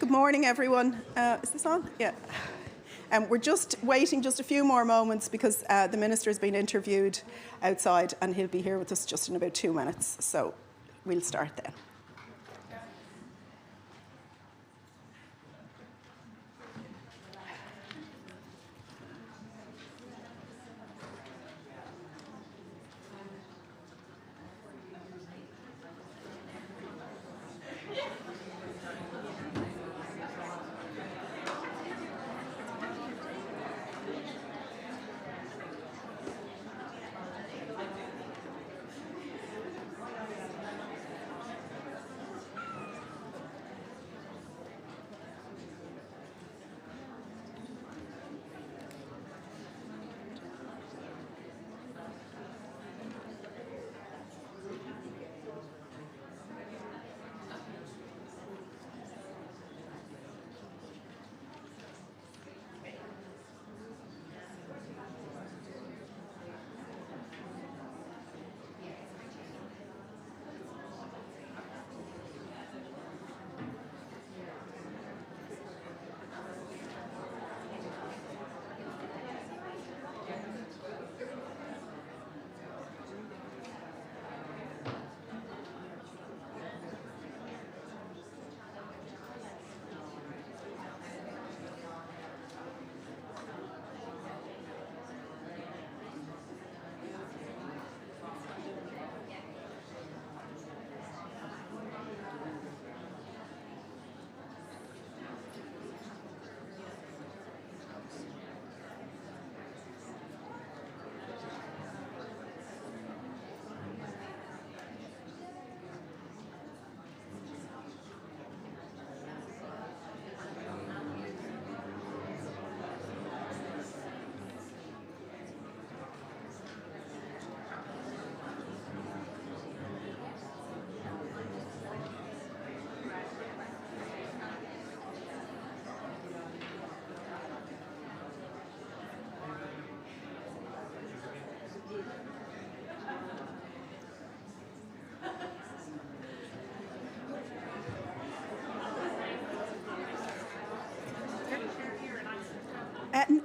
Good morning, everyone. Is this on? Yeah. We're just waiting just a few more moments because the Minister has been interviewed outside and he'll be here with us just in about 2 minutes. So we'll start then.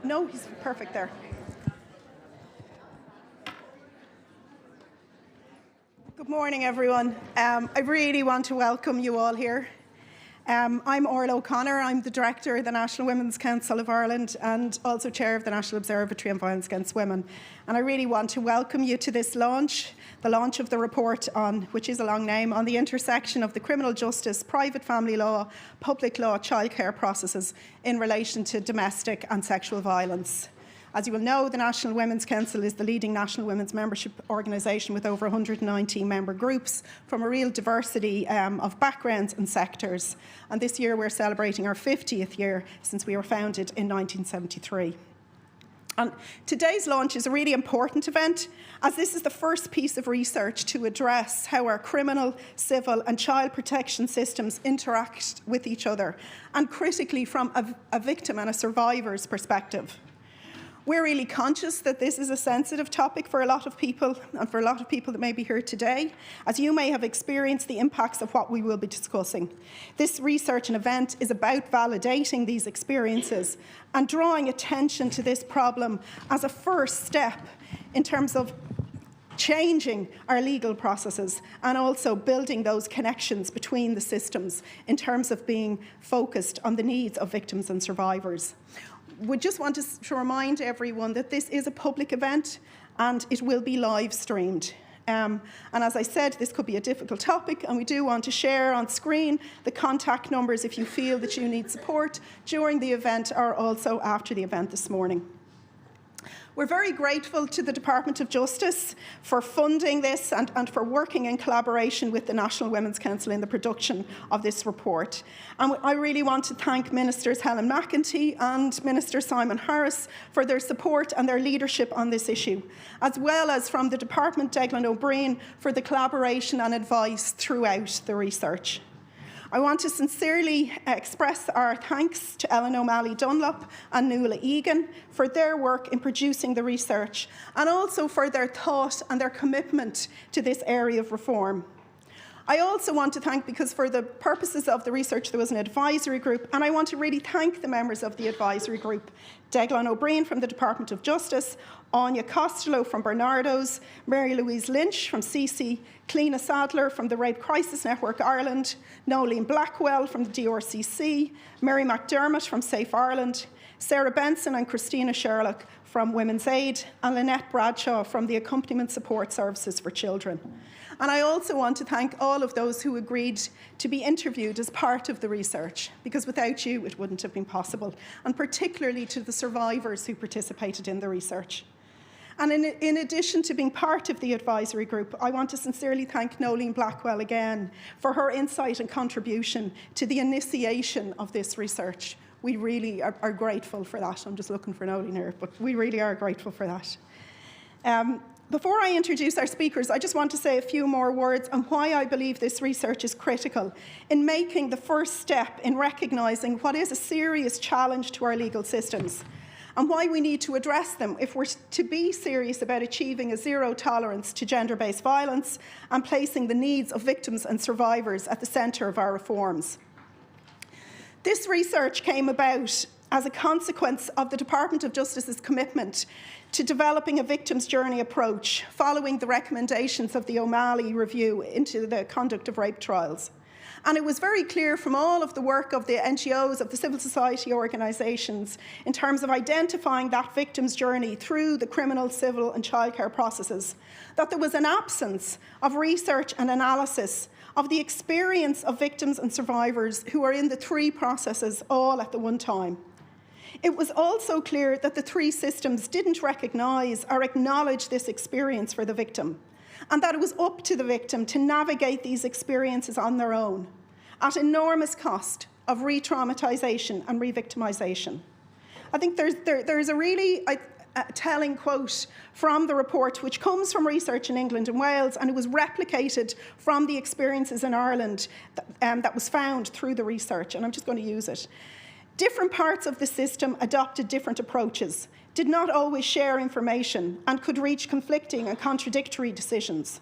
No, he's perfect there. Good morning, everyone. I really want to welcome you all here. I'm Orla O'Connor. I'm the Director of the National Women's Council of Ireland and also Chair of the National Observatory on Violence Against Women. And I really want to welcome you to this launch, the launch of the report on, which is a long name, on the intersection of the criminal justice, private family law, public law, childcare processes in relation to domestic and sexual violence. As you will know, the National Women's Council is the leading national women's membership organisation with over 119 member groups from a real diversity of backgrounds and sectors. And this year we're celebrating our 50th year since we were founded in 1973. And today's launch is a really important event, as this is the first piece of research to address how our criminal, civil and child protection systems interact with each other, and critically from a victim and a survivor's perspective. We're really conscious that this is a sensitive topic for a lot of people, and for a lot of people that may be here today, as you may have experienced the impacts of what we will be discussing. This research and event is about validating these experiences and drawing attention to this problem as a first step in terms of changing our legal processes and also building those connections between the systems in terms of being focused on the needs of victims and survivors. We just want to remind everyone that this is a public event and it will be live streamed. And as I said, this could be a difficult topic, and we do want to share on screen the contact numbers if you feel that you need support during the event or also after the event this morning. We're very grateful to the Department of Justice for funding this and for working in collaboration with the National Women's Council in the production of this report. And I really want to thank Ministers Helen McEntee and Minister Simon Harris for their support and their leadership on this issue, as well as from the Department Declan O'Brien for the collaboration and advice throughout the research. I want to sincerely express our thanks to Ellen O'Malley Dunlop and Nuala Egan for their work in producing the research, and also for their thought and their commitment to this area of reform. I also want to thank, because for the purposes of the research there was an advisory group, and I want to really thank the members of the advisory group, Declan O'Brien from the Department of Justice, Anya Costello from Bernardo's, Mary Louise Lynch from CC, Cleena Sadler from the Rape Crisis Network Ireland, Nolene Blackwell from the DRCC, Mary McDermott from Safe Ireland, Sarah Benson and Christina Sherlock from Women's Aid, and Lynette Bradshaw from the Accompaniment Support Services for Children. And I also want to thank all of those who agreed to be interviewed as part of the research, because without you it wouldn't have been possible, and particularly to the survivors who participated in the research. And in addition to being part of the advisory group, I want to sincerely thank Nolene Blackwell again for her insight and contribution to the initiation of this research. We really are grateful for that. I'm just looking for Nolene here, but we really are grateful for that. Before I introduce our speakers, I just want to say a few more words on why I believe this research is critical in making the first step in recognising what is a serious challenge to our legal systems, and why we need to address them if we're to be serious about achieving a zero tolerance to gender-based violence and placing the needs of victims and survivors at the centre of our reforms. This research came about as a consequence of the Department of Justice's commitment to developing a victim's journey approach following the recommendations of the O'Malley Review into the conduct of rape trials. And it was very clear from all of the work of the NGOs, of the civil society organisations, in terms of identifying that victim's journey through the criminal, civil and childcare processes, that there was an absence of research and analysis of the experience of victims and survivors who are in the three processes all at the one time. It was also clear that the three systems didn't recognise or acknowledge this experience for the victim, and that it was up to the victim to navigate these experiences on their own, at enormous cost of re-traumatisation and re-victimisation. I think there's a really telling quote from the report, which comes from research in England and Wales, and it was replicated from the experiences in Ireland that was found through the research, and I'm just going to use it. Different parts of the system adopted different approaches, did not always share information, and could reach conflicting and contradictory decisions.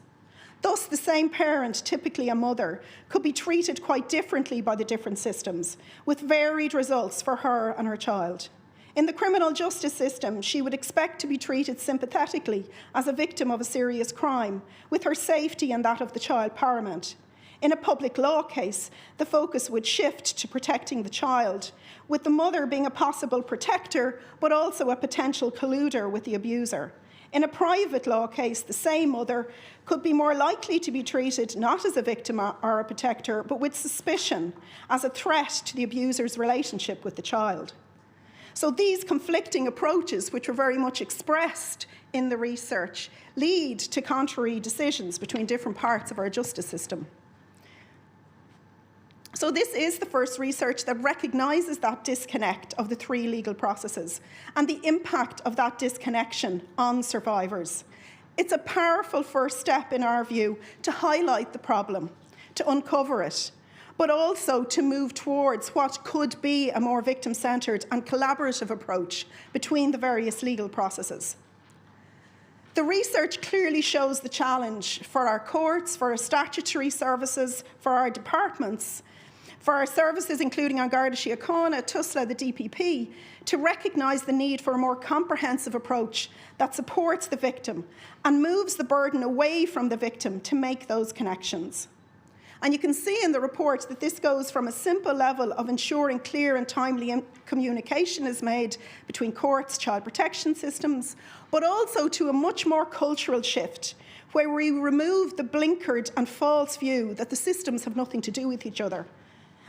Thus, the same parent, typically a mother, could be treated quite differently by the different systems, with varied results for her and her child. In the criminal justice system, she would expect to be treated sympathetically as a victim of a serious crime, with her safety and that of the child paramount. In a public law case, the focus would shift to protecting the child, with the mother being a possible protector, but also a potential colluder with the abuser. In a private law case, the same mother could be more likely to be treated not as a victim or a protector, but with suspicion, as a threat to the abuser's relationship with the child. So these conflicting approaches, which were very much expressed in the research, lead to contrary decisions between different parts of our justice system. So this is the first research that recognises that disconnect of the three legal processes and the impact of that disconnection on survivors. It's a powerful first step, in our view, to highlight the problem, to uncover it, but also to move towards what could be a more victim-centred and collaborative approach between the various legal processes. The research clearly shows the challenge for our courts, for our statutory services, for our departments, for our services, including An Garda Síochána, TUSLA, the DPP, to recognise the need for a more comprehensive approach that supports the victim and moves the burden away from the victim to make those connections. And you can see in the report that this goes from a simple level of ensuring clear and timely communication is made between courts, child protection systems, but also to a much more cultural shift, where we remove the blinkered and false view that the systems have nothing to do with each other,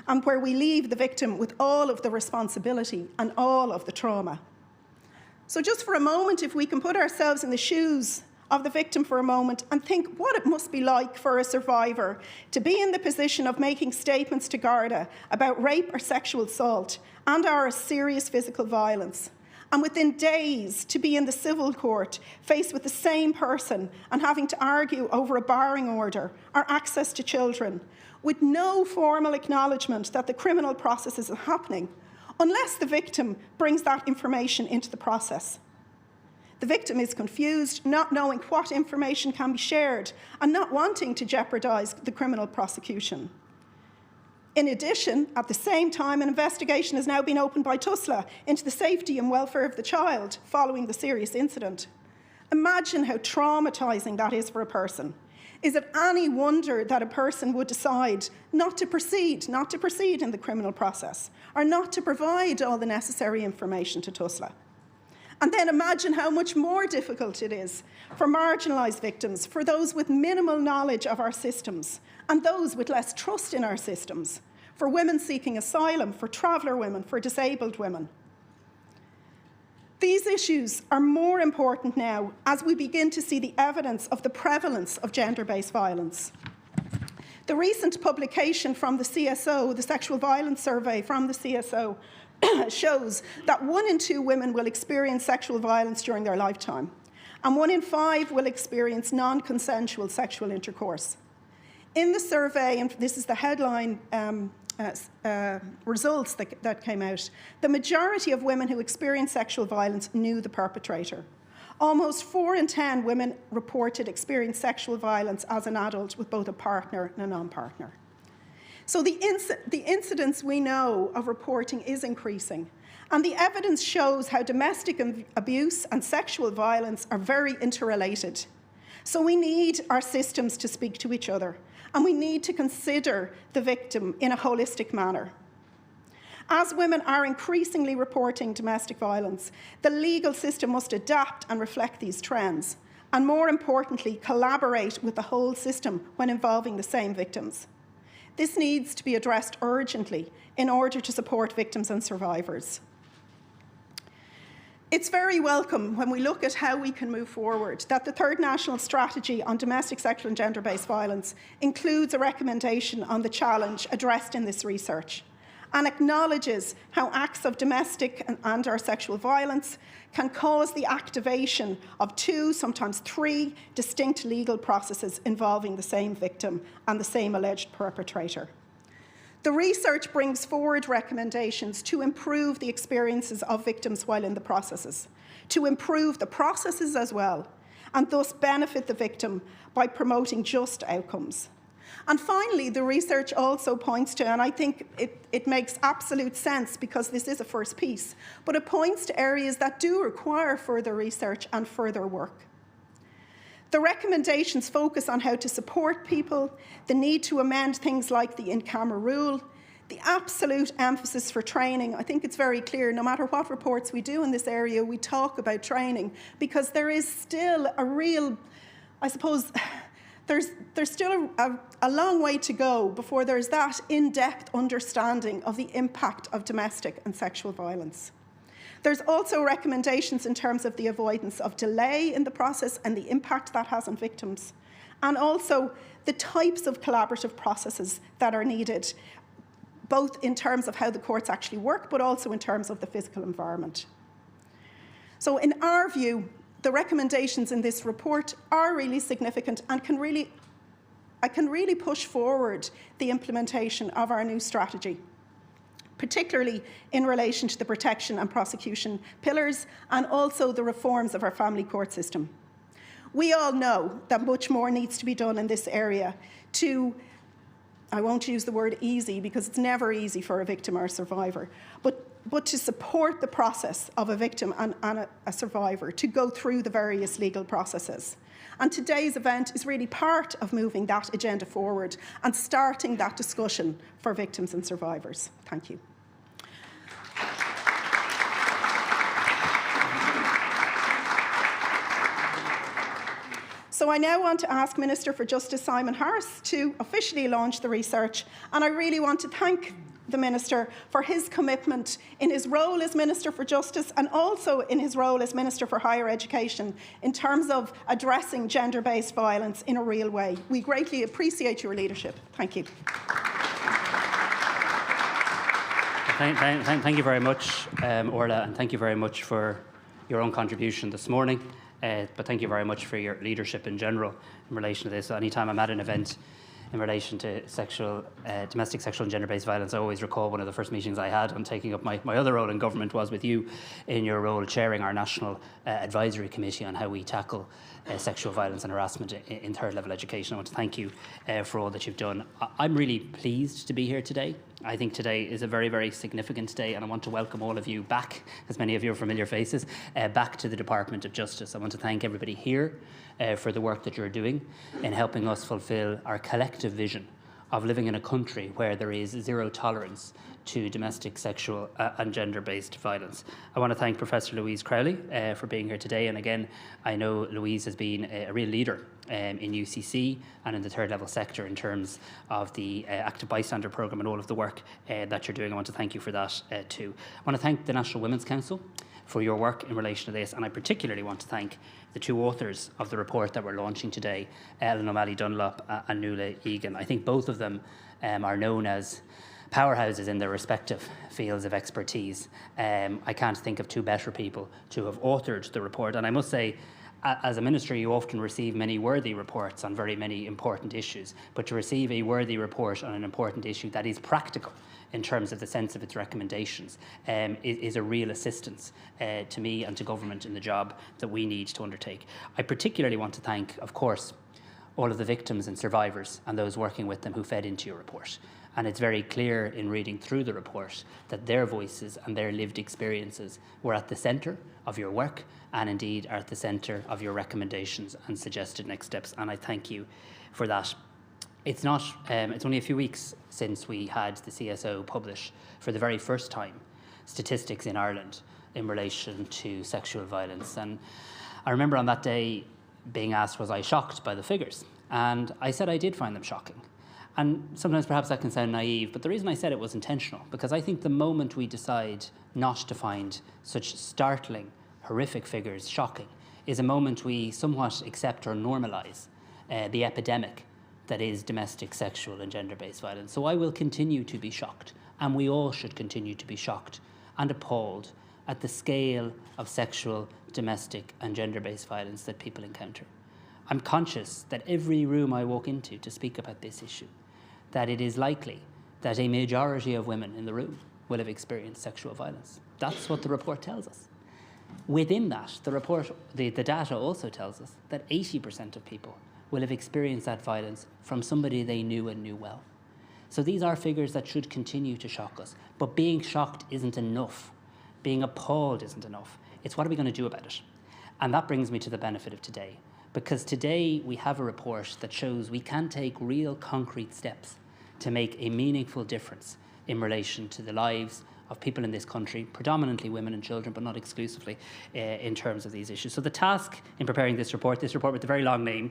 and where we leave the victim with all of the responsibility and all of the trauma. So just for a moment, if we can put ourselves in the shoes of the victim for a moment and think what it must be like for a survivor to be in the position of making statements to Garda about rape or sexual assault and/or serious physical violence, and within days to be in the civil court faced with the same person and having to argue over a barring order or access to children, with no formal acknowledgement that the criminal process is happening, unless the victim brings that information into the process. The victim is confused, not knowing what information can be shared and not wanting to jeopardise the criminal prosecution. In addition, at the same time, an investigation has now been opened by TUSLA into the safety and welfare of the child following the serious incident. Imagine how traumatising that is for a person. Is it any wonder that a person would decide not to proceed in the criminal process, or not to provide all the necessary information to TUSLA? And then imagine how much more difficult it is for marginalised victims, for those with minimal knowledge of our systems, and those with less trust in our systems, for women seeking asylum, for traveller women, for disabled women. These issues are more important now as we begin to see the evidence of the prevalence of gender-based violence. The recent publication from the CSO, the Sexual Violence Survey from the CSO, shows that 1 in 2 women will experience sexual violence during their lifetime, and 1 in 5 will experience non-consensual sexual intercourse. In the survey, and this is the headline results that came out, the majority of women who experienced sexual violence knew the perpetrator. Almost 4 in 10 women reported experienced sexual violence as an adult with both a partner and a non-partner. So the incidence we know of reporting is increasing, and the evidence shows how domestic abuse and sexual violence are very interrelated. So we need our systems to speak to each other, and we need to consider the victim in a holistic manner. As women are increasingly reporting domestic violence, the legal system must adapt and reflect these trends, and more importantly, collaborate with the whole system when involving the same victims. This needs to be addressed urgently in order to support victims and survivors. It's very welcome when we look at how we can move forward that the third National Strategy on Domestic, Sexual and Gender-Based Violence includes a recommendation on the challenge addressed in this research and acknowledges how acts of domestic and or sexual violence can cause the activation of 2, sometimes 3 distinct legal processes involving the same victim and the same alleged perpetrator. The research brings forward recommendations to improve the experiences of victims while in the processes, to improve the processes as well, and thus benefit the victim by promoting just outcomes. And finally, the research also points to, and I think it makes absolute sense because this is a first piece, but it points to areas that do require further research and further work. The recommendations focus on how to support people, the need to amend things like the in-camera rule, the absolute emphasis for training. I think it's very clear, no matter what reports we do in this area, we talk about training because there is still a real, I suppose, there's still a long way to go before there's that in-depth understanding of the impact of domestic and sexual violence. There's also recommendations in terms of the avoidance of delay in the process and the impact that has on victims, and also the types of collaborative processes that are needed, both in terms of how the courts actually work, but also in terms of the physical environment. So in our view, the recommendations in this report are really significant and can really push forward the implementation of our new strategy, particularly in relation to the protection and prosecution pillars and also the reforms of our family court system. We all know that much more needs to be done in this area to, I won't use the word easy because it's never easy for a victim or a survivor, but to support the process of a victim and a survivor to go through the various legal processes. And today's event is really part of moving that agenda forward and starting that discussion for victims and survivors. Thank you. So I now want to ask Minister for Justice Simon Harris to officially launch the research, and I really want to thank the Minister for his commitment in his role as Minister for Justice and also in his role as Minister for Higher Education in terms of addressing gender-based violence in a real way. We greatly appreciate your leadership. Thank you. Thank you very much, Orla, and thank you very much for your own contribution this morning. But thank you very much for your leadership in general in relation to this. Anytime I'm at an event in relation to domestic sexual and gender-based violence. I always recall one of the first meetings I had on taking up my other role in government was with you in your role chairing our National Advisory Committee on how we tackle sexual violence and harassment in third level education. I want to thank you for all that you've done. I'm really pleased to be here today. I think today is a very, very significant day, and I want to welcome all of you back, as many of you are familiar faces, back to the Department of Justice. I want to thank everybody here for the work that you're doing in helping us fulfil our collective vision of living in a country where there is zero tolerance to domestic sexual and gender-based violence. I want to thank Professor Louise Crowley for being here today, and again, I know Louise has been a real leader in UCC and in the third level sector in terms of the active bystander programme and all of the work that you're doing. I want to thank you for that too. I want to thank the National Women's Council for your work in relation to this, and I particularly want to thank the two authors of the report that we're launching today, Ellen O'Malley Dunlop and Nuala Egan. I think both of them are known as powerhouses in their respective fields of expertise. I can't think of two better people to have authored the report, and I must say, as a minister, you often receive many worthy reports on very many important issues, but to receive a worthy report on an important issue that is practical in terms of the sense of its recommendations is a real assistance to me and to government in the job that we need to undertake. I particularly want to thank, of course, all of the victims and survivors and those working with them who fed into your report. And it's very clear in reading through the report that their voices and their lived experiences were at the centre of your work and indeed are at the centre of your recommendations and suggested next steps. And I thank you for that. It's only a few weeks since we had the CSO publish for the very first time statistics in Ireland in relation to sexual violence. And I remember on that day being asked, was I shocked by the figures? And I said I did find them shocking. And sometimes perhaps that can sound naive, but the reason I said it was intentional, because I think the moment we decide not to find such startling, horrific figures shocking is a moment we somewhat accept or normalise the epidemic that is domestic sexual and gender-based violence. So I will continue to be shocked, and we all should continue to be shocked and appalled at the scale of sexual, domestic and gender-based violence that people encounter. I'm conscious that every room I walk into to speak about this issue, that it is likely that a majority of women in the room will have experienced sexual violence. That's what the report tells us. Within that, the data also tells us that 80% of people will have experienced that violence from somebody they knew and knew well. So these are figures that should continue to shock us. But being shocked isn't enough. Being appalled isn't enough. It's what are we going to do about it? And that brings me to the benefit of today. Because today we have a report that shows we can take real concrete steps to make a meaningful difference in relation to the lives of people in this country, predominantly women and children, but not exclusively in terms of these issues. So the task in preparing this report with a very long name,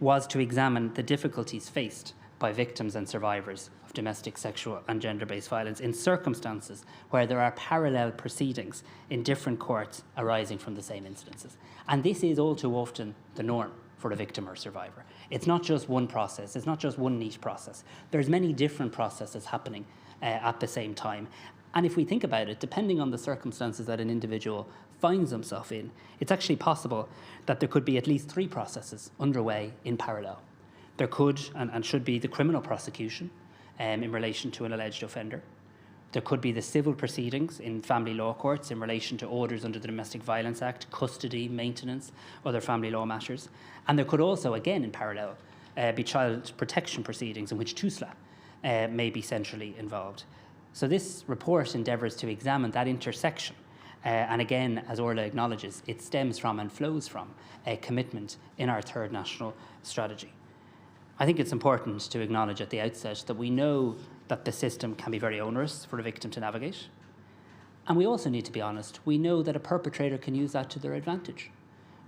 was to examine the difficulties faced by victims and survivors of domestic sexual and gender-based violence in circumstances where there are parallel proceedings in different courts arising from the same incidences. And this is all too often the norm for a victim or survivor. It's not just one process, it's not just one niche process. There's many different processes happening at the same time. And if we think about it, depending on the circumstances that an individual finds himself in, it's actually possible that there could be at least 3 processes underway in parallel. There could and should be the criminal prosecution in relation to an alleged offender. There could be the civil proceedings in family law courts in relation to orders under the Domestic Violence Act, custody, maintenance, other family law matters. And there could also, again in parallel, be child protection proceedings in which TUSLA may be centrally involved. So this report endeavours to examine that intersection. And again, as Orla acknowledges, it stems from and flows from a commitment in our third national strategy. I think it's important to acknowledge at the outset that we know that the system can be very onerous for a victim to navigate. And we also need to be honest, we know that a perpetrator can use that to their advantage.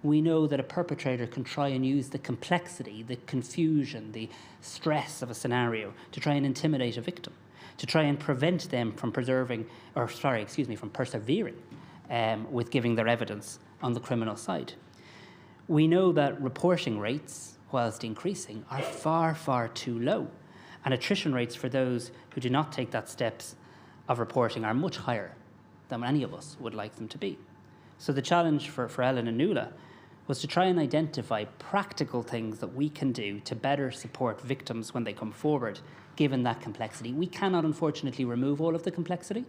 We know that a perpetrator can try and use the complexity, the confusion, the stress of a scenario to try and intimidate a victim, to try and prevent them from persevering with giving their evidence on the criminal side. We know that reporting rates, whilst increasing, are far, far too low. And attrition rates for those who do not take that steps of reporting are much higher than any of us would like them to be. So the challenge for Ellen and Nuala was to try and identify practical things that we can do to better support victims when they come forward, given that complexity. We cannot, unfortunately, remove all of the complexity,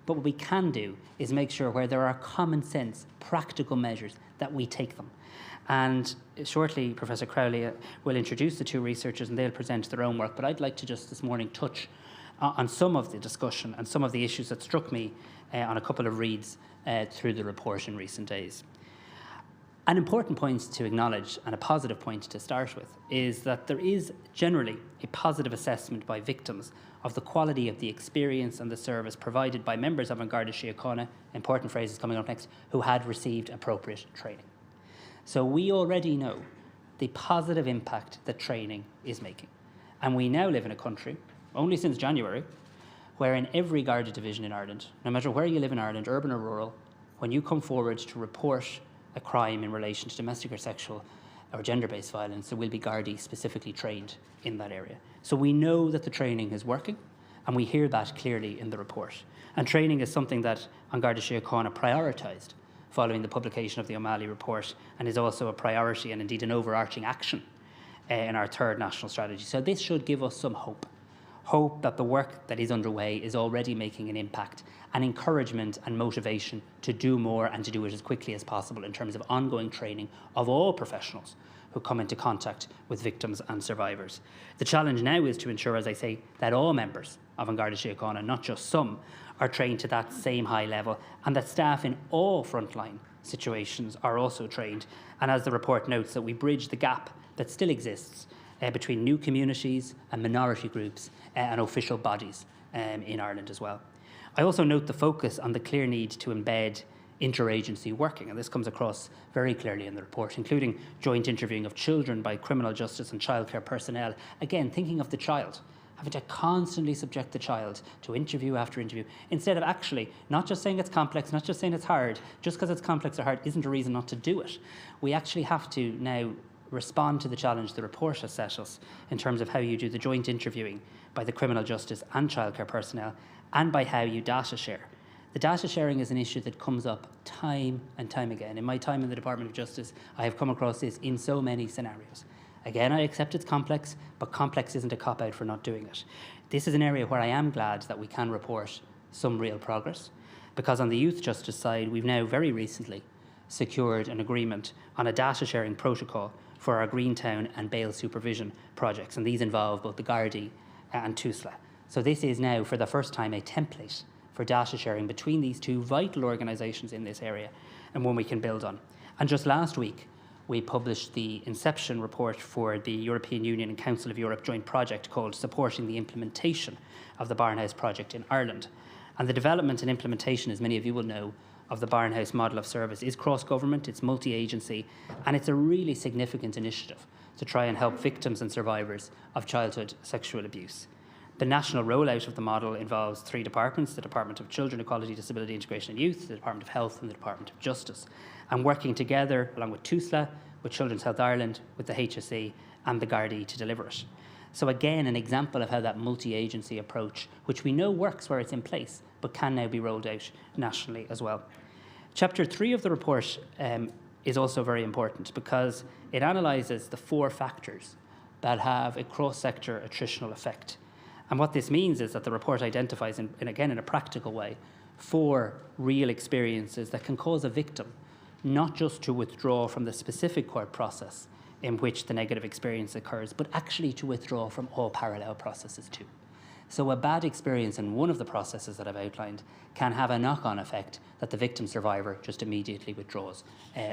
but what we can do is make sure where there are common sense, practical measures that we take them. And shortly, Professor Crowley will introduce the two researchers and they'll present their own work, but I'd like to just this morning touch on some of the discussion and some of the issues that struck me on a couple of reads through the report in recent days. An important point to acknowledge, and a positive point to start with, is that there is generally a positive assessment by victims of the quality of the experience and the service provided by members of An Garda Síochána, important phrases coming up next, who had received appropriate training. So we already know the positive impact that training is making. And we now live in a country, only since January, where in every Garda division in Ireland, no matter where you live in Ireland, urban or rural, when you come forward to report a crime in relation to domestic or sexual or gender-based violence, there will be Gardaí specifically trained in that area. So we know that the training is working, and we hear that clearly in the report. And training is something that An Garda Síochána prioritised following the publication of the O'Malley report, and is also a priority and indeed an overarching action in our third national strategy. So this should give us some hope that the work that is underway is already making an impact, and encouragement and motivation to do more and to do it as quickly as possible in terms of ongoing training of all professionals who come into contact with victims and survivors. The challenge now is to ensure, as I say, that all members of An Garda Síochána, not just some, are trained to that same high level, and that staff in all frontline situations are also trained. And as the report notes, that we bridge the gap that still exists between new communities and minority groups and official bodies in Ireland as well. I also note the focus on the clear need to embed interagency working, and this comes across very clearly in the report, including joint interviewing of children by criminal justice and childcare personnel. Again, thinking of the child, having to constantly subject the child to interview after interview, instead of actually not just saying it's complex, not just saying it's hard. Just because it's complex or hard isn't a reason not to do it. We actually have to now respond to the challenge the report has set us in terms of how you do the joint interviewing by the criminal justice and childcare personnel, and by how you data share. The data sharing is an issue that comes up time and time again. In my time in the Department of Justice, I have come across this in so many scenarios. Again, I accept it's complex, but complex isn't a cop-out for not doing it. This is an area where I am glad that we can report some real progress, because on the youth justice side, we've now very recently secured an agreement on a data sharing protocol for our Greentown and bail supervision projects, and these involve both the Gardaí and TUSLA. So this is now, for the first time, a template for data sharing between these two vital organisations in this area, and one we can build on. And just last week, we published the Inception report for the European Union and Council of Europe joint project called Supporting the Implementation of the Barnhouse Project in Ireland. And the development and implementation, as many of you will know, of the Barnhouse model of service is cross-government, it's multi-agency, and it's a really significant initiative to try and help victims and survivors of childhood sexual abuse. The national rollout of the model involves three departments: the Department of Children, Equality, Disability, Integration and Youth, the Department of Health and the Department of Justice, and working together along with TUSLA, with Children's Health Ireland, with the HSE and the Gardaí to deliver it. So again, an example of how that multi-agency approach, which we know works where it's in place, but can now be rolled out nationally as well. Chapter 3 of the report is also very important because it analyses the 4 factors that have a cross-sector attritional effect. And what this means is that the report identifies, again in a practical way, 4 real experiences that can cause a victim not just to withdraw from the specific court process in which the negative experience occurs, but actually to withdraw from all parallel processes too. So a bad experience in one of the processes that I've outlined can have a knock-on effect that the victim survivor just immediately withdraws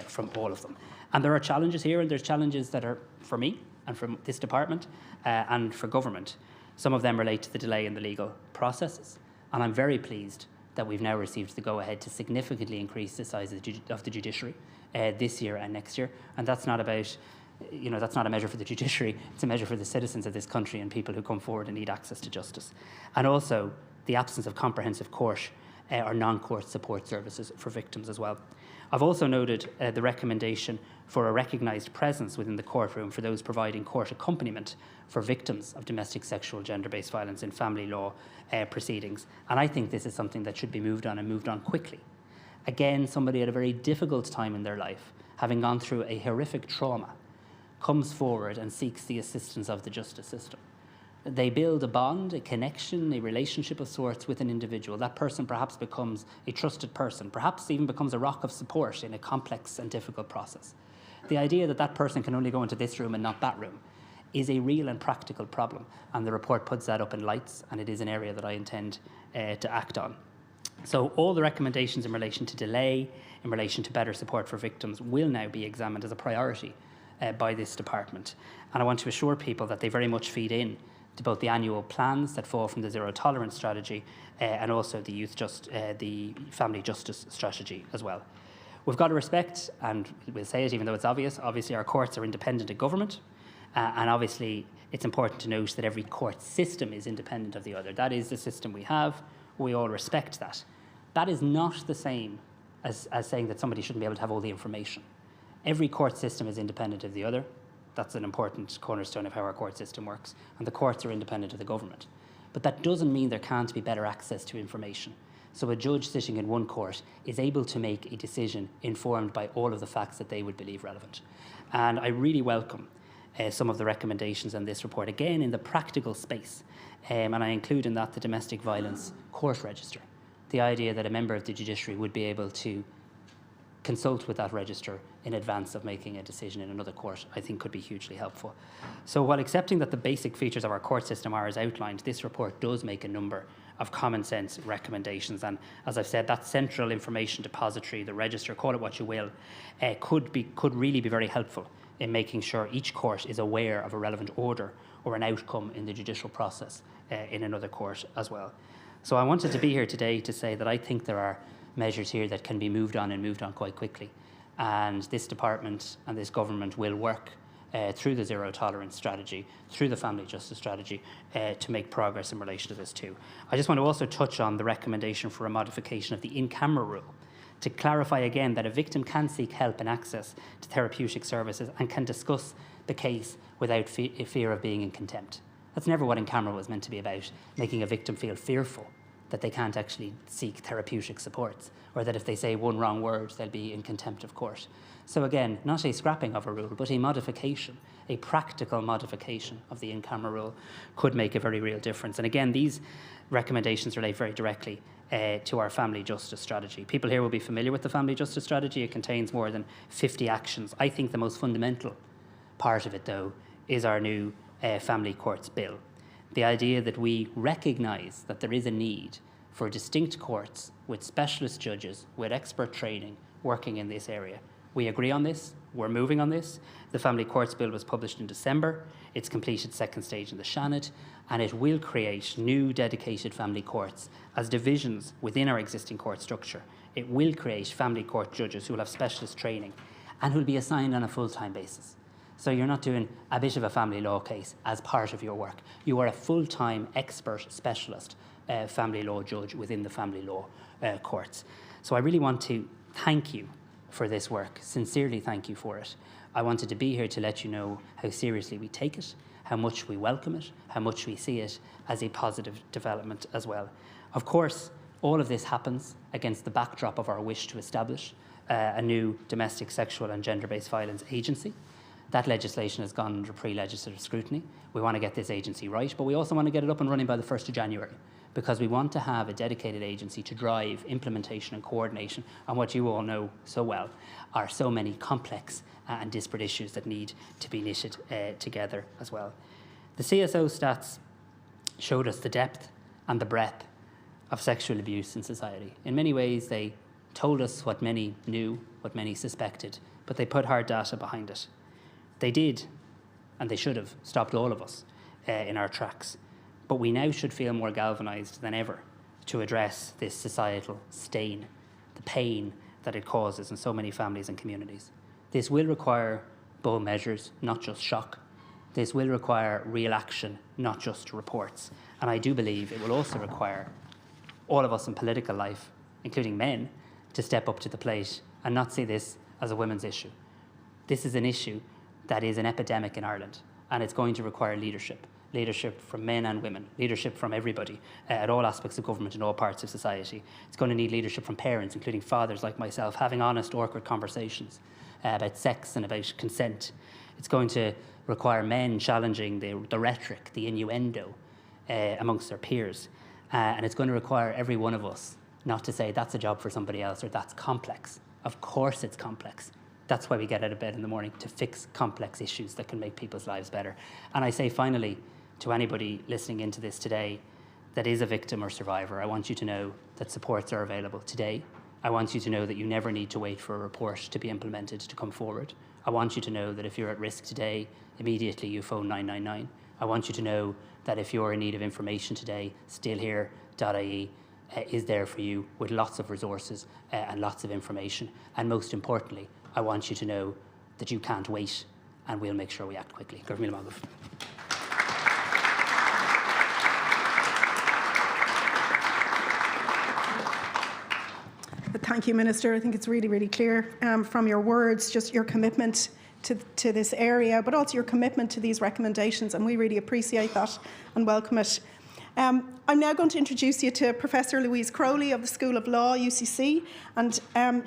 from all of them. And there are challenges here, and there's challenges that are for me and from this department and for government. Some of them relate to the delay in the legal processes, and I'm very pleased that we've now received the go-ahead to significantly increase the size of the judiciary this year and next year. And that's not about, that's not a measure for the judiciary, it's a measure for the citizens of this country and people who come forward and need access to justice. And also the absence of comprehensive court or non-court support services for victims as well. I've also noted the recommendation for a recognised presence within the courtroom for those providing court accompaniment for victims of domestic, sexual, gender-based violence in family law proceedings. And I think this is something that should be moved on and moved on quickly. Again, somebody at a very difficult time in their life having gone through a horrific trauma, comes forward and seeks the assistance of the justice system. They build a bond, a connection, a relationship of sorts with an individual. That person perhaps becomes a trusted person, perhaps even becomes a rock of support in a complex and difficult process. The idea that that person can only go into this room and not that room is a real and practical problem, and the report puts that up in lights, and it is an area that I intend to act on. So all the recommendations in relation to delay, in relation to better support for victims, will now be examined as a priority by this department. And I want to assure people that they very much feed in to both the annual plans that fall from the zero tolerance strategy and also the the family justice strategy as well. We've got to respect, and we'll say it even though it's obviously our courts are independent of government, and obviously it's important to note that every court system is independent of the other. That is the system we have. We all respect that. That is not the same as saying that somebody shouldn't be able to have all the information. Every court system is independent of the other. That's an important cornerstone of how our court system works. And the courts are independent of the government. But that doesn't mean there can't be better access to information. So a judge sitting in one court is able to make a decision informed by all of the facts that they would believe relevant. And I really welcome some of the recommendations in this report, again in the practical space. And I include in that the domestic violence court register. The idea that a member of the judiciary would be able to consult with that register in advance of making a decision in another court, I think could be hugely helpful. So while accepting that the basic features of our court system are as outlined, this report does make a number of common sense recommendations. And as I've said, that central information depository, the register, call it what you will, could really be very helpful in making sure each court is aware of a relevant order or an outcome in the judicial process in another court as well. So I wanted to be here today to say that I think there are measures here that can be moved on and moved on quite quickly. And this department and this government will work through the zero tolerance strategy, through the family justice strategy, to make progress in relation to this too. I just want to also touch on the recommendation for a modification of the in-camera rule to clarify again that a victim can seek help and access to therapeutic services and can discuss the case without fear of being in contempt. That's never what in-camera was meant to be about, making a victim feel fearful that they can't actually seek therapeutic supports, or that if they say one wrong word, they'll be in contempt of court. So again, not a scrapping of a rule, but a modification, a practical modification of the in-camera rule could make a very real difference. And again, these recommendations relate very directly to our family justice strategy. People here will be familiar with the family justice strategy. It contains more than 50 actions. I think the most fundamental part of it, though, is our new family courts bill. The idea that we recognise that there is a need for distinct courts with specialist judges, with expert training, working in this area. We agree on this. We're moving on this. The Family Courts Bill was published in December. It's completed second stage in the Seanad, and it will create new dedicated family courts as divisions within our existing court structure. It will create family court judges who will have specialist training and who will be assigned on a full-time basis. So you're not doing a bit of a family law case as part of your work. You are a full-time expert specialist family law judge within the family law courts. So I really want to thank you for this work, sincerely thank you for it. I wanted to be here to let you know how seriously we take it, how much we welcome it, how much we see it as a positive development as well. Of course, all of this happens against the backdrop of our wish to establish a new domestic, sexual and gender-based violence agency. That legislation has gone under pre-legislative scrutiny. We want to get this agency right, but we also want to get it up and running by the 1st of January, because we want to have a dedicated agency to drive implementation and coordination on what you all know so well are so many complex and disparate issues that need to be knitted together as well. The CSO stats showed us the depth and the breadth of sexual abuse in society. In many ways, they told us what many knew, what many suspected, but they put hard data behind it. They did, and they should have, stopped all of us in our tracks. But we now should feel more galvanised than ever to address this societal stain, the pain that it causes in so many families and communities. This will require bold measures, not just shock. This will require real action, not just reports. And I do believe it will also require all of us in political life, including men, to step up to the plate and not see this as a women's issue. This is an issue that is an epidemic in Ireland, and it's going to require leadership. leadership from men and women, leadership from everybody at all aspects of government in all parts of society. It's going to need leadership from parents, including fathers like myself, having honest, awkward conversations about sex and about consent. It's going to require men challenging the rhetoric, the innuendo amongst their peers. And it's going to require every one of us not to say that's a job for somebody else or that's complex. Of course it's complex. That's why we get out of bed in the morning, to fix complex issues that can make people's lives better. And I say finally to anybody listening into this today that is a victim or survivor, I want you to know that supports are available today. I want you to know that you never need to wait for a report to be implemented to come forward. I want you to know that if you're at risk today, immediately you phone 999. I want you to know that if you're in need of information today, stillhere.ie is there for you with lots of resources and lots of information. And most importantly, I want you to know that you can't wait, and we'll make sure we act quickly. Go míle maith. Thank you, Minister. I think it's really, really clear from your words, just your commitment to this area, but also your commitment to these recommendations, and we really appreciate that and welcome it. I'm now going to introduce you to Professor Louise Crowley of the School of Law, UCC, and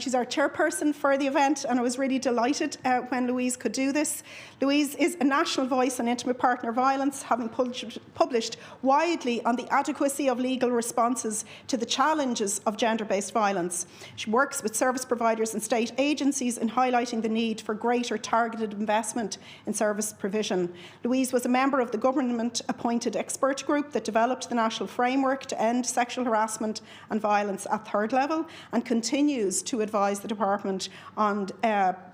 she's our chairperson for the event, and I was really delighted when Louise could do this. Louise is a national voice on intimate partner violence, having published widely on the adequacy of legal responses to the challenges of gender-based violence. She works with service providers and state agencies in highlighting the need for greater targeted investment in service provision. Louise was a member of the government-appointed expert group that developed the national framework to end sexual harassment and violence at third level, and continues to advise the Department on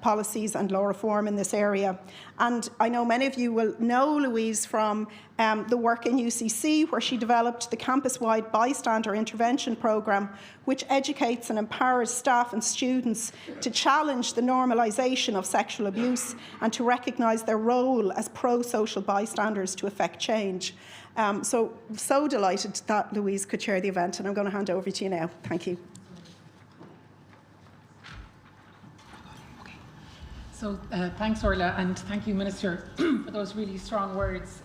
policies and law reform in this area. And I know many of you will know Louise from the work in UCC, where she developed the campus-wide bystander intervention programme, which educates and empowers staff and students to challenge the normalisation of sexual abuse and to recognise their role as pro-social bystanders to effect change. So delighted that Louise could chair the event, and I'm going to hand over to you now. Thank you. So thanks, Orla, and thank you, Minister, for those really strong words.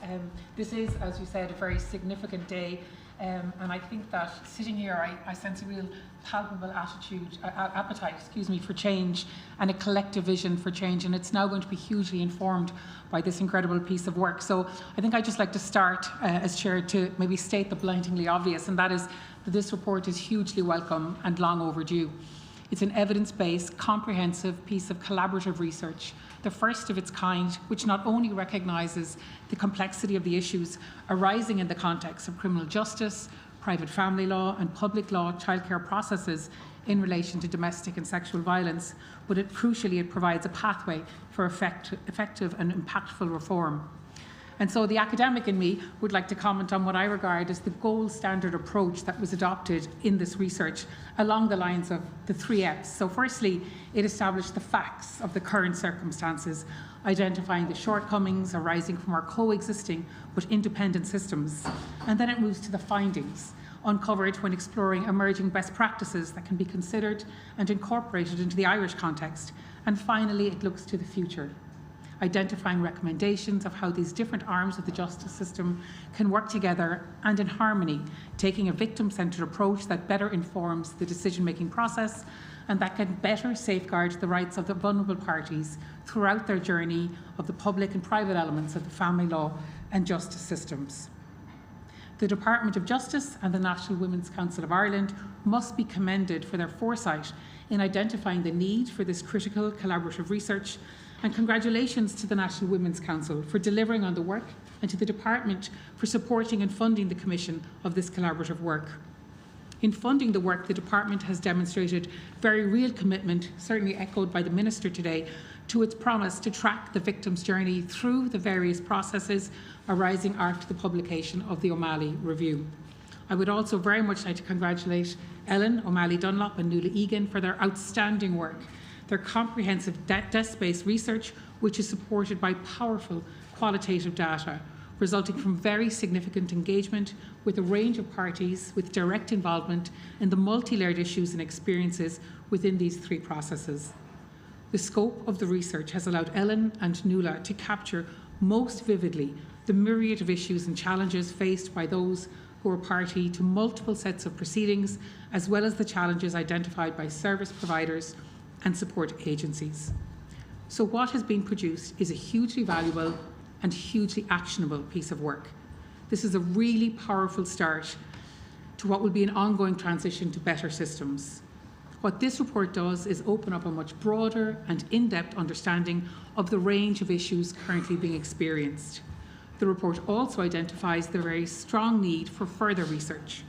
This is, as you said, a very significant day, and I think that sitting here, I sense a real palpable appetite for change and a collective vision for change, and it's now going to be hugely informed by this incredible piece of work. So I think I'd just like to start, as Chair, to maybe state the blindingly obvious, and that is that this report is hugely welcome and long overdue. It's an evidence-based, comprehensive piece of collaborative research, the first of its kind, which not only recognises the complexity of the issues arising in the context of criminal justice, private family law and public law childcare processes in relation to domestic and sexual violence, but crucially it provides a pathway for effective and impactful reform. And so the academic in me would like to comment on what I regard as the gold standard approach that was adopted in this research along the lines of the 3 F's. So firstly, it established the facts of the current circumstances, identifying the shortcomings arising from our coexisting but independent systems. And then it moves to the findings, uncovered when exploring emerging best practices that can be considered and incorporated into the Irish context. And finally, it looks to the future, identifying recommendations of how these different arms of the justice system can work together and in harmony, taking a victim-centred approach that better informs the decision-making process and that can better safeguard the rights of the vulnerable parties throughout their journey of the public and private elements of the family law and justice systems. The Department of Justice and the National Women's Council of Ireland must be commended for their foresight in identifying the need for this critical collaborative research, and congratulations to the National Women's Council for delivering on the work, and to the Department for supporting and funding the commission of this collaborative work. In funding the work, the Department has demonstrated very real commitment, certainly echoed by the Minister today, to its promise to track the victim's journey through the various processes arising after the publication of the O'Malley Review. I would also very much like to congratulate Ellen O'Malley Dunlop and Nuala Egan for their outstanding work, their comprehensive desk-based research, which is supported by powerful qualitative data, resulting from very significant engagement with a range of parties with direct involvement in the multi-layered issues and experiences within these 3 processes. The scope of the research has allowed Ellen and Nuala to capture most vividly the myriad of issues and challenges faced by those who are party to multiple sets of proceedings, as well as the challenges identified by service providers and support agencies. So what has been produced is a hugely valuable and hugely actionable piece of work. This is a really powerful start to what will be an ongoing transition to better systems. What this report does is open up a much broader and in-depth understanding of the range of issues currently being experienced. The report also identifies the very strong need for further research.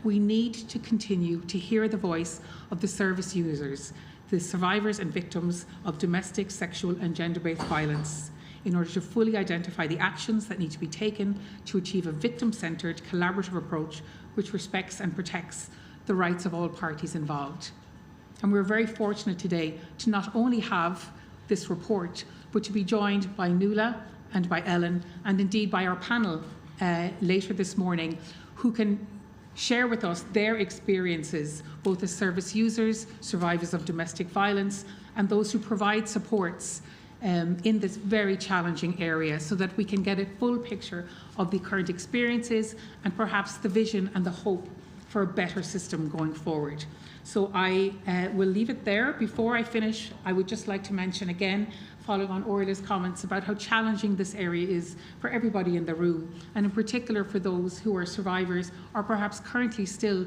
We need to continue to hear the voice of the service users, the survivors and victims of domestic, sexual and gender-based violence, in order to fully identify the actions that need to be taken to achieve a victim-centred, collaborative approach which respects and protects the rights of all parties involved. And we're very fortunate today to not only have this report, but to be joined by Nuala and by Ellen, and indeed by our panel later this morning, who can share with us their experiences, both as service users, survivors of domestic violence, and those who provide supports in this very challenging area, so that we can get a full picture of the current experiences and perhaps the vision and the hope for a better system going forward. So I will leave it there. Before I finish, I would just like to mention again, following on Orla's comments about how challenging this area is for everybody in the room, and in particular for those who are survivors or perhaps currently still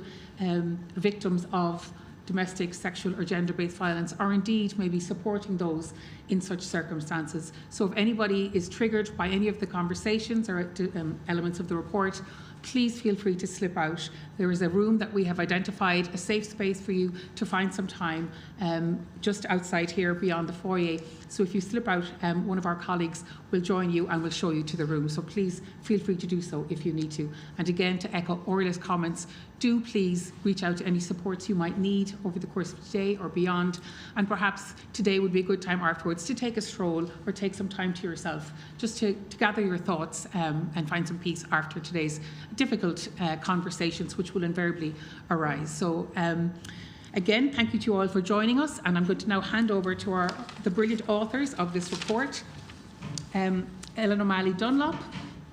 victims of domestic, sexual or gender-based violence, or indeed maybe supporting those in such circumstances. So if anybody is triggered by any of the conversations or elements of the report, please feel free to slip out. There is a room that we have identified, a safe space for you to find some time just outside here beyond the foyer. So if you slip out, one of our colleagues will join you and will show you to the room. So please feel free to do so if you need to. And again, to echo Orla's comments, do please reach out to any supports you might need over the course of today or beyond. And perhaps today would be a good time afterwards to take a stroll or take some time to yourself, just to gather your thoughts and find some peace after today's difficult conversations which will invariably arise. So again, thank you to you all for joining us, and I'm going to now hand over to the brilliant authors of this report. Ellen O'Malley Dunlop.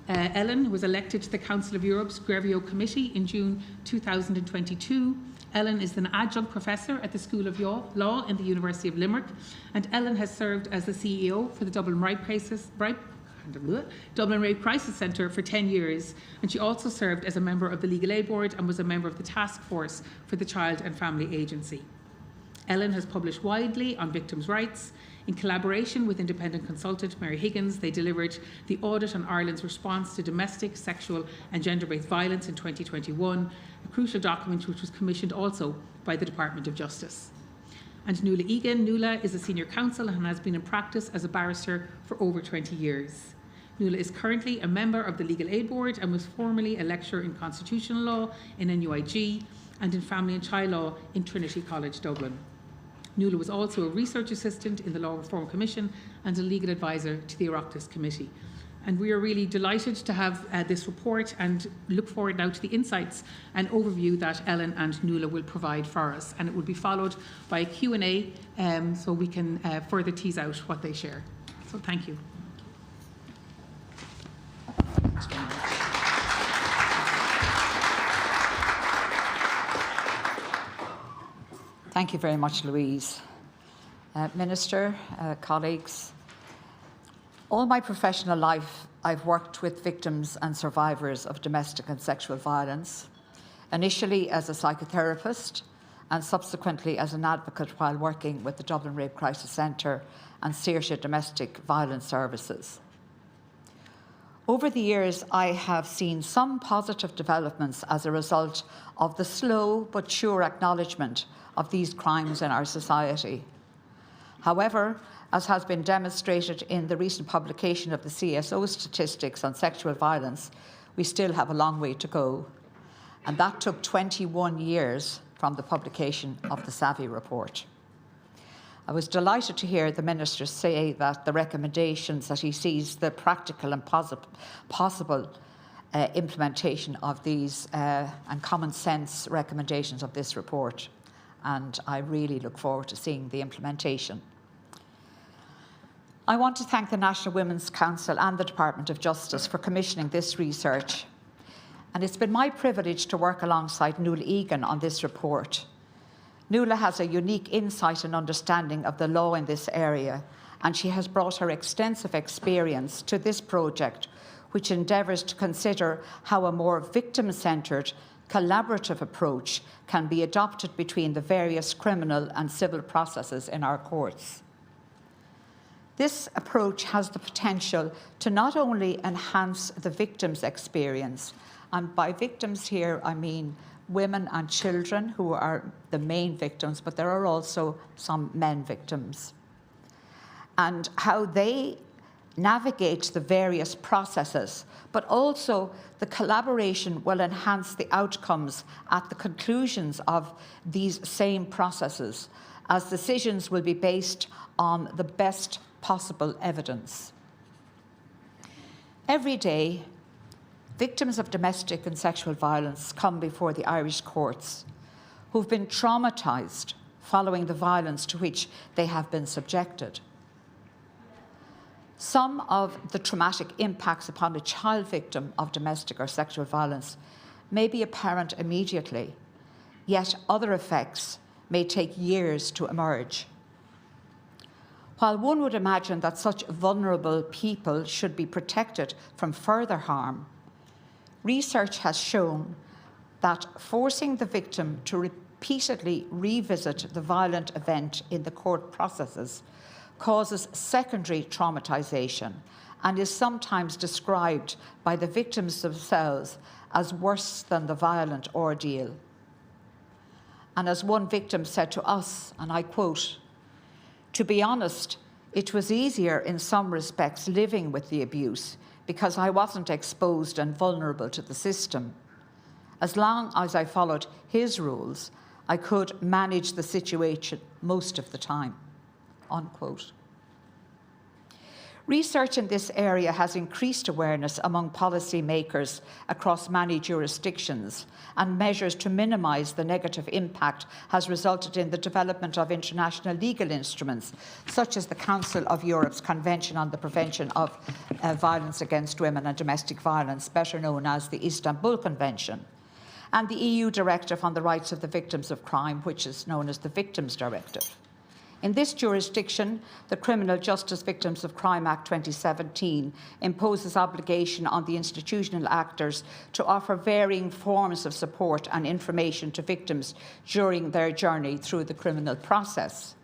Ellen was elected to the Council of Europe's Grevio Committee in June 2022. Ellen is an adjunct professor at the School of Law in the University of Limerick, and Ellen has served as the CEO for the Dublin Rape Crisis Centre for 10 years, and she also served as a member of the Legal Aid Board and was a member of the Task Force for the Child and Family Agency. Ellen has published widely on victims' rights. In collaboration with independent consultant Mary Higgins, they delivered the Audit on Ireland's Response to Domestic, Sexual and Gender-Based Violence in 2021, a crucial document which was commissioned also by the Department of Justice. And Nuala Egan. Nuala is a senior counsel and has been in practice as a barrister for over 20 years. Nuala is currently a member of the Legal Aid Board and was formerly a lecturer in constitutional law in NUIG and in family and child law in Trinity College, Dublin. Nuala was also a research assistant in the Law Reform Commission and a legal advisor to the Oireachtas Committee. And we are really delighted to have this report and look forward now to the insights and overview that Ellen and Nuala will provide for us. And it will be followed by a Q&A so we can further tease out what they share. So thank you. Thank you very much, Louise. Minister, colleagues, all my professional life I've worked with victims and survivors of domestic and sexual violence, initially as a psychotherapist and subsequently as an advocate while working with the Dublin Rape Crisis Centre and Saoirse Domestic Violence Services. Over the years, I have seen some positive developments as a result of the slow but sure acknowledgement of these crimes in our society. However, as has been demonstrated in the recent publication of the CSO statistics on sexual violence, we still have a long way to go. And that took 21 years from the publication of the Savvy report. I was delighted to hear the Minister say that the recommendations that he sees the practical and possible implementation of these and common sense recommendations of this report. And I really look forward to seeing the implementation. I want to thank the National Women's Council and the Department of Justice for commissioning this research. And it's been my privilege to work alongside Nuala Egan on this report. Nuala has a unique insight and understanding of the law in this area, and she has brought her extensive experience to this project, which endeavours to consider how a more victim-centred, collaborative approach can be adopted between the various criminal and civil processes in our courts. This approach has the potential to not only enhance the victim's experience, and by victims here I mean women and children who are the main victims, but there are also some men victims, and how they navigate the various processes, but also the collaboration will enhance the outcomes at the conclusions of these same processes, as decisions will be based on the best possible evidence. Every day, victims of domestic and sexual violence come before the Irish courts who've been traumatised following the violence to which they have been subjected. Some of the traumatic impacts upon a child victim of domestic or sexual violence may be apparent immediately, yet other effects may take years to emerge. While one would imagine that such vulnerable people should be protected from further harm, research has shown that forcing the victim to repeatedly revisit the violent event in the court processes causes secondary traumatisation and is sometimes described by the victims themselves as worse than the violent ordeal. And as one victim said to us, and I quote, "To be honest, it was easier in some respects living with the abuse because I wasn't exposed and vulnerable to the system. As long as I followed his rules, I could manage the situation most of the time," unquote. Research in this area has increased awareness among policymakers across many jurisdictions, and measures to minimise the negative impact has resulted in the development of international legal instruments, such as the Council of Europe's Convention on the Prevention of Violence Against Women and Domestic Violence, better known as the Istanbul Convention, and the EU Directive on the Rights of the Victims of Crime, which is known as the Victims Directive. In this jurisdiction, the Criminal Justice Victims of Crime Act 2017 imposes obligation on the institutional actors to offer varying forms of support and information to victims during their journey through the criminal process.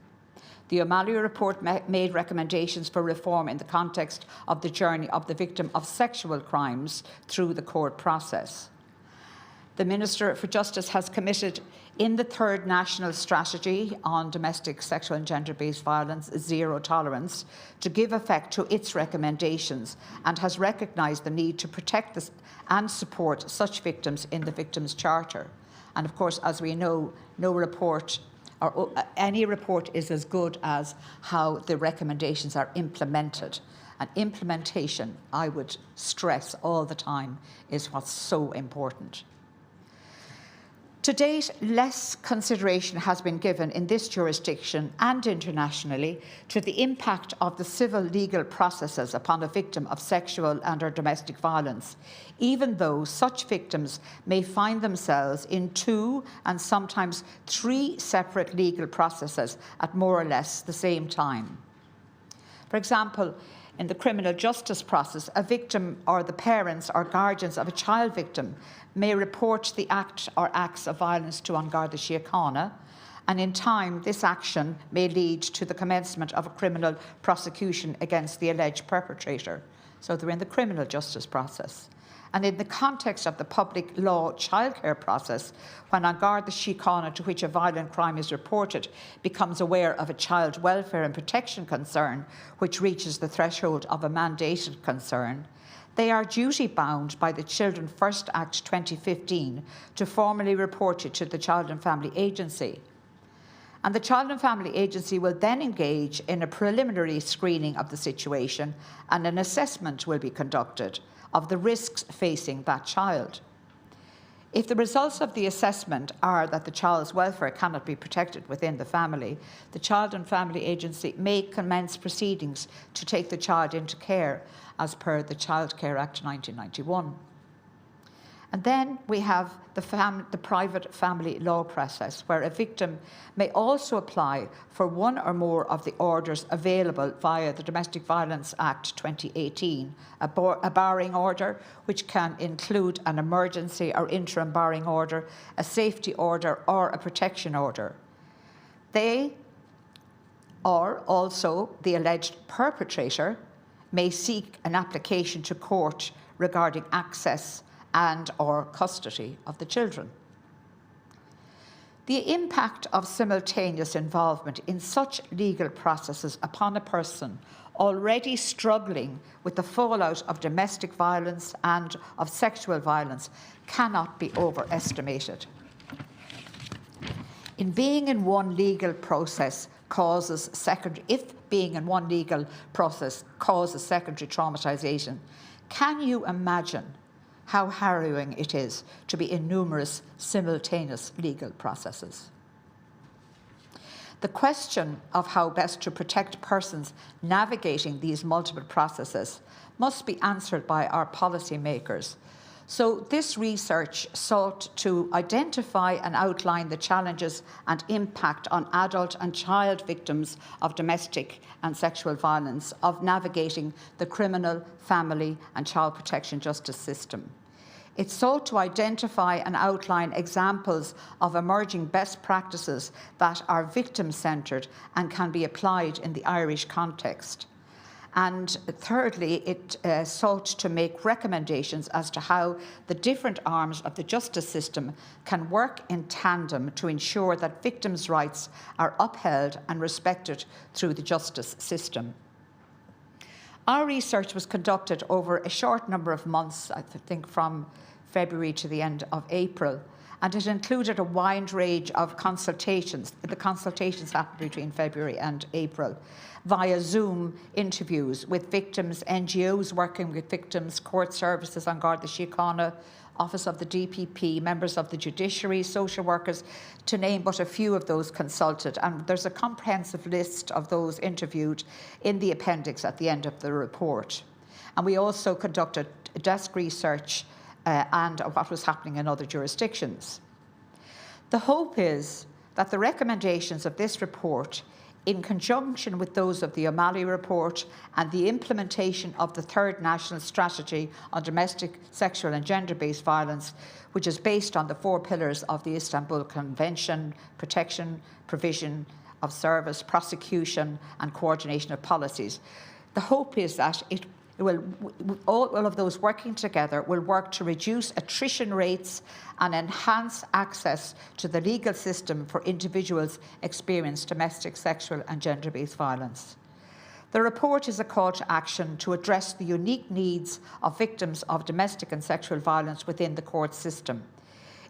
The O'Malley report made recommendations for reform in the context of the journey of the victim of sexual crimes through the court process. The Minister for Justice has committed in the third National Strategy on Domestic, Sexual and Gender-Based Violence, Zero Tolerance, to give effect to its recommendations, and has recognised the need to protect and support such victims in the Victims' Charter. And of course, as we know, no report or any report is as good as how the recommendations are implemented. And implementation, I would stress all the time, is what's so important. To date, less consideration has been given in this jurisdiction and internationally to the impact of the civil legal processes upon a victim of sexual and/or domestic violence, even though such victims may find themselves in 2 and sometimes 3 separate legal processes at more or less the same time. For example, in the criminal justice process, a victim or the parents or guardians of a child victim may report the act or acts of violence to An Garda Síochána, and in time this action may lead to the commencement of a criminal prosecution against the alleged perpetrator. So they're in the criminal justice process. And in the context of the public law childcare process, when An Garda Síochána, to which a violent crime is reported, becomes aware of a child welfare and protection concern which reaches the threshold of a mandated concern, they are duty-bound by the Children First Act 2015 to formally report it to the Child and Family Agency. And the Child and Family Agency will then engage in a preliminary screening of the situation, and an assessment will be conducted of the risks facing that child. If the results of the assessment are that the child's welfare cannot be protected within the family, the Child and Family Agency may commence proceedings to take the child into care as per the Child Care Act 1991. And then we have the private family law process, where a victim may also apply for one or more of the orders available via the Domestic Violence Act 2018, a barring order, which can include an emergency or interim barring order, a safety order, or a protection order. They, or also the alleged perpetrator, may seek an application to court regarding access and or custody of the children. The impact of simultaneous involvement in such legal processes upon a person already struggling with the fallout of domestic violence and of sexual violence cannot be overestimated. If being in one legal process causes secondary traumatisation, can you imagine how harrowing it is to be in numerous simultaneous legal processes? The question of how best to protect persons navigating these multiple processes must be answered by our policymakers. So this research sought to identify and outline the challenges and impact on adult and child victims of domestic and sexual violence of navigating the criminal, family and child protection justice system. It sought to identify and outline examples of emerging best practices that are victim-centred and can be applied in the Irish context. And thirdly, it sought to make recommendations as to how the different arms of the justice system can work in tandem to ensure that victims' rights are upheld and respected through the justice system. Our research was conducted over a short number of months, I think from February to the end of April, and it included a wide range of consultations. The consultations happened between February and April, via Zoom interviews with victims, NGOs working with victims, court services, An Garda Síochána, Office of the DPP, members of the judiciary, social workers, to name but a few of those consulted. And there's a comprehensive list of those interviewed in the appendix at the end of the report. And we also conducted desk research and what was happening in other jurisdictions. The hope is that the recommendations of this report, in conjunction with those of the O'Malley report and the implementation of the third National Strategy on Domestic, Sexual and Gender-Based Violence, which is based on the 4 pillars of the Istanbul Convention: protection, provision of service, prosecution and coordination of policies. The hope is that all of those working together will work to reduce attrition rates and enhance access to the legal system for individuals experiencing domestic, sexual and gender-based violence. The report is a call to action to address the unique needs of victims of domestic and sexual violence within the court system.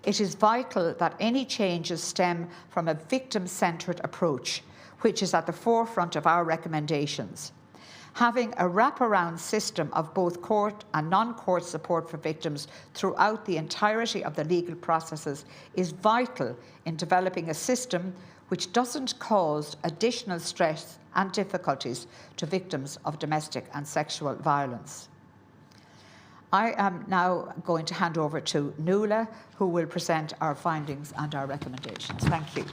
It is vital that any changes stem from a victim-centred approach, which is at the forefront of our recommendations. Having a wraparound system of both court and non-court support for victims throughout the entirety of the legal processes is vital in developing a system which doesn't cause additional stress and difficulties to victims of domestic and sexual violence. I am now going to hand over to Nuala, who will present our findings and our recommendations. Thank you.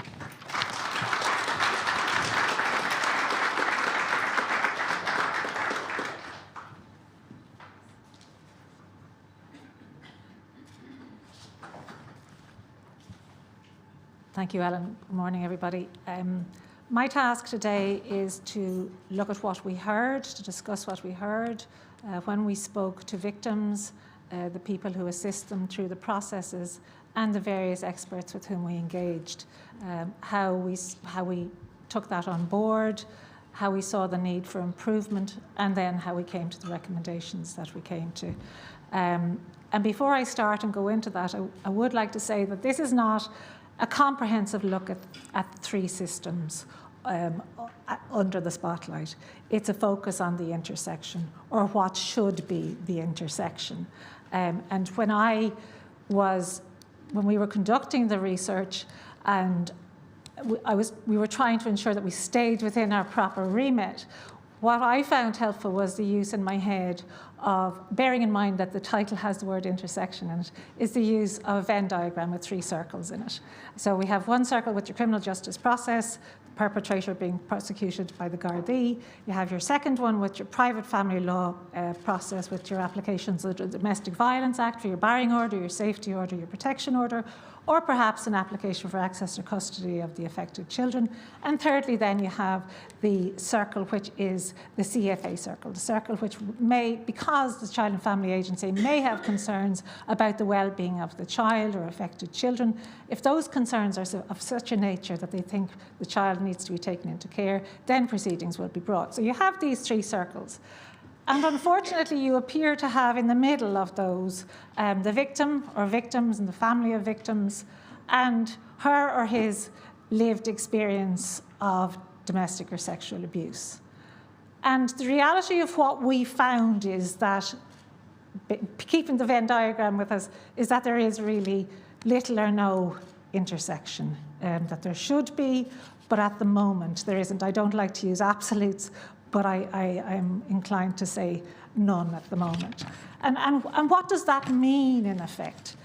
Thank you, Ellen. Good morning, everybody. My task today is to look at what we heard, to discuss what we heard when we spoke to victims, the people who assist them through the processes, and the various experts with whom we engaged, how we took that on board, how we saw the need for improvement, and then how we came to the recommendations that we came to. And before I start and go into that, I would like to say that this is not a comprehensive look at 3 systems under the spotlight. It's a focus on the intersection, or what should be the intersection. And when I was when we were conducting the research, and we were trying to ensure that we stayed within our proper remit, what I found helpful was the use in my head of, bearing in mind that the title has the word intersection in it, is the use of a Venn diagram with 3 circles in it. So we have one circle with your criminal justice process, the perpetrator being prosecuted by the Gardaí. You have your second one with your private family law process, with your applications of the Domestic Violence Act for your barring order, your safety order, your protection order, or perhaps an application for access or custody of the affected children. And thirdly, then you have the circle which is the CFA circle, the circle which may, because the Child and Family Agency may have concerns about the well-being of the child or affected children. If those concerns are of such a nature that they think the child needs to be taken into care, then proceedings will be brought. So you have these 3 circles. And unfortunately, you appear to have in the middle of those the victim or victims and the family of victims and her or his lived experience of domestic or sexual abuse. And the reality of what we found is that, keeping the Venn diagram with us, is that there is really little or no intersection, that there should be, but at the moment there isn't. I don't like to use absolutes, but I'm inclined to say none at the moment. And what does that mean, in effect?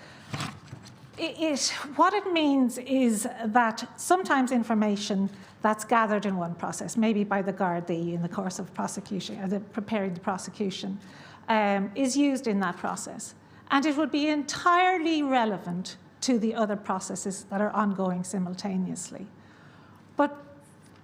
What it means is that sometimes information that's gathered in one process, maybe by the Gardaí in the course of prosecution, or preparing the prosecution, is used in that process. And it would be entirely relevant to the other processes that are ongoing simultaneously. But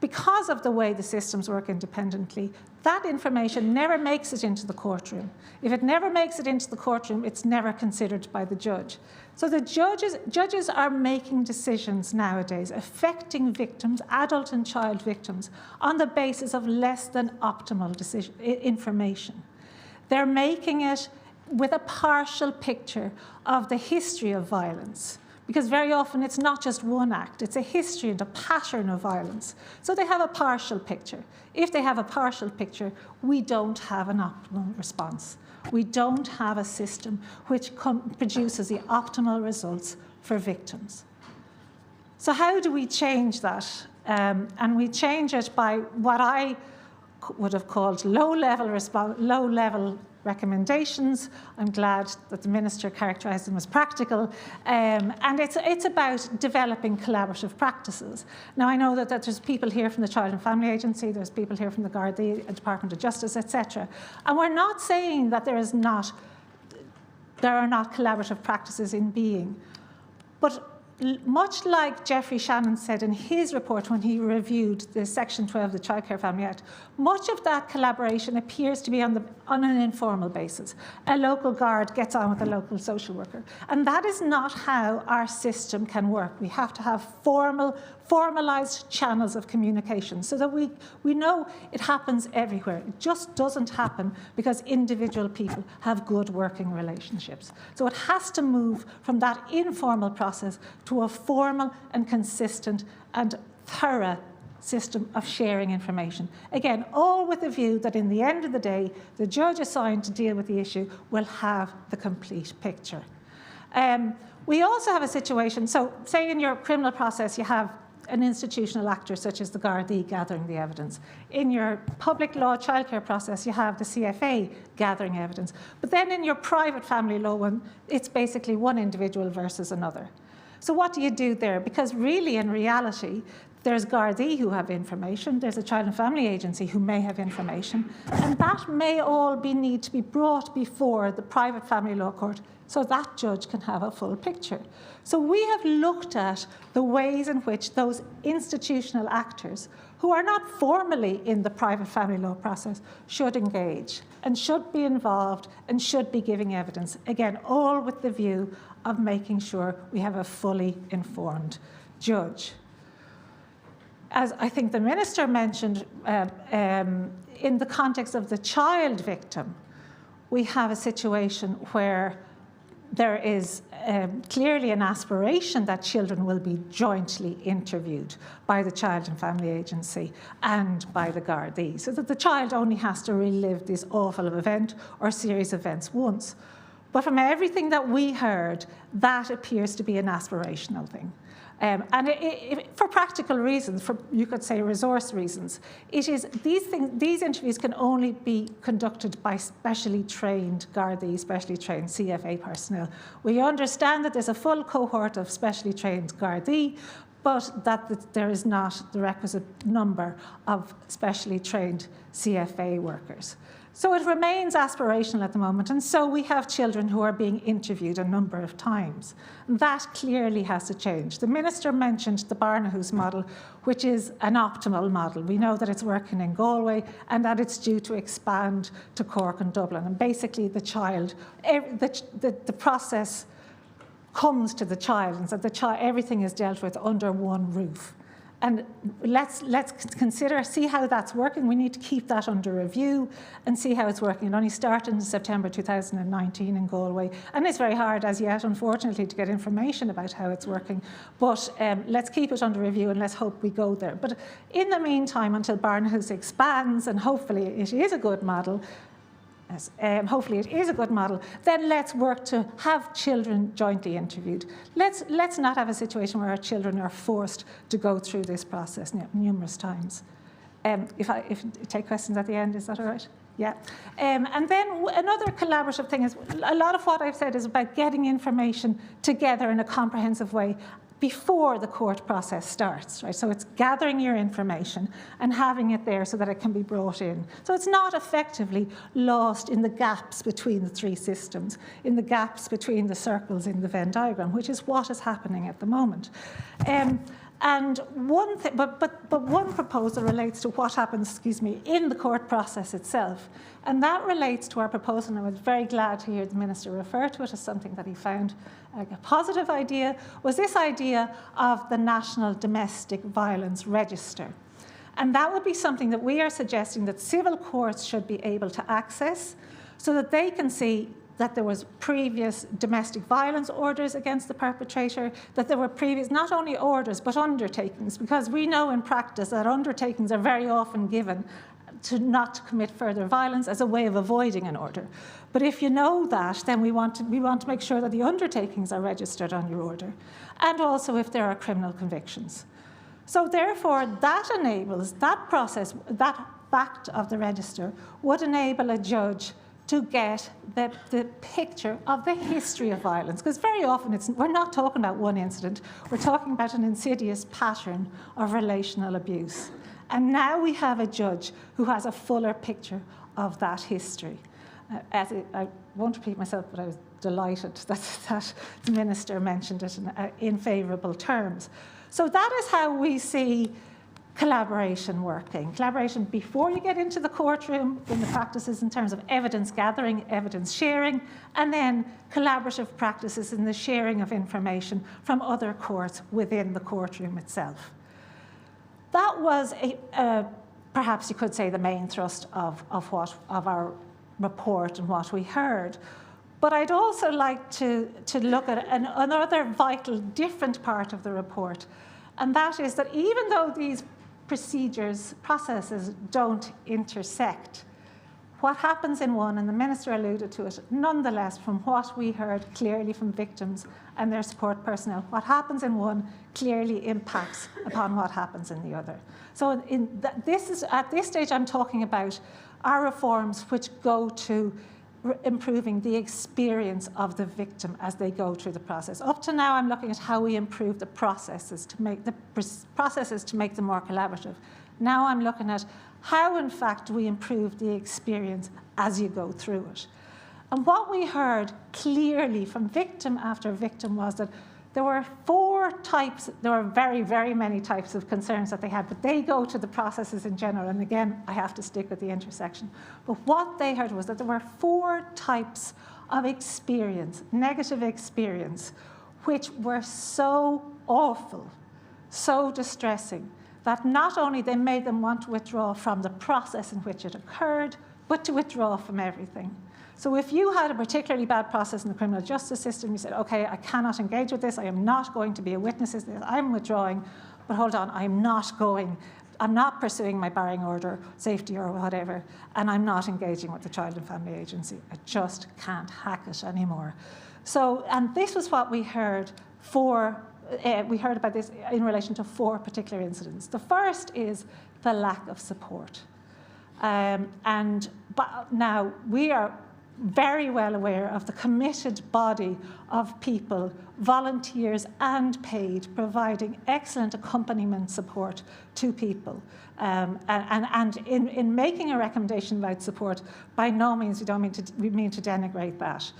because of the way the systems work independently, that information never makes it into the courtroom. If it never makes it into the courtroom, it's never considered by the judge. So the judges are making decisions nowadays affecting victims, adult and child victims, on the basis of less than optimal information. They're making it with a partial picture of the history of violence, because very often it's not just one act, it's a history and a pattern of violence. So they have a partial picture. If they have a partial picture, we don't have an optimal response. We don't have a system which produces the optimal results for victims. So how do we change that? And we change it by what I would have called low-level recommendations. I'm glad that the Minister characterised them as practical. And it's about developing collaborative practices. Now, I know that there's people here from the Child and Family Agency, there's people here from the Gardaí, Department of Justice, etc. And we're not saying that there are not collaborative practices in being. But much like Geoffrey Shannon said in his report when he reviewed the Section 12 of the Child Care Family Act, much of that collaboration appears to be on an informal basis. A local guard gets on with a local social worker. And that is not how our system can work. We have to have formalised channels of communication so that we know it happens everywhere. It just doesn't happen because individual people have good working relationships. So it has to move from that informal process to a formal and consistent and thorough system of sharing information. Again, all with the view that in the end of the day, the judge assigned to deal with the issue will have the complete picture. We also have a situation, so say in your criminal process you have an institutional actor such as the Gardaí gathering the evidence. In your public law childcare process, you have the CFA gathering evidence. But then in your private family law one, it's basically one individual versus another. So what do you do there? Because really, in reality, there's Gardaí who have information, there's a Child and Family Agency who may have information, and that may all need to be brought before the private family law court so that judge can have a full picture. So we have looked at the ways in which those institutional actors who are not formally in the private family law process should engage and should be involved and should be giving evidence. Again, all with the view of making sure we have a fully informed judge. As I think the Minister mentioned, in the context of the child victim, we have a situation where there is clearly an aspiration that children will be jointly interviewed by the Child and Family Agency and by the Gardaí, so that the child only has to relive this awful event or series of events once. But from everything that we heard, that appears to be an aspirational thing. And for practical reasons, for you could say resource reasons, it is these interviews can only be conducted by specially trained Gardaí, specially trained CFA personnel. We understand that there's a full cohort of specially trained Gardaí, but that there is not the requisite number of specially trained CFA workers. So it remains aspirational at the moment, and so we have children who are being interviewed a number of times. That clearly has to change. The Minister mentioned the Barnahus model, which is an optimal model. We know that it's working in Galway and that it's due to expand to Cork and Dublin. And basically the child, the process comes to the child, and so everything is dealt with under one roof. And let's consider, see how that's working. We need to keep that under review and see how it's working. It only started in September 2019 in Galway. And it's very hard as yet, unfortunately, to get information about how it's working. But let's keep it under review and let's hope we go there. But in the meantime, until Barnahus expands, and hopefully it is a good model, hopefully it is a good model, then let's work to have children jointly interviewed. Let's not have a situation where our children are forced to go through this process numerous times. If take questions at the end, is that all right? Yeah. And then another collaborative thing is, a lot of what I've said is about getting information together in a comprehensive way before the court process starts, right? So it's gathering your information and having it there so that it can be brought in. So it's not effectively lost in the gaps between the three systems, in the gaps between the circles in the Venn diagram, which is what is happening at the moment. And one thing, but one proposal relates to what happens, in the court process itself. And that relates to our proposal, and I was very glad to hear the Minister refer to it as something that he found a positive idea, was this idea of the National Domestic Violence Register. And that would be something that we are suggesting that civil courts should be able to access so that they can see that there was previous domestic violence orders against the perpetrator, that there were previous, not only orders, but undertakings, because we know in practice that undertakings are very often given to not commit further violence as a way of avoiding an order. But if you know that, then we want to make sure that the undertakings are registered on your order, and also if there are criminal convictions. So therefore, that enables, that process, that fact of the register would enable a judge to get the picture of the history of violence. Because very often we're not talking about one incident, we're talking about an insidious pattern of relational abuse. And now we have a judge who has a fuller picture of that history. I won't repeat myself, but I was delighted that the Minister mentioned it in favourable terms. So that is how we see collaboration working. Collaboration before you get into the courtroom, in the practices in terms of evidence gathering, evidence sharing, and then collaborative practices in the sharing of information from other courts within the courtroom itself. That was, perhaps you could say, the main thrust of our report and what we heard. But I'd also like to look at another vital, different part of the report, and that is that even though these processes don't intersect, what happens in one, and the Minister alluded to it, nonetheless, from what we heard clearly from victims and their support personnel, what happens in one clearly impacts upon what happens in the other. So at this stage, I'm talking about our reforms which go to improving the experience of the victim as they go through the process. Up to now, I'm looking at how we improve the processes to make them more collaborative. Now I'm looking at how, in fact, we improve the experience as you go through it. And what we heard clearly from victim after victim was that there were there were very, very many types of concerns that they had, but they go to the processes in general. And again, I have to stick with the intersection. But what they heard was that there were 4 types of experience, negative experience, which were so awful, so distressing, that not only they made them want to withdraw from the process in which it occurred, but to withdraw from everything. So if you had a particularly bad process in the criminal justice system, you said, okay, I cannot engage with this, I am not going to be a witness to this, I'm withdrawing, but hold on, I'm not going I'm not pursuing my barring order, safety or whatever, and I'm not engaging with the Child and Family Agency. I just can't hack it anymore. So, and this was what we heard we heard about this in relation to 4 particular incidents. The first is the lack of support. But now we are very well aware of the committed body of people, volunteers and paid, providing excellent accompaniment support to people. And in making a recommendation about support, by no means we mean to denigrate that.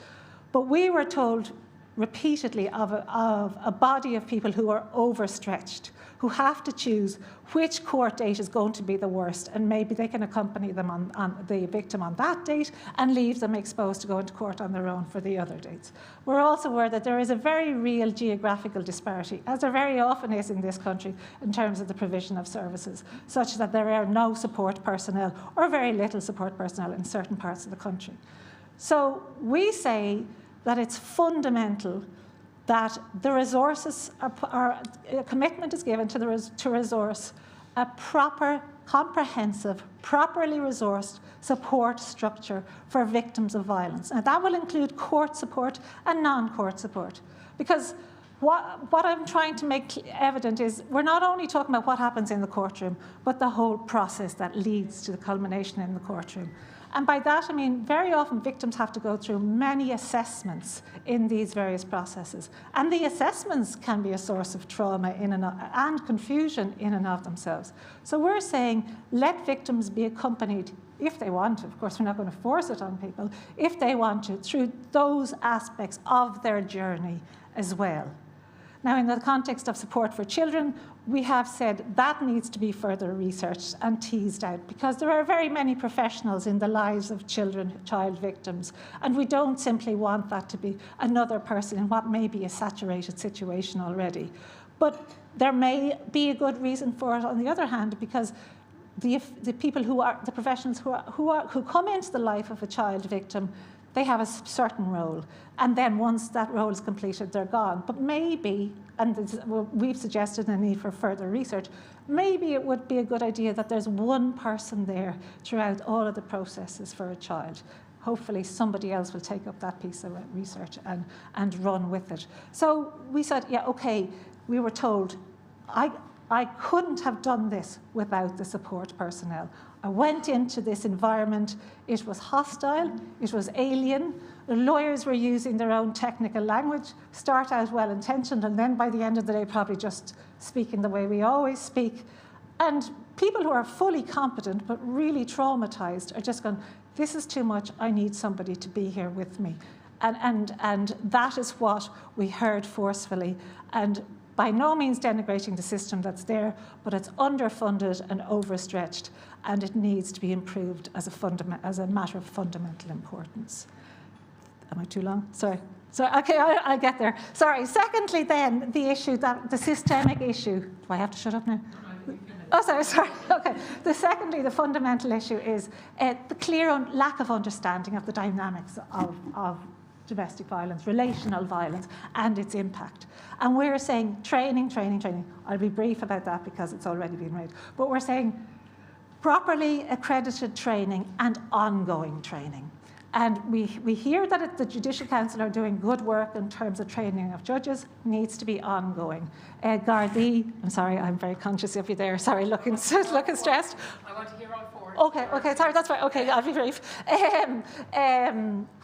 But we were told repeatedly of a body of people who are overstretched, who have to choose which court date is going to be the worst, and maybe they can accompany them on the victim on that date and leave them exposed to go into court on their own for the other dates. We're also aware that there is a very real geographical disparity, as there very often is in this country, in terms of the provision of services, such that there are no support personnel or very little support personnel in certain parts of the country. So we say that it's fundamental that the resources a commitment is given to resource a proper, comprehensive, properly resourced support structure for victims of violence. And that will include court support and non-court support. Because what I'm trying to make evident is we're not only talking about what happens in the courtroom, but the whole process that leads to the culmination in the courtroom. And by that, I mean, very often victims have to go through many assessments in these various processes. And the assessments can be a source of trauma and confusion in and of themselves. So we're saying let victims be accompanied, if they want to. Of course, we're not going to force it on people, if they want to, through those aspects of their journey as well. Now, in the context of support for children, we have said that needs to be further researched and teased out, because there are very many professionals in the lives of child victims, and we don't simply want that to be another person in what may be a saturated situation already. But there may be a good reason for it on the other hand, because the people the professionals who come into the life of a child victim, they have a certain role, and then once that role is completed, they're gone. But maybe, and we've suggested a need for further research, maybe it would be a good idea that there's one person there throughout all of the processes for a child. Hopefully somebody else will take up that piece of research and run with it. So we said, yeah, okay, we were told, I couldn't have done this without the support personnel. I went into this environment, it was hostile, it was alien, the lawyers were using their own technical language, start out well-intentioned, and then by the end of the day probably just speaking the way we always speak. And people who are fully competent but really traumatized are just going, this is too much, I need somebody to be here with me. And that is what we heard forcefully. And by no means denigrating the system that's there, but it's underfunded and overstretched, and it needs to be improved as a matter of fundamental importance. Am I too long? Sorry. Okay, I'll get there. Sorry. Secondly, then, the systemic issue. Do I have to shut up now? Oh, sorry. Okay. Secondly, the fundamental issue is the clear lack of understanding of the dynamics of domestic violence, relational violence, and its impact. And we're saying training. I'll be brief about that because it's already been raised. But we're saying properly accredited training and ongoing training. And we hear that the Judicial Council are doing good work in terms of training of judges, needs to be ongoing. Gardaí, I'm sorry, I'm very conscious of you there. Sorry, looking stressed. I want to hear all 4. Okay, sorry, that's fine. Okay, I'll be brief.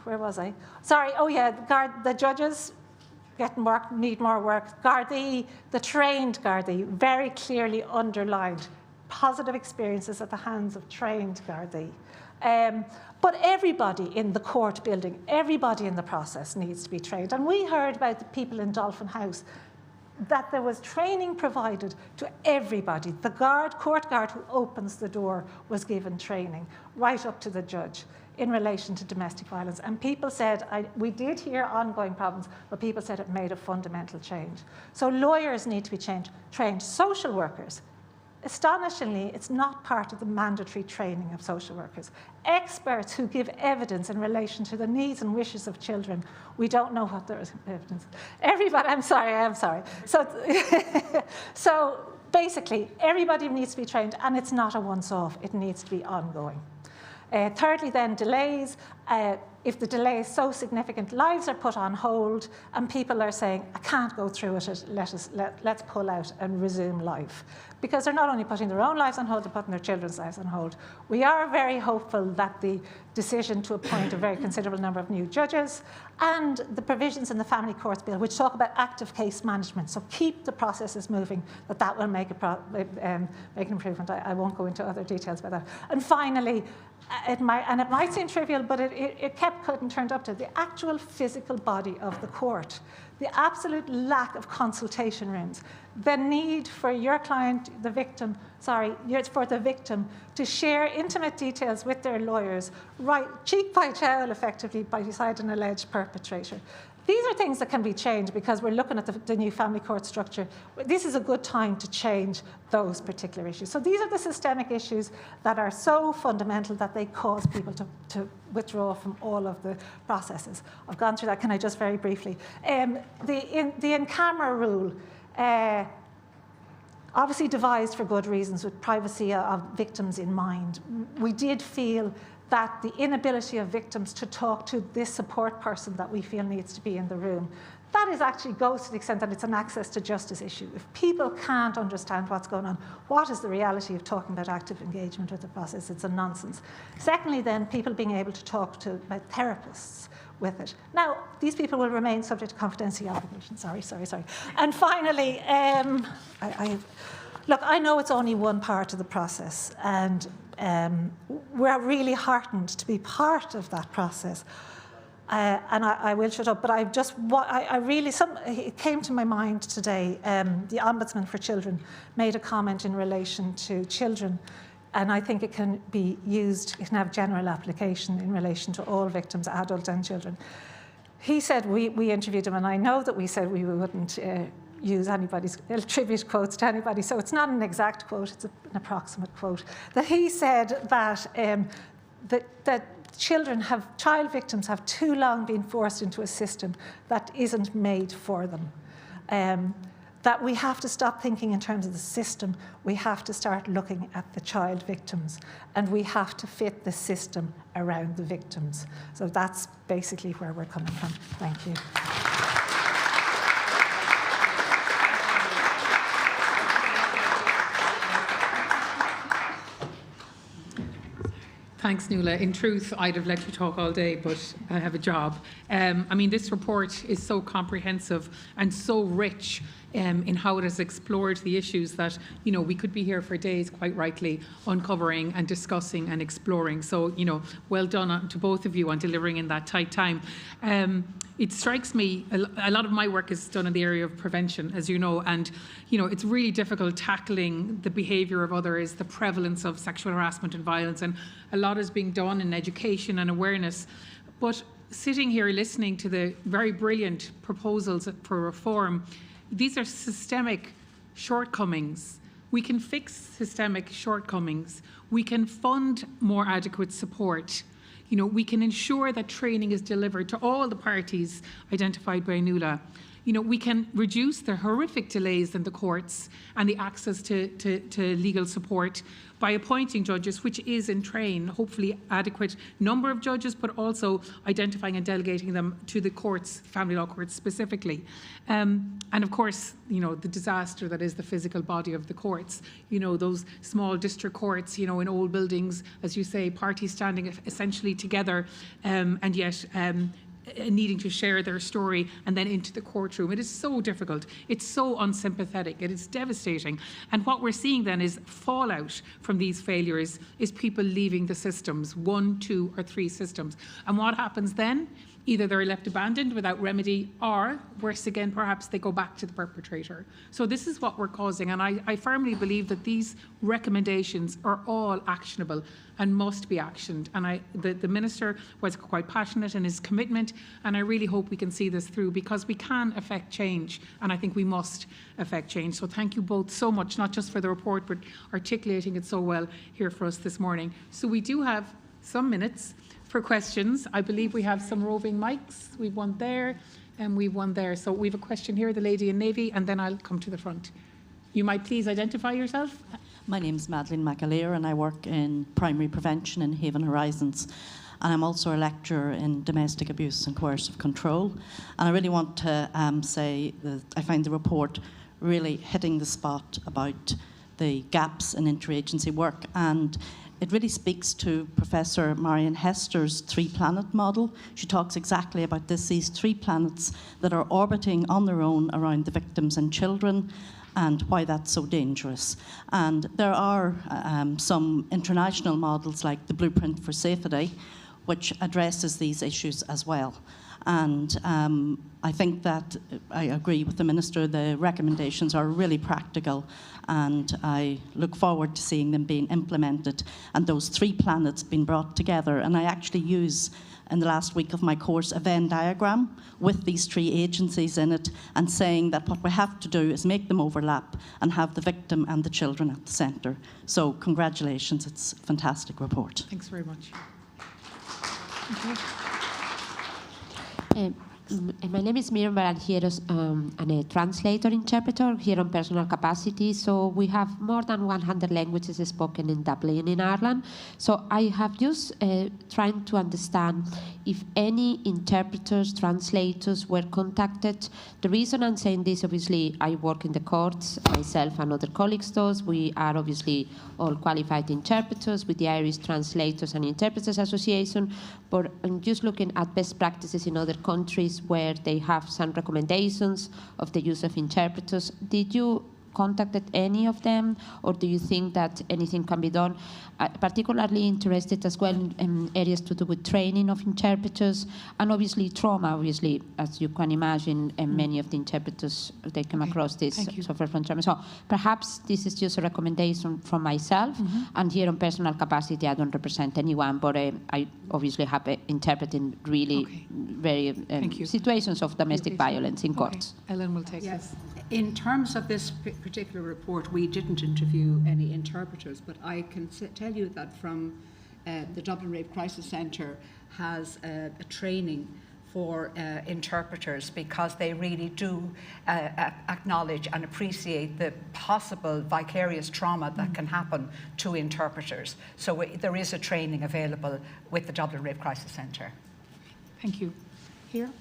Where was I? Sorry, the judges need more work. Gardaí, the trained Gardaí, very clearly underlined positive experiences at the hands of trained Gardaí. But everybody in the court building, everybody in the process needs to be trained. And we heard about the people in Dolphin House, that there was training provided to everybody. The court guard who opens the door was given training, right up to the judge, in relation to domestic violence. And people said, we did hear ongoing problems, but people said it made a fundamental change. So lawyers need to be trained. Social workers, astonishingly, it's not part of the mandatory training of social workers. Experts who give evidence in relation to the needs and wishes of children, we don't know what there is evidence. Everybody, I'm sorry. So basically, everybody needs to be trained, and it's not a once-off. It needs to be ongoing. Thirdly, then, delays. If the delay is so significant, lives are put on hold, and people are saying, I can't go through it, let's pull out and resume life. Because they're not only putting their own lives on hold, they're putting their children's lives on hold. We are very hopeful that the decision to appoint a very considerable number of new judges and the provisions in the Family Courts Bill, which talk about active case management, so keep the processes moving, that will make an improvement. I won't go into other details about that. And finally, it might seem trivial, but it kept getting turned up to the actual physical body of the court, the absolute lack of consultation rooms, the need for your client, the victim, for the victim to share intimate details with their lawyers, right, cheek by jowl, effectively, beside an alleged perpetrator. These are things that can be changed because we're looking at the new family court structure. This is a good time to change those particular issues. So these are the systemic issues that are so fundamental that they cause people to withdraw from all of the processes. I've gone through that. Can I just very briefly? The in-camera rule, obviously devised for good reasons with privacy of victims in mind. We did feel that the inability of victims to talk to this support person that we feel needs to be in the room, that is actually goes to the extent that it's an access to justice issue. If people can't understand what's going on, what is the reality of talking about active engagement with the process? It's a nonsense. Secondly, then, people being able to talk to therapists with it. Now, these people will remain subject to confidentiality obligations. Sorry. And finally, look, I know it's only one part of the process, and we're really heartened to be part of that process. And I will shut up, but it came to my mind today, the Ombudsman for Children made a comment in relation to children, and I think it can be used, it can have general application in relation to all victims, adults and children. He said, we interviewed him, and I know that we said we wouldn't use attribute quotes to anybody, so it's not an exact quote, it's an approximate quote, that he said that child victims have too long been forced into a system that isn't made for them. That we have to stop thinking in terms of the system, we have to start looking at the child victims, and we have to fit the system around the victims. So that's basically where we're coming from. Thank you. Thanks, Nuala. In truth, I'd have let you talk all day, but I have a job. This report is so comprehensive and so rich in how it has explored the issues that, we could be here for days, quite rightly, uncovering and discussing and exploring. So, well done to both of you on delivering in that tight time. It strikes me, a lot of my work is done in the area of prevention, as you know, and it's really difficult tackling the behaviour of others, the prevalence of sexual harassment and violence, and a lot is being done in education and awareness. But sitting here listening to the very brilliant proposals for reform, these are systemic shortcomings. We can fix systemic shortcomings. We can fund more adequate support. We can ensure that training is delivered to all the parties identified by Nuala. We can reduce the horrific delays in the courts and the access to legal support by appointing judges, which is in train, hopefully adequate number of judges, but also identifying and delegating them to the courts, family law courts specifically. And of course, the disaster that is the physical body of the courts, those small district courts, in old buildings, as you say, parties standing essentially together, and yet needing to share their story and then into the courtroom. It is so difficult. It's so unsympathetic. It is devastating. And what we're seeing then is fallout from these failures is people leaving the systems, 1, 2 or 3 systems. And what happens then? Either they're left abandoned without remedy, or worse again, perhaps they go back to the perpetrator. So this is what we're causing, and I firmly believe that these recommendations are all actionable and must be actioned. And the Minister was quite passionate in his commitment, and I really hope we can see this through, because we can affect change, and I think we must affect change. So thank you both so much, not just for the report, but articulating it so well here for us this morning. So we do have some minutes for questions. I believe we have some roving mics. We've one there and we've one there. So we have a question here, the lady in navy, and then I'll come to the front. You might please identify yourself. My name is Madeleine McAleer and I work in primary prevention in Haven Horizons. And I'm also a lecturer in domestic abuse and coercive control. And I really want to say that I find the report really hitting the spot about the gaps in interagency work. And it really speaks to Professor Marion Hester's three-planet model. She talks exactly about this, these 3 planets that are orbiting on their own around the victims and children, and why that's so dangerous. And there are some international models like the Blueprint for Safety, which addresses these issues as well. And I think that I agree with the Minister, the recommendations are really practical, and I look forward to seeing them being implemented and those 3 planets being brought together. And I actually use, in the last week of my course, a Venn diagram with these 3 agencies in it, and saying that what we have to do is make them overlap and have the victim and the children at the centre. So congratulations, it's a fantastic report. Thanks very much. My name is Miriam Baranjeros. I'm a translator-interpreter here on personal capacity. So we have more than 100 languages spoken in Dublin, in Ireland. So I have just trying to understand if any interpreters, translators were contacted. The reason I'm saying this, obviously, I work in the courts, myself and other colleagues does. We are obviously all qualified interpreters with the Irish Translators and Interpreters Association, but I'm just looking at best practices in other countries where they have some recommendations of the use of interpreters. Did you contacted any of them, or do you think that anything can be done? Particularly interested as well in areas to do with training of interpreters, and obviously trauma, obviously, as you can imagine, and many of the interpreters, they come across this, suffer from trauma. So perhaps this is just a recommendation from myself, and here on personal capacity, I don't represent anyone, but I obviously have interpreting really very situations of domestic violence in courts. Ellen will take this. In terms of this particular report, we didn't interview any interpreters, but I can tell you that from the Dublin Rape Crisis Centre has a training for interpreters, because they really do acknowledge and appreciate the possible vicarious trauma that can happen to interpreters. So there is a training available with the Dublin Rape Crisis Centre. Thank you. Here,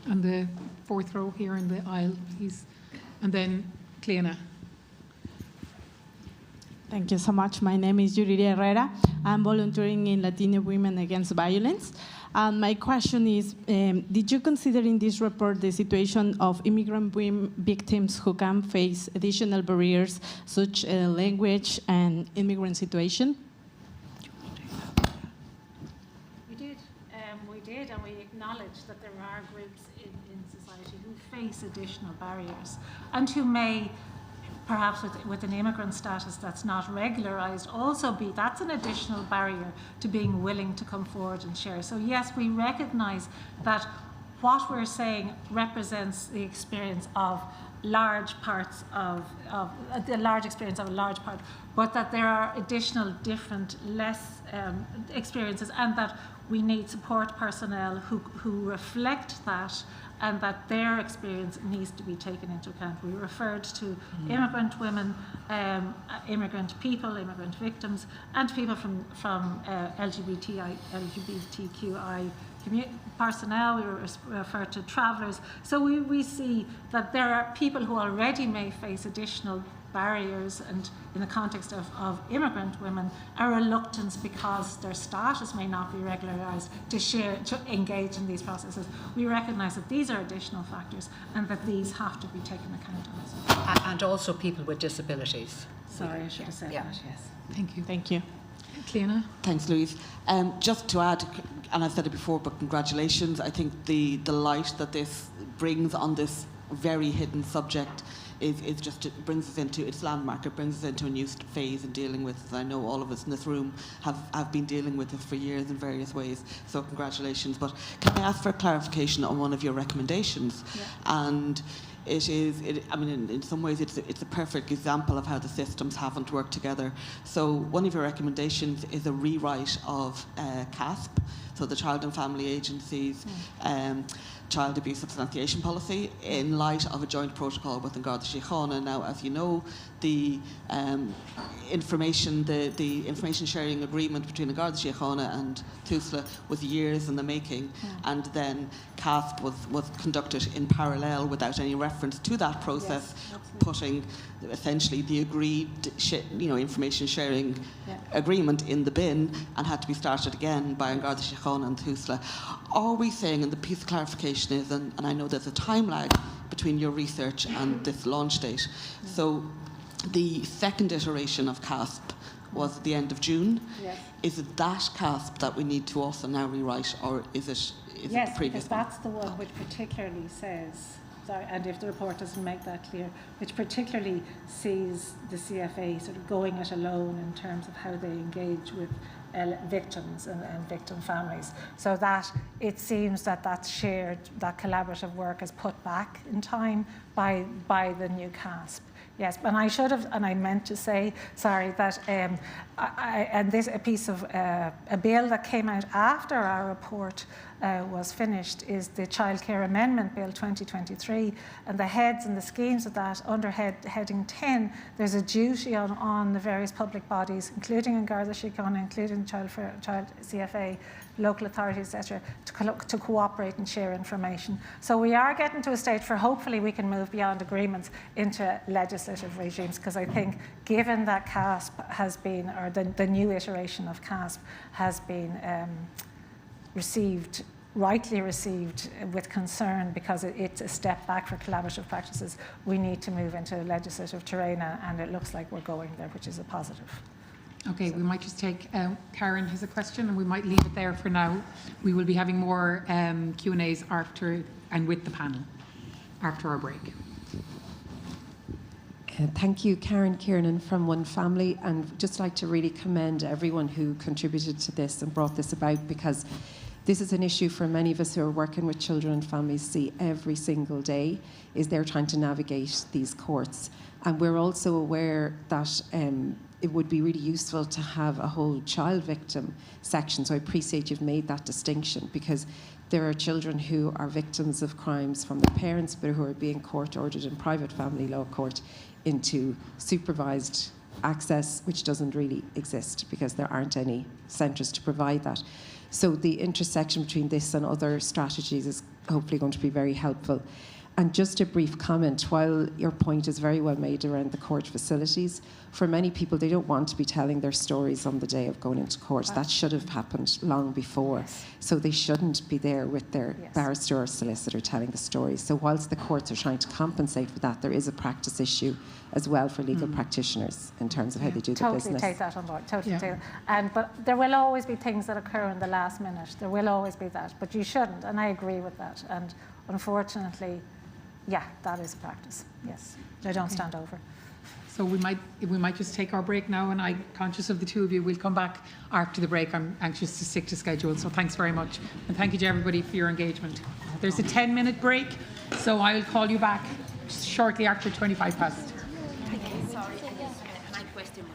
on the 4th row here in the aisle, please. And then Cleona. Thank you so much. My name is Yuriria Herrera. I'm volunteering in Latino Women Against Violence. And my question is, did you consider in this report the situation of immigrant women victims who can face additional barriers such as language and immigrant situation? We did, and we acknowledge that there are groups in society who face additional barriers and who may, perhaps with an immigrant status that's not regularised, also be, that's an additional barrier to being willing to come forward and share. So yes, we recognise that what we're saying represents the experience of large parts of the large experience of a large part, but that there are additional different, less experiences, and that we need support personnel who reflect that, and that their experience needs to be taken into account. We referred to immigrant women, immigrant people, immigrant victims, and people from LGBTQI personnel. We refer to travellers. So we see that there are people who already may face additional barriers, and in the context of immigrant women, a reluctance because their status may not be regularised to engage in these processes. We recognise that these are additional factors and that these have to be taken account of. And also people with disabilities. Sorry, I should have said that, yes. Thank you. Thank you. Cleona. Thanks, Louise. Just to add, and I've said it before, but congratulations. I think the light that this brings on this very hidden subject is just, it brings us into, it's landmark, it brings us into a new phase in dealing with, I know all of us in this room have been dealing with this for years in various ways, so congratulations. But can I ask for clarification on one of your recommendations? Yeah. And I mean, in some ways it's a perfect example of how the systems haven't worked together. So one of your recommendations is a rewrite of CASP, so the Child and Family Agency's child abuse substantiation policy in light of a joint protocol with An Garda Síochána. Now, as you know, the information sharing agreement between An Garda Síochána and TUSLA was years in the making, and then CASP was conducted in parallel without any reference to that process, putting essentially the agreed information sharing agreement in the bin, and had to be started again by An Garda Síochána and TUSLA. Are we saying, and the piece of clarification is, and I know there's a time lag between your research and this launch date, so the second iteration of CASP was at the end of June. Yes. Is it that CASP that we need to also now rewrite, or is it the Yes, previous because one? that's the one which particularly says, and if the report doesn't make that clear, which particularly sees the CFA sort of going it alone in terms of how they engage with victims and victim families. So that it seems that shared, that collaborative work is put back in time by the new CASP. Yes, and I should have, and I meant to say, sorry, that a piece of a bill that came out after our report was finished is the Childcare Amendment Bill 2023, and the heads and the schemes of that under heading 10, there's a duty on the various public bodies, including An Garda Síochána, including Child CFA, local authorities, etc., to cooperate and share information. So we are getting to a stage where hopefully we can move beyond agreements into legislative regimes, because I think given that CASP has been, or the new iteration of CASP has been rightly received with concern, because it's a step back for collaborative practices, we need to move into legislative terrain, and it looks like we're going there, which is a positive. Okay, we might just take, Karen has a question, and we might leave it there for now. We will be having more Q&As after and with the panel after our break. Thank you, Karen Kiernan from One Family, and just like to really commend everyone who contributed to this and brought this about, because this is an issue for many of us who are working with children and families see every single day, is they're trying to navigate these courts. And we're also aware that it would be really useful to have a whole child victim section. So I appreciate you've made that distinction, because there are children who are victims of crimes from their parents, but who are being court ordered in private family law court into supervised access, which doesn't really exist because there aren't any centres to provide that. So the intersection between this and other strategies is hopefully going to be very helpful. And just a brief comment, while your point is very well made around the court facilities, for many people, they don't want to be telling their stories on the day of going into court. That should have happened long before. Yes. So they shouldn't be there with their Yes. barrister or solicitor telling the stories. So whilst the courts are trying to compensate for that, there is a practice issue as well for legal practitioners in terms of how they do their Totally business. take that on board. Totally take that. But there will always be things that occur in the last minute. There will always be that. But you shouldn't, and I agree with that. And unfortunately, yeah, that is practice. Yes, they don't stand over. So we might just take our break now, and I'm conscious of the two of you. We'll come back after the break. I'm anxious to stick to schedule, so thanks very much. And thank you to everybody for your engagement. There's a 10-minute break, so I'll call you back shortly after 25 past. Sorry, my question was...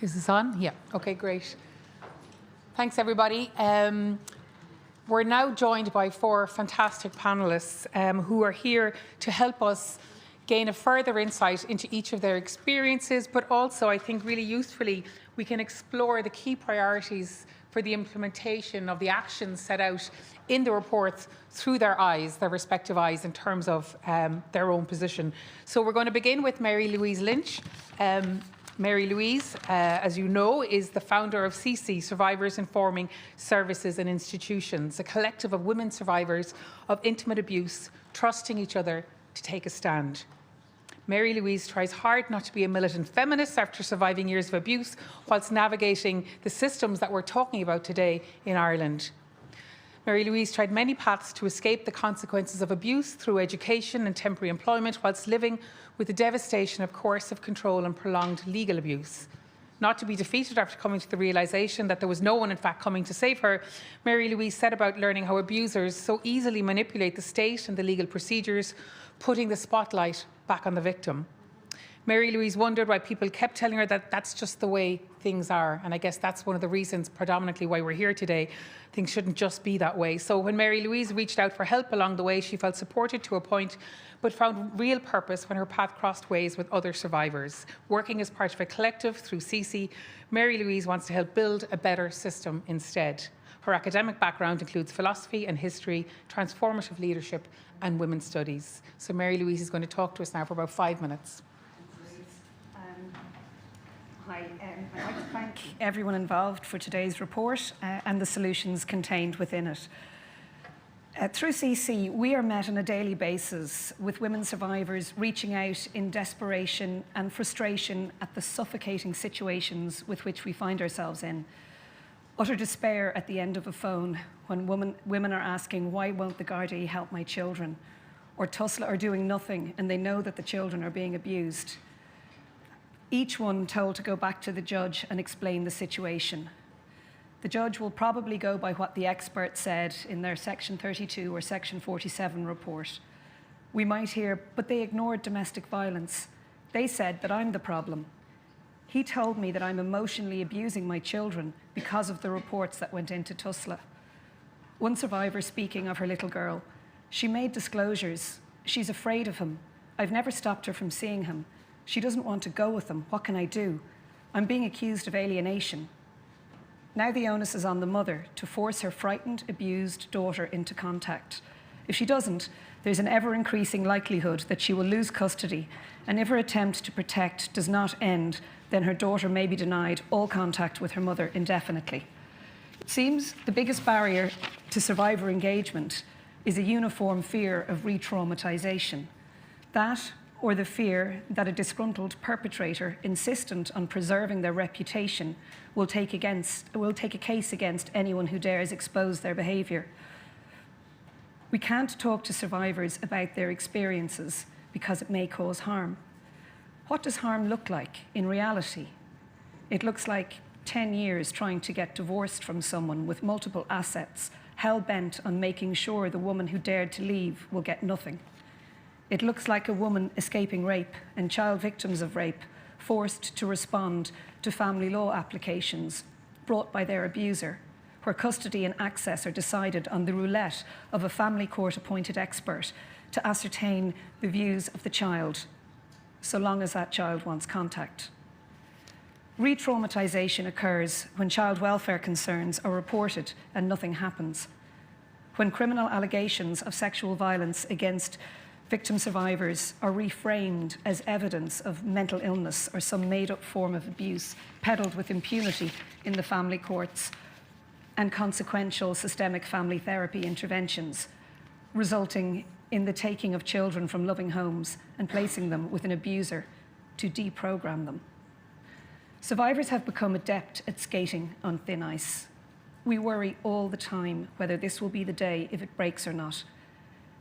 Is this on? Yeah. Okay, great. Thanks, everybody. We're now joined by 4 fantastic panellists who are here to help us gain a further insight into each of their experiences, but also, I think, really usefully, we can explore the key priorities for the implementation of the actions set out in the reports through their eyes, their respective eyes, in terms of their own position. So we're going to begin with Mary Louise Lynch. Mary Louise, as you know, is the founder of CC, Survivors Informing Services and Institutions, a collective of women survivors of intimate abuse, trusting each other to take a stand. Mary Louise tries hard not to be a militant feminist after surviving years of abuse, whilst navigating the systems that we're talking about today in Ireland. Mary Louise tried many paths to escape the consequences of abuse through education and temporary employment, whilst living with the devastation of coercive control and prolonged legal abuse. Not to be defeated after coming to the realisation that there was no one, in fact, coming to save her, Mary Louise set about learning how abusers so easily manipulate the state and the legal procedures, putting the spotlight back on the victim. Mary Louise wondered why people kept telling her that that's just the way things are. And I guess that's one of the reasons predominantly why we're here today. Things shouldn't just be that way. So when Mary Louise reached out for help along the way, she felt supported to a point, but found real purpose when her path crossed ways with other survivors. Working as part of a collective through CC, Mary Louise wants to help build a better system instead. Her academic background includes philosophy and history, transformative leadership, and women's studies. So Mary Louise is going to talk to us now for about 5 minutes. Hi, I'd like to thank everyone involved for today's report and the solutions contained within it. Through CC, we are met on a daily basis with women survivors reaching out in desperation and frustration at the suffocating situations with which we find ourselves in. Utter despair at the end of a phone when women are asking, why won't the Gardaí help my children? Or TUSLA are doing nothing and they know that the children are being abused. Each one told to go back to the judge and explain the situation. The judge will probably go by what the expert said in their Section 32 or Section 47 report. We might hear, but they ignored domestic violence. They said that I'm the problem. He told me that I'm emotionally abusing my children because of the reports that went into TUSLA. One survivor speaking of her little girl, she made disclosures. She's afraid of him. I've never stopped her from seeing him. She doesn't want to go with him. What can I do? I'm being accused of alienation. Now the onus is on the mother to force her frightened, abused daughter into contact. If she doesn't, there's an ever-increasing likelihood that she will lose custody, and if her attempt to protect does not end, then her daughter may be denied all contact with her mother indefinitely. It seems the biggest barrier to survivor engagement is a uniform fear of re-traumatization. That, or the fear that a disgruntled perpetrator insistent on preserving their reputation will take a case against anyone who dares expose their behaviour. We can't talk to survivors about their experiences because it may cause harm. What does harm look like in reality? It looks like 10 years trying to get divorced from someone with multiple assets, hell-bent on making sure the woman who dared to leave will get nothing. It looks like a woman escaping rape and child victims of rape forced to respond to family law applications brought by their abuser, where custody and access are decided on the roulette of a family court-appointed expert to ascertain the views of the child, so long as that child wants contact. Re-traumatization occurs when child welfare concerns are reported and nothing happens, when criminal allegations of sexual violence against victim survivors are reframed as evidence of mental illness or some made-up form of abuse peddled with impunity in the family courts, and consequential systemic family therapy interventions, resulting in the taking of children from loving homes and placing them with an abuser to deprogram them. Survivors have become adept at skating on thin ice. We worry all the time whether this will be the day if it breaks or not.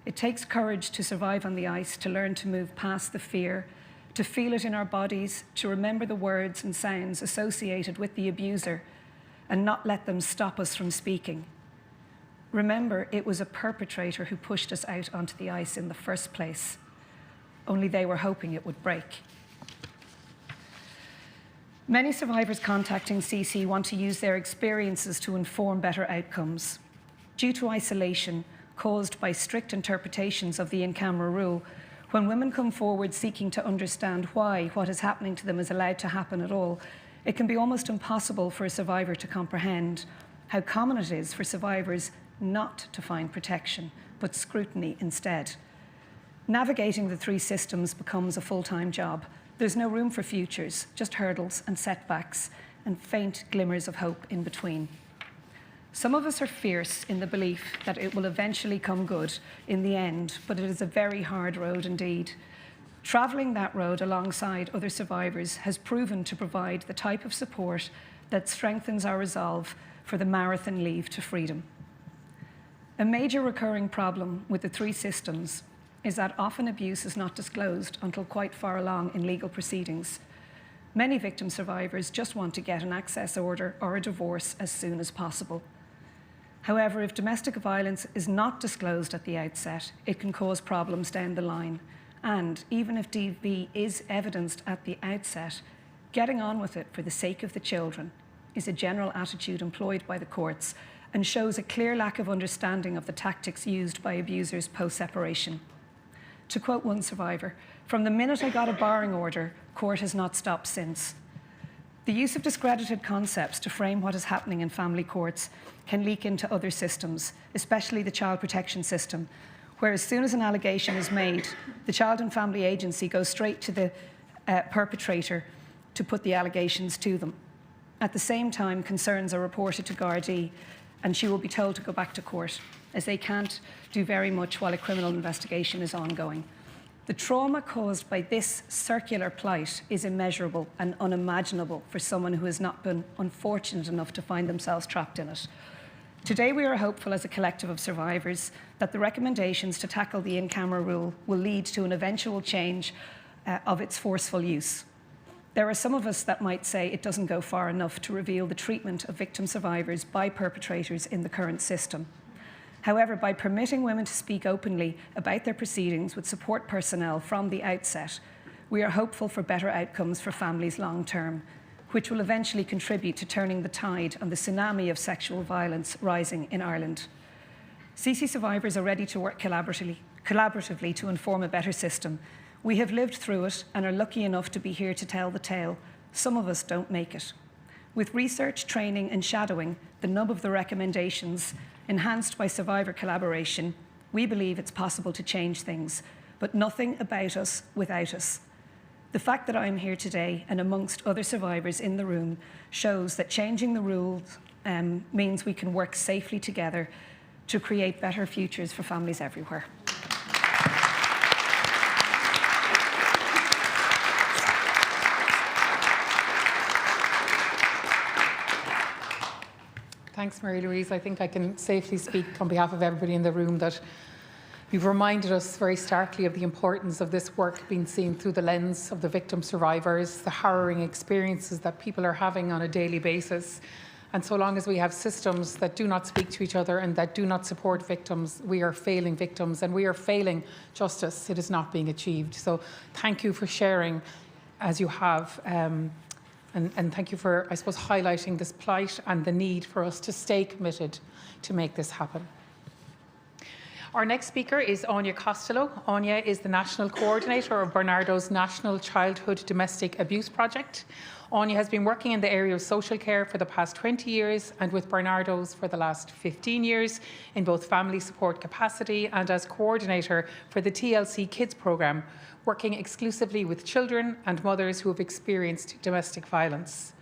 It takes courage to survive on the ice, to learn to move past the fear, to feel it in our bodies, to remember the words and sounds associated with the abuser, and not let them stop us from speaking. Remember, it was a perpetrator who pushed us out onto the ice in the first place. Only they were hoping it would break. Many survivors contacting CC want to use their experiences to inform better outcomes. Due to isolation caused by strict interpretations of the in-camera rule, when women come forward seeking to understand why what is happening to them is allowed to happen at all, it can be almost impossible for a survivor to comprehend how common it is for survivors not to find protection, but scrutiny instead. Navigating the three systems becomes a full-time job. There's no room for futures, just hurdles and setbacks and faint glimmers of hope in between. Some of us are fierce in the belief that it will eventually come good in the end, but it is a very hard road indeed. Travelling that road alongside other survivors has proven to provide the type of support that strengthens our resolve for the marathon leave to freedom. A major recurring problem with the three systems is that often abuse is not disclosed until quite far along in legal proceedings. Many victim survivors just want to get an access order or a divorce as soon as possible. However, if domestic violence is not disclosed at the outset, it can cause problems down the line. And even if DV is evidenced at the outset, getting on with it for the sake of the children is a general attitude employed by the courts and shows a clear lack of understanding of the tactics used by abusers post-separation. To quote one survivor, "From the minute I got a barring order, court has not stopped since." The use of discredited concepts to frame what is happening in family courts can leak into other systems, especially the child protection system, where as soon as an allegation is made, the Child and Family Agency goes straight to the perpetrator to put the allegations to them. At the same time, concerns are reported to Gardaí, and she will be told to go back to court, as they can't do very much while a criminal investigation is ongoing. The trauma caused by this circular plight is immeasurable and unimaginable for someone who has not been unfortunate enough to find themselves trapped in it. Today, we are hopeful as a collective of survivors that the recommendations to tackle the in-camera rule will lead to an eventual change of its forceful use. There are some of us that might say it doesn't go far enough to reveal the treatment of victim survivors by perpetrators in the current system. However, by permitting women to speak openly about their proceedings with support personnel from the outset, we are hopeful for better outcomes for families long term, which will eventually contribute to turning the tide on the tsunami of sexual violence rising in Ireland. CC survivors are ready to work collaboratively to inform a better system. We have lived through it and are lucky enough to be here to tell the tale. Some of us don't make it. With research, training and shadowing, the nub of the recommendations, enhanced by survivor collaboration, we believe it's possible to change things, but nothing about us without us. The fact that I'm here today and amongst other survivors in the room shows that changing the rules means we can work safely together to create better futures for families everywhere. Thanks, Mary-Louise. I think I can safely speak on behalf of everybody in the room that you've reminded us very starkly of the importance of this work being seen through the lens of the victim survivors, the harrowing experiences that people are having on a daily basis. And so long as we have systems that do not speak to each other and that do not support victims, we are failing victims and we are failing justice. It is not being achieved. So thank you for sharing as you have. And thank you for, I suppose, highlighting this plight and the need for us to stay committed to make this happen. Our next speaker is Áine Costello. Áine is the National Coordinator of Barnardo's National Childhood Domestic Abuse Project. Áine has been working in the area of social care for the past 20 years and with Barnardo's for the last 15 years in both family support capacity and as coordinator for the TLC Kids programme, working exclusively with children and mothers who have experienced domestic violence.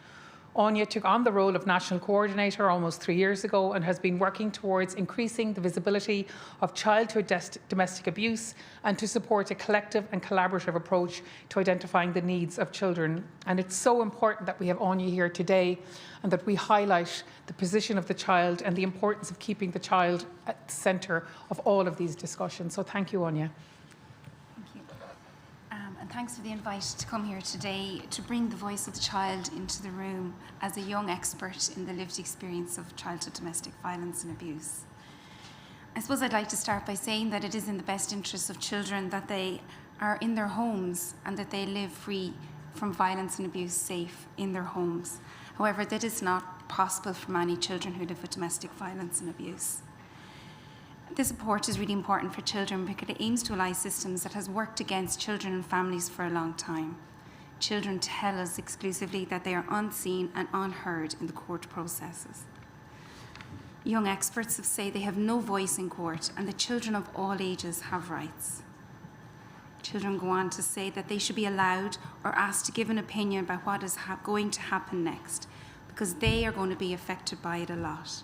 Áine took on the role of National Coordinator almost 3 years ago and has been working towards increasing the visibility of childhood domestic abuse and to support a collective and collaborative approach to identifying the needs of children. And it's so important that we have Áine here today and that we highlight the position of the child and the importance of keeping the child at the centre of all of these discussions. So thank you, Áine. And thanks for the invite to come here today to bring the voice of the child into the room as a young expert in the lived experience of childhood domestic violence and abuse. I suppose I'd like to start by saying that it is in the best interests of children that they are in their homes and that they live free from violence and abuse safe in their homes. However, that is not possible for many children who live with domestic violence and abuse. This support is really important for children because it aims to ally systems that has worked against children and families for a long time. Children tell us exclusively that they are unseen and unheard in the court processes. Young experts say they have no voice in court and that children of all ages have rights. Children go on to say that they should be allowed or asked to give an opinion about what is going to happen next because they are going to be affected by it a lot.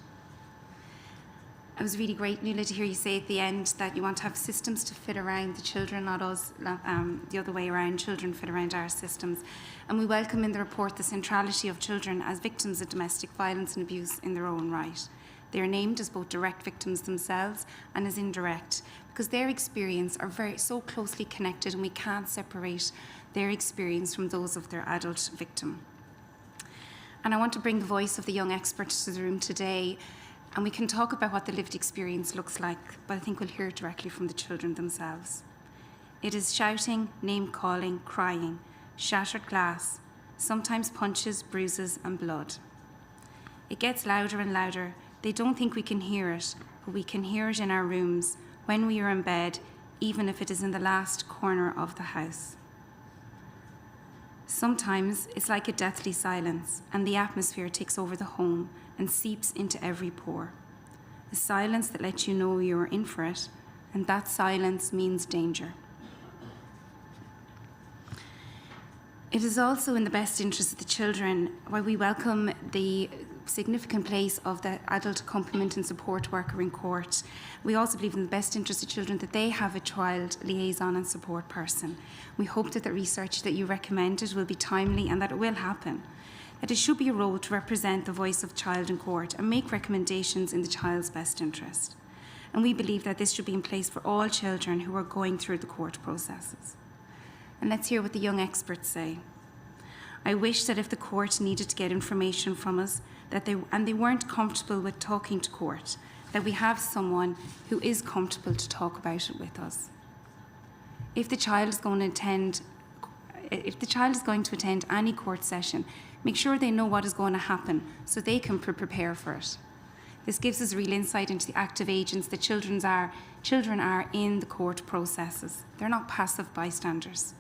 It was really great, Nuala, to hear you say at the end that you want to have systems to fit around the children, not us, the other way around, children fit around our systems. And we welcome in the report the centrality of children as victims of domestic violence and abuse in their own right. They are named as both direct victims themselves and as indirect because their experience are so closely connected and we can't separate their experience from those of their adult victim. And I want to bring the voice of the young experts to the room today. And we can talk about what the lived experience looks like, but I think we'll hear it directly from the children themselves. It is shouting, name-calling, crying, shattered glass, sometimes punches, bruises, and blood. It gets louder and louder. They don't think we can hear it, but we can hear it in our rooms, when we are in bed, even if it is in the last corner of the house. Sometimes it's like a deathly silence, and the atmosphere takes over the home and seeps into every pore. A silence that lets you know you're in for it, and that silence means danger. It is also in the best interest of the children why we welcome the significant place of the adult accompaniment and support worker in court. We also believe in the best interest of children that they have a child liaison and support person. We hope that the research that you recommended will be timely and that it will happen. That it should be a role to represent the voice of child in court and make recommendations in the child's best interest. And we believe that this should be in place for all children who are going through the court processes. And let's hear what the young experts say. I wish that if the court needed to get information from us, and they weren't comfortable with talking to court, that we have someone who is comfortable to talk about it with us. If the child is going to attend any court session, make sure they know what is going to happen so they can prepare for it. This gives us real insight into the active agents that children are in the court processes. They're not passive bystanders.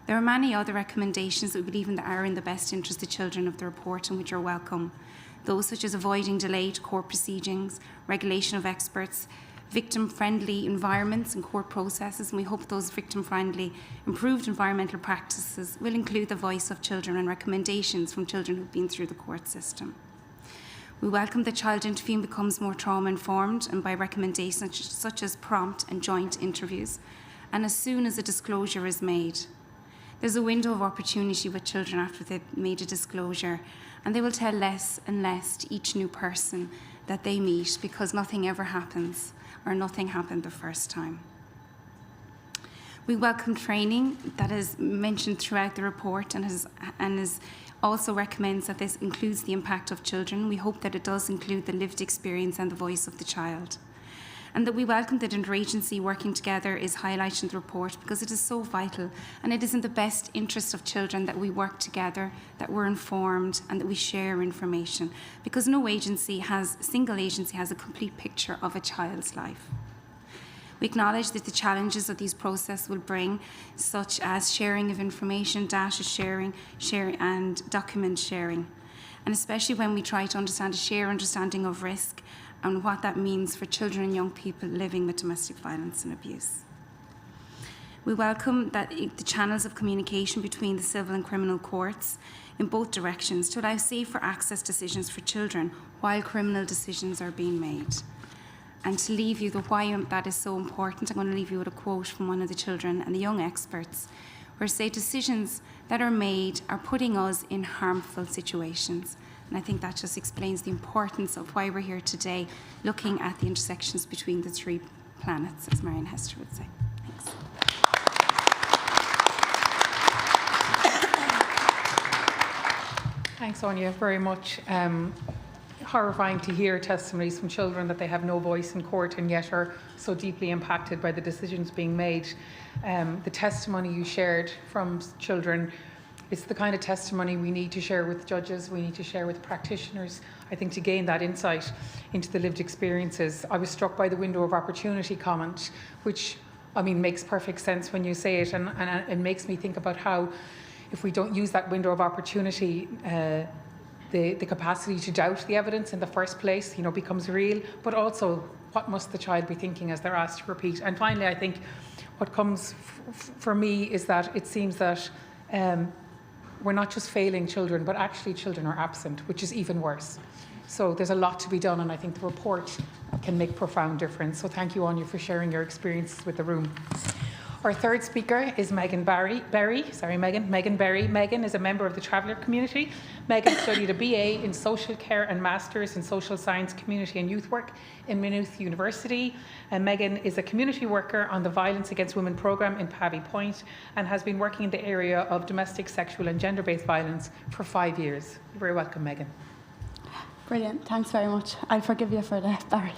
There are many other recommendations that we believe that are in the best interest of children of the report and which are welcome. Those such as avoiding delayed court proceedings, regulation of experts, victim-friendly environments and court processes, and we hope those victim-friendly improved environmental practices will include the voice of children and recommendations from children who've been through the court system. We welcome that child interviewing becomes more trauma-informed and by recommendations such as prompt and joint interviews, and as soon as a disclosure is made. There's a window of opportunity with children after they've made a disclosure, and they will tell less and less to each new person that they meet because nothing ever happens or nothing happened the first time. We welcome training that is mentioned throughout the report and also recommends that this includes the impact of children. We hope that it does include the lived experience and the voice of the child. And that we welcome that interagency working together is highlighted in the report because it is so vital and it is in the best interest of children that we work together, that we're informed and that we share information because no single agency has a complete picture of a child's life. We acknowledge that the challenges that these processes will bring, such as sharing of information, data sharing and document sharing, and especially when we try to understand a shared understanding of risk and what that means for children and young people living with domestic violence and abuse. We welcome that the channels of communication between the civil and criminal courts in both directions to allow safer access decisions for children while criminal decisions are being made. And to leave you the why that is so important, I'm going to leave you with a quote from one of the children and the young experts, where say decisions that are made are putting us in harmful situations. And I think that just explains the importance of why we're here today, looking at the intersections between the three planets, as Marion Hester would say. Thanks. Thanks, Áine, very much. Horrifying to hear testimonies from children that they have no voice in court and yet are so deeply impacted by the decisions being made. The testimony you shared from children It's the kind of testimony we need to share with judges, we need to share with practitioners, I think, to gain that insight into the lived experiences. I was struck by the window of opportunity comment, which, I mean, makes perfect sense when you say it, and it makes me think about how, if we don't use that window of opportunity, the capacity to doubt the evidence in the first place, becomes real, but also what must the child be thinking as they're asked to repeat. And finally, I think what comes for me is that it seems that we're not just failing children, but actually children are absent, which is even worse. So there's a lot to be done, and I think the report can make profound difference. So thank you, Anya, for sharing your experiences with the room. Our third speaker is Megan Berry. Megan Berry. Megan is a member of the Traveller community. Megan studied a BA in Social Care and Masters in Social Science, Community and Youth Work in Maynooth University. And Megan is a community worker on the Violence Against Women programme in Pavey Point and has been working in the area of domestic, sexual and gender-based violence for 5 years. You're very welcome, Megan. Brilliant, thanks very much. I'll forgive you for that, Barry.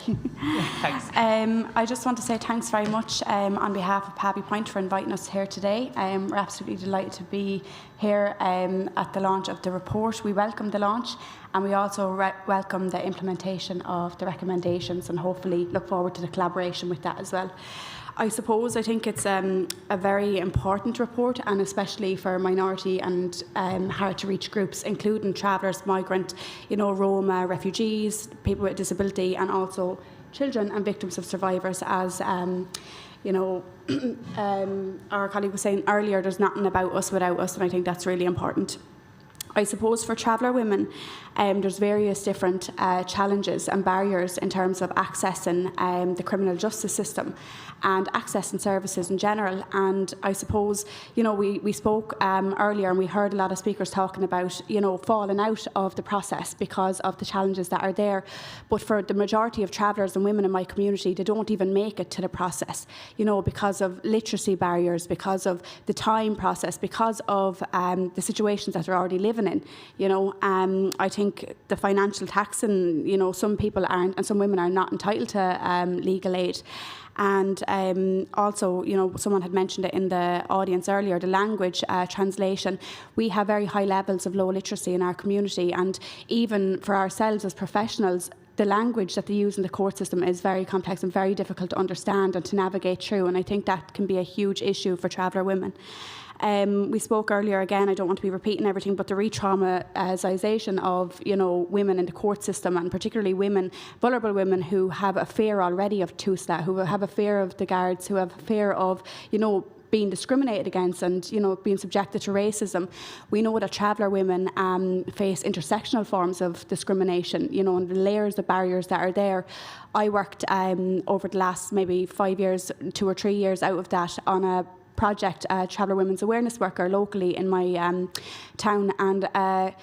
Thanks. I just want to say thanks very much on behalf of Pavey Point for inviting us here today. We're absolutely delighted to be here at the launch of the report. We welcome the launch, and we also welcome the implementation of the recommendations, and hopefully look forward to the collaboration with that as well. I think it's a very important report, and especially for minority and hard to reach groups, including travellers, migrant, Roma, refugees, people with disability, and also children and victims of survivors. As our colleague was saying earlier, there's nothing about us without us, and I think that's really important. I suppose for traveller women, there's various different challenges and barriers in terms of accessing the criminal justice system and accessing services in general. And I suppose, we spoke earlier, and we heard a lot of speakers talking about, falling out of the process because of the challenges that are there. But for the majority of travellers and women in my community, they don't even make it to the process, because of literacy barriers, because of the time process, because of the situations that they're already living in. I think the financial tax, and some people aren't, and some women are not entitled to legal aid. And also, someone had mentioned it in the audience earlier, the language translation. We have very high levels of low literacy in our community, and even for ourselves as professionals, the language that they use in the court system is very complex and very difficult to understand and to navigate through, and I think that can be a huge issue for traveller women. We spoke earlier, again, I don't want to be repeating everything, but the re-traumatisation of, women in the court system, and particularly women, vulnerable women who have a fear already of TUSLA, who have a fear of the guards, who have a fear of, being discriminated against and, being subjected to racism. We know that traveller women face intersectional forms of discrimination, and the layers of barriers that are there. I worked over the last maybe 5 years, 2 or 3 years out of that on a project, Traveller Women's Awareness Worker locally in my town, and I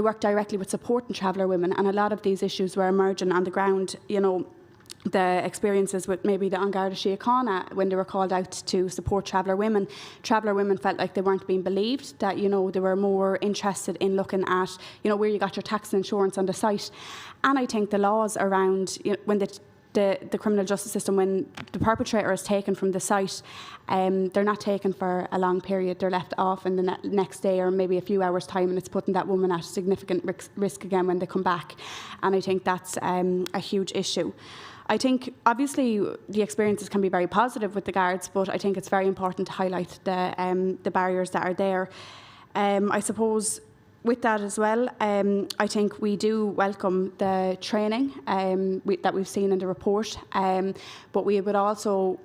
worked directly with supporting traveller women, and a lot of these issues were emerging on the ground. The experiences with maybe the An Garda Síochána when they were called out to support traveller women felt like they weren't being believed, that they were more interested in looking at where you got your tax and insurance on the site. And I think the laws around when the criminal justice system, when the perpetrator is taken from the site, they're not taken for a long period. They're left off in the next day or maybe a few hours' time, and it's putting that woman at significant risk again when they come back. And I think that's a huge issue. I think, obviously, the experiences can be very positive with the guards, but I think it's very important to highlight the barriers that are there. I suppose with that as well, I think we do welcome the training that we've seen in the report, but we would also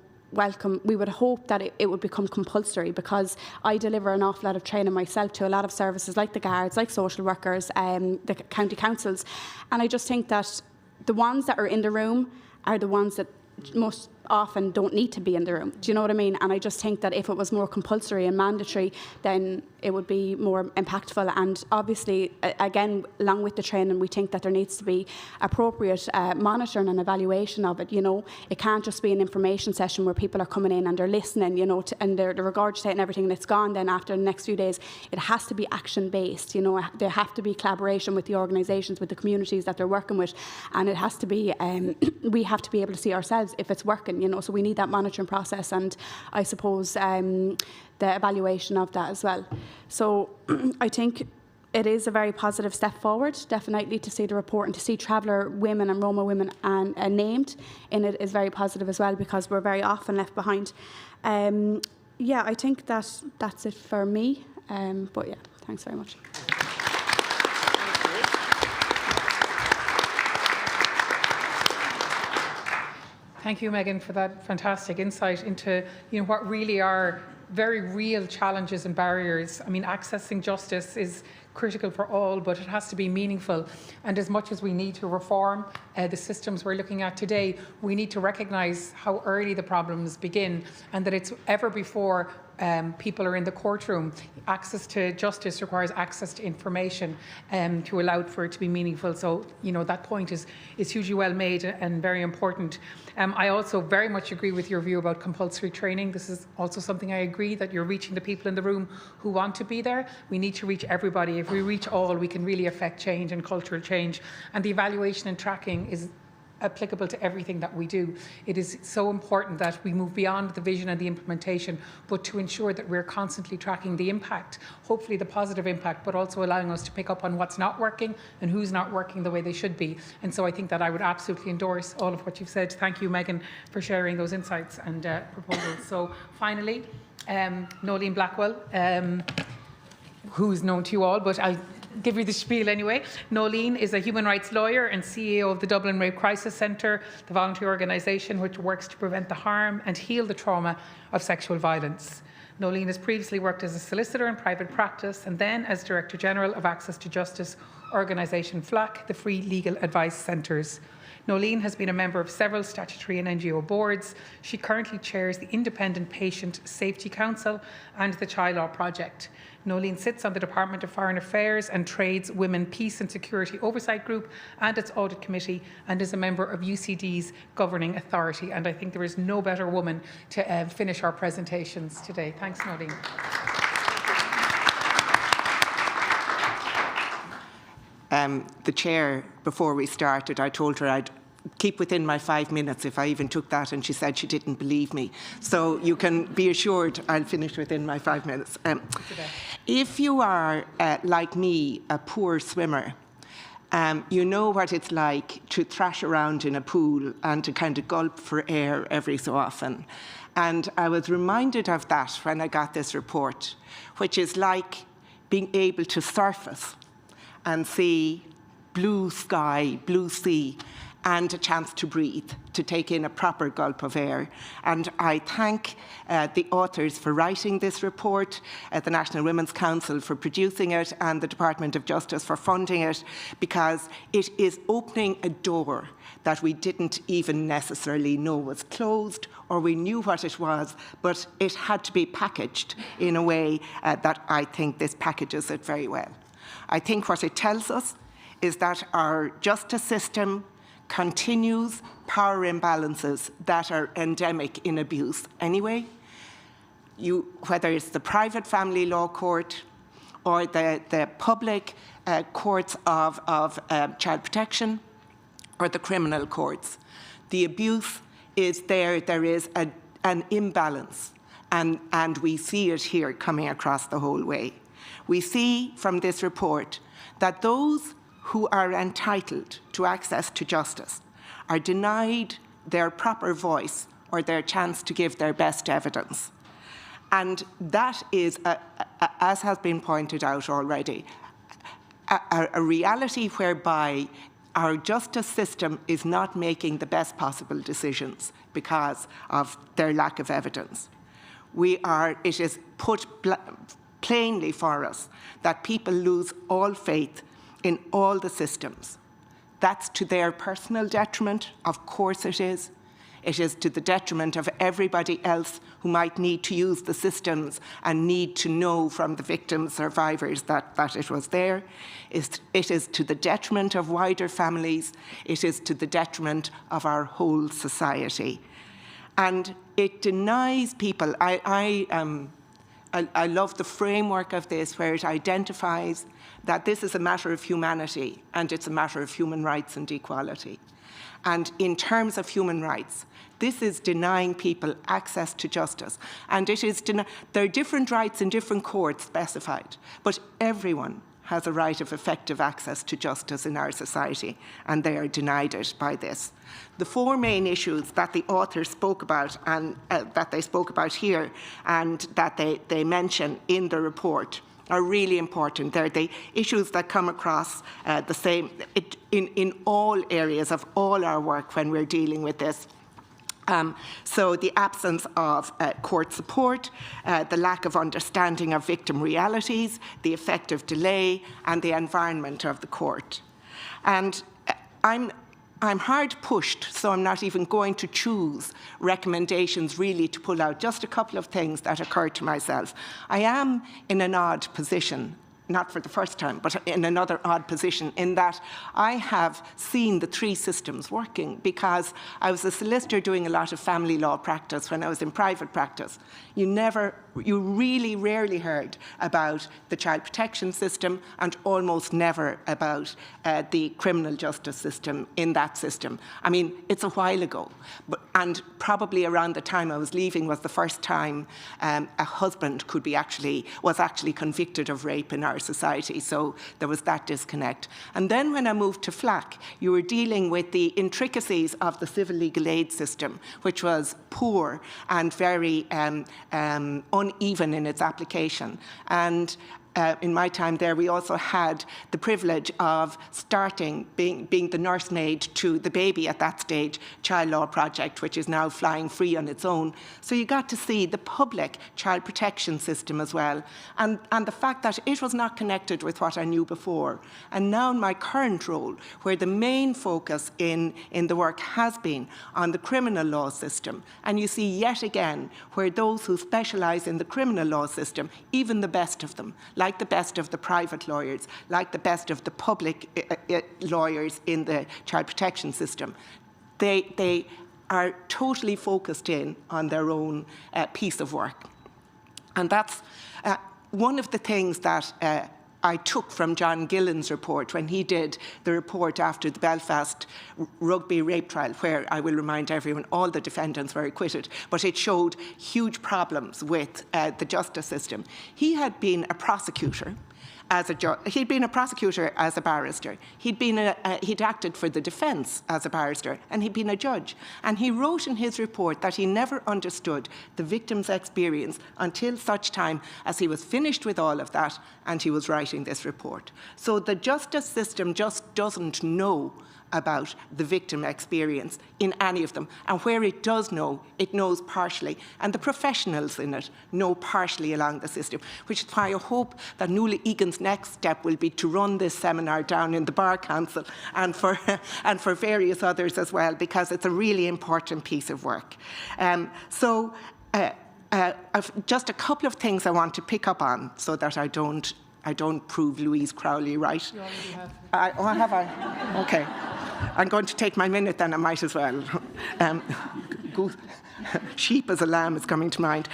we would hope that it would become compulsory, because I deliver an awful lot of training myself to a lot of services like the guards, like social workers, the county councils, and I just think that the ones that are in the room are the ones that most often don't need to be in the room. Do you know what I mean? And I just think that if it was more compulsory and mandatory, then it would be more impactful. And obviously, again, along with the training, we think that there needs to be appropriate monitoring and evaluation of it. It can't just be an information session where people are coming in and they're listening, and they're regurgitating everything and it's gone. Then after the next few days, it has to be action-based. There have to be collaboration with the organisations, with the communities that they're working with, and it has to be. We have to be able to see ourselves if it's working. time, you know, so we need that monitoring process, and I suppose the evaluation of that as well. So I think it is a very positive step forward, definitely, to see the report and to see traveller women and Roma women and named in it is very positive as well, because we're very often left behind. Yeah, I think that's it for me. But yeah, thanks very much. Thank you, Megan, for that fantastic insight into what really are very real challenges and barriers. I mean, accessing justice is critical for all, but it has to be meaningful. And as much as we need to reform the systems we're looking at today, we need to recognise how early the problems begin, and that it's ever before people are in the courtroom. Access to justice requires access to information to allow for it to be meaningful. So, that point is hugely well made and very important. I also very much agree with your view about compulsory training. This is also something I agree, that you're reaching the people in the room who want to be there. We need to reach everybody. If we reach all, we can really affect change and cultural change. And the evaluation and tracking is applicable to everything that we do. It is so important that we move beyond the vision and the implementation, but to ensure that we're constantly tracking the impact, hopefully the positive impact, but also allowing us to pick up on what's not working and who's not working the way they should be. And so I think that I would absolutely endorse all of what you've said. Thank you, Megan, for sharing those insights and proposals. So finally, Nolene Blackwell, who's known to you all, but I'll give you the spiel anyway. Nolene is a human rights lawyer and CEO of the Dublin Rape Crisis Centre, the voluntary organisation which works to prevent the harm and heal the trauma of sexual violence. Nolene has previously worked as a solicitor in private practice and then as Director General of Access to Justice organisation FLAC, the Free Legal Advice Centres. Nolene has been a member of several statutory and NGO boards. She currently chairs the Independent Patient Safety Council and the Child Law Project. Nolene sits on the Department of Foreign Affairs and Trade's Women, Peace and Security Oversight Group and its Audit Committee, and is a member of UCD's Governing Authority. And I think there is no better woman to finish our presentations today. Thanks, Nolene. The chair, before we started, I told her I'd keep within my 5 minutes if I even took that, and she said she didn't believe me. So you can be assured I'll finish within my 5 minutes. If you are, like me, a poor swimmer, you know what it's like to thrash around in a pool and to kind of gulp for air every so often. And I was reminded of that when I got this report, which is like being able to surface and see blue sky, blue sea, and a chance to breathe, to take in a proper gulp of air. And I thank the authors for writing this report, the National Women's Council for producing it, and the Department of Justice for funding it, because it is opening a door that we didn't even necessarily know was closed, or we knew what it was, but it had to be packaged in a way that I think this packages it very well. I think what it tells us is that our justice system continues power imbalances that are endemic in abuse anyway. Whether it's the private family law court or the public courts of child protection or the criminal courts, the abuse is there. There is an imbalance, and we see it here coming across the whole way. We see from this report that those who are entitled to access to justice are denied their proper voice or their chance to give their best evidence. And that is, as has been pointed out already, a reality whereby our justice system is not making the best possible decisions because of their lack of evidence. It is put plainly for us that people lose all faith in all the systems. That's to their personal detriment, of course it is. It is to the detriment of everybody else who might need to use the systems and need to know from the victims, survivors, that it was there. It is to the detriment of wider families. It is to the detriment of our whole society. And it denies people. I I love the framework of this, where it identifies that this is a matter of humanity and it's a matter of human rights and equality. And in terms of human rights, this is denying people access to justice. And it is there are different rights in different courts specified, but everyone has a right of effective access to justice in our society, and they are denied it by this. The four main issues that the authors spoke about, and that they spoke about here, and that they mention in the report, are really important. They're the issues that come across the same in all areas of all our work when we're dealing with this. So the absence of court support, the lack of understanding of victim realities, the effect of delay, and the environment of the court. And I'm hard pushed, so I'm not even going to choose recommendations really to pull out, just a couple of things that occurred to myself. I am in an odd position, not for the first time, but in another odd position, in that I have seen the three systems working, because I was a solicitor doing a lot of family law practice when I was in private practice. You really rarely heard about the child protection system, and almost never about the criminal justice system in that system. I mean, it's a while ago, and probably around the time I was leaving was the first time a husband was actually convicted of rape in our society. So there was that disconnect. And then when I moved to FLAC, you were dealing with the intricacies of the civil legal aid system, which was poor and very uneven in its application. And in my time there, we also had the privilege of being the nursemaid to the baby at that stage, Child Law Project, which is now flying free on its own. So you got to see the public child protection system as well, and the fact that it was not connected with what I knew before. And now in my current role, where the main focus in the work has been on the criminal law system, and you see yet again where those who specialise in the criminal law system, even the best of them, like the best of the private lawyers, like the best of the public lawyers in the child protection system, they are totally focused in on their own piece of work. And that's one of the things that I took from John Gillen's report when he did the report after the Belfast rugby rape trial, where I will remind everyone all the defendants were acquitted, but it showed huge problems with the justice system. He had been a prosecutor he'd been a prosecutor as a barrister. He'd acted for the defence as a barrister, and he'd been a judge. And he wrote in his report that he never understood the victim's experience until such time as he was finished with all of that and he was writing this report. So the justice system just doesn't know about the victim experience in any of them. And where it does know, it knows partially. And the professionals in it know partially along the system, which is why I hope that Nuala Egan's next step will be to run this seminar down in the Bar Council and for various others as well, because it's a really important piece of work. Just a couple of things I want to pick up on so that I don't prove Louise Crowley right. You already have. Have I? Okay. I'm going to take my minute then, I might as well. Sheep as a lamb is coming to mind.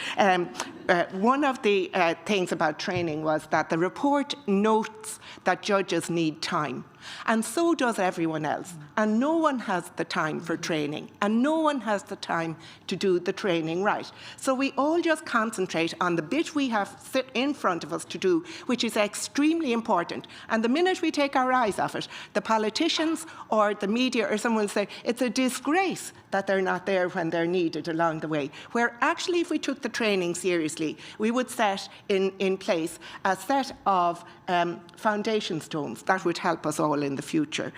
One of the things about training was that the report notes that judges need time, and so does everyone else. And no one has the time for training, and no one has the time to do the training right. So we all just concentrate on the bit we have sit in front of us to do, which is extremely important. And the minute we take our eyes off it, the politicians or the media or someone will say, it's a disgrace that they're not there when they're needed along the way. Where actually, if we took the training seriously, we would set in place a set of foundation stones that would help us all in the future.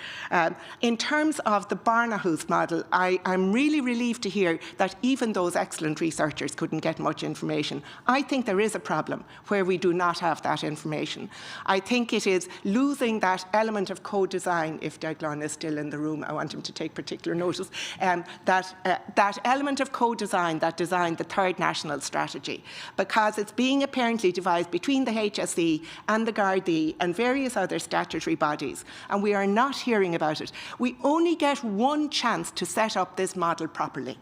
In terms of the Barnahus model, I'm really relieved to hear that even those excellent researchers couldn't get much information. I think there is a problem where we do not have that information. I think it is losing that element of co-design. If Declan is still in the room, I want him to take particular notice. That element of co-design that designed the third national strategy, because it's being apparently devised between the HSE and the Gardaí and various other statutory bodies, and we are not hearing about it. We only get one chance to set up this model properly.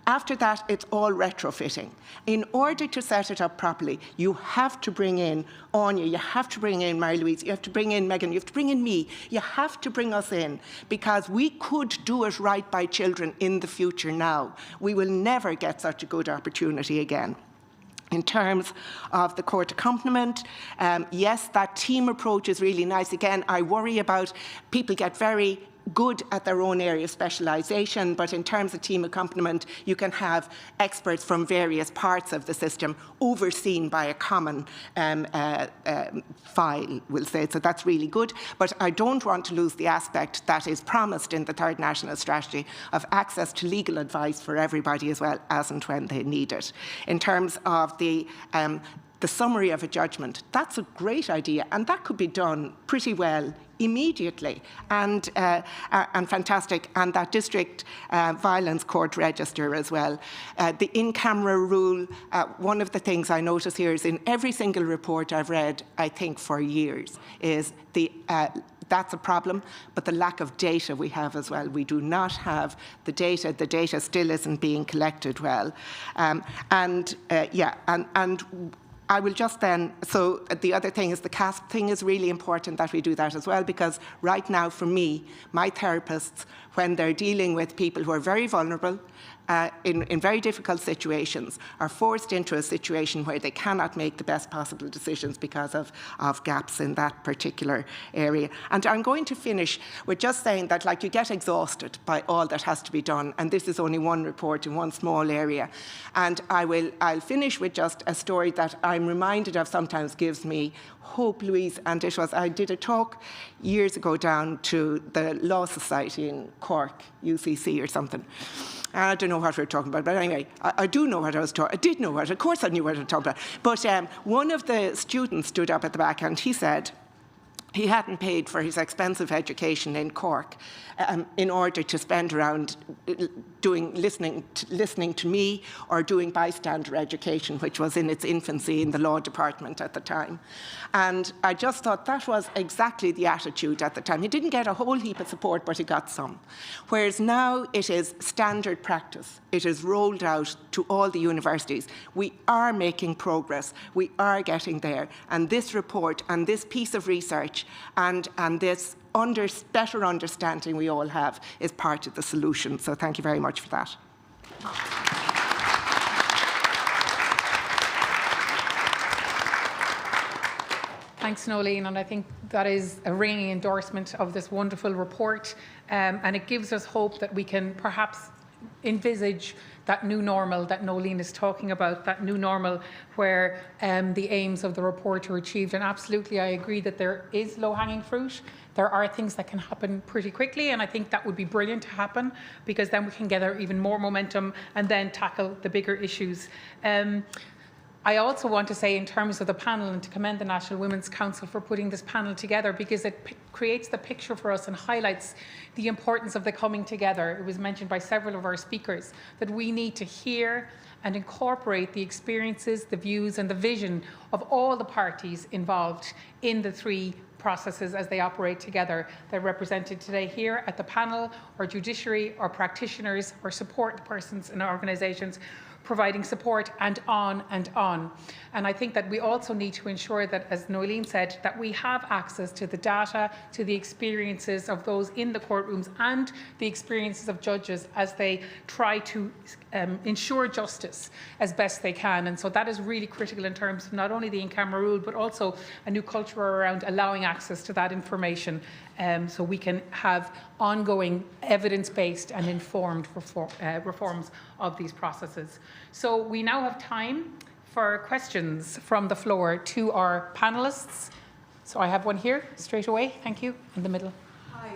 After that, it's all retrofitting. In order to set it up properly, you have to bring in Anya, you have to bring in Mary-Louise, you have to bring in Megan, you have to bring in me. You have to bring us in, because we could do it right by children in the future now. We will never get such a good opportunity again. In terms of the court accompaniment, yes, that team approach is really nice. Again, I worry about people get very good at their own area of specialisation, but in terms of team accompaniment, you can have experts from various parts of the system overseen by a common file, we'll say. So that's really good. But I don't want to lose the aspect that is promised in the Third National Strategy of access to legal advice for everybody as well, as and when they need it. In terms of the summary of a judgment, that's a great idea, and that could be done pretty well immediately and fantastic. And that district violence court register as well. The in-camera rule, one of the things I notice here is in every single report I've read, I think for years, is that's a problem, but the lack of data we have as well. We do not have the data. The data still isn't being collected well. I will just then, so the other thing is the CASP thing is really important that we do that as well, because right now for me, my therapists, when they're dealing with people who are very vulnerable, in very difficult situations, are forced into a situation where they cannot make the best possible decisions because of gaps in that particular area. And I'm going to finish with just saying that, like, you get exhausted by all that has to be done, and this is only one report in one small area. And I'll finish with just a story that I'm reminded of sometimes gives me hope, Louise, and it was, I did a talk years ago down to the Law Society in Cork, UCC or something. I don't know what we were talking about, but anyway, I do know what I was talking about. I did know what, of course I knew what I was talking about. But one of the students stood up at the back and he said he hadn't paid for his expensive education in Cork in order to spend around listening to me or doing bystander education, which was in its infancy in the law department at the time. And I just thought that was exactly the attitude at the time. He didn't get a whole heap of support, but he got some. Whereas now it is standard practice. It is rolled out to all the universities. We are making progress. We are getting there. And this report and this piece of research and this better understanding we all have is part of the solution. So thank you very much for that. Thanks, Nolene, and I think that is a ringing endorsement of this wonderful report, and it gives us hope that we can perhaps envisage that new normal that Nolene is talking about, that new normal where the aims of the report are achieved. And absolutely, I agree that there is low-hanging fruit. There are things that can happen pretty quickly, and I think that would be brilliant to happen, because then we can gather even more momentum and then tackle the bigger issues. I also want to say, in terms of the panel, and to commend the National Women's Council for putting this panel together, because it creates the picture for us and highlights the importance of the coming together. It was mentioned by several of our speakers that we need to hear and incorporate the experiences, the views and the vision of all the parties involved in the three processes as they operate together. They're represented today here at the panel, or judiciary, or practitioners, or support persons and organisations providing support, and on and on. And I think that we also need to ensure that, as Nolene said, that we have access to the data, to the experiences of those in the courtrooms and the experiences of judges as they try to ensure justice as best they can. And so that is really critical in terms of not only the in-camera rule, but also a new culture around allowing access to that information, so we can have ongoing evidence-based and informed reforms of these processes. So we now have time for questions from the floor to our panellists. So I have one here, straight away. Thank you. In the middle. Hi.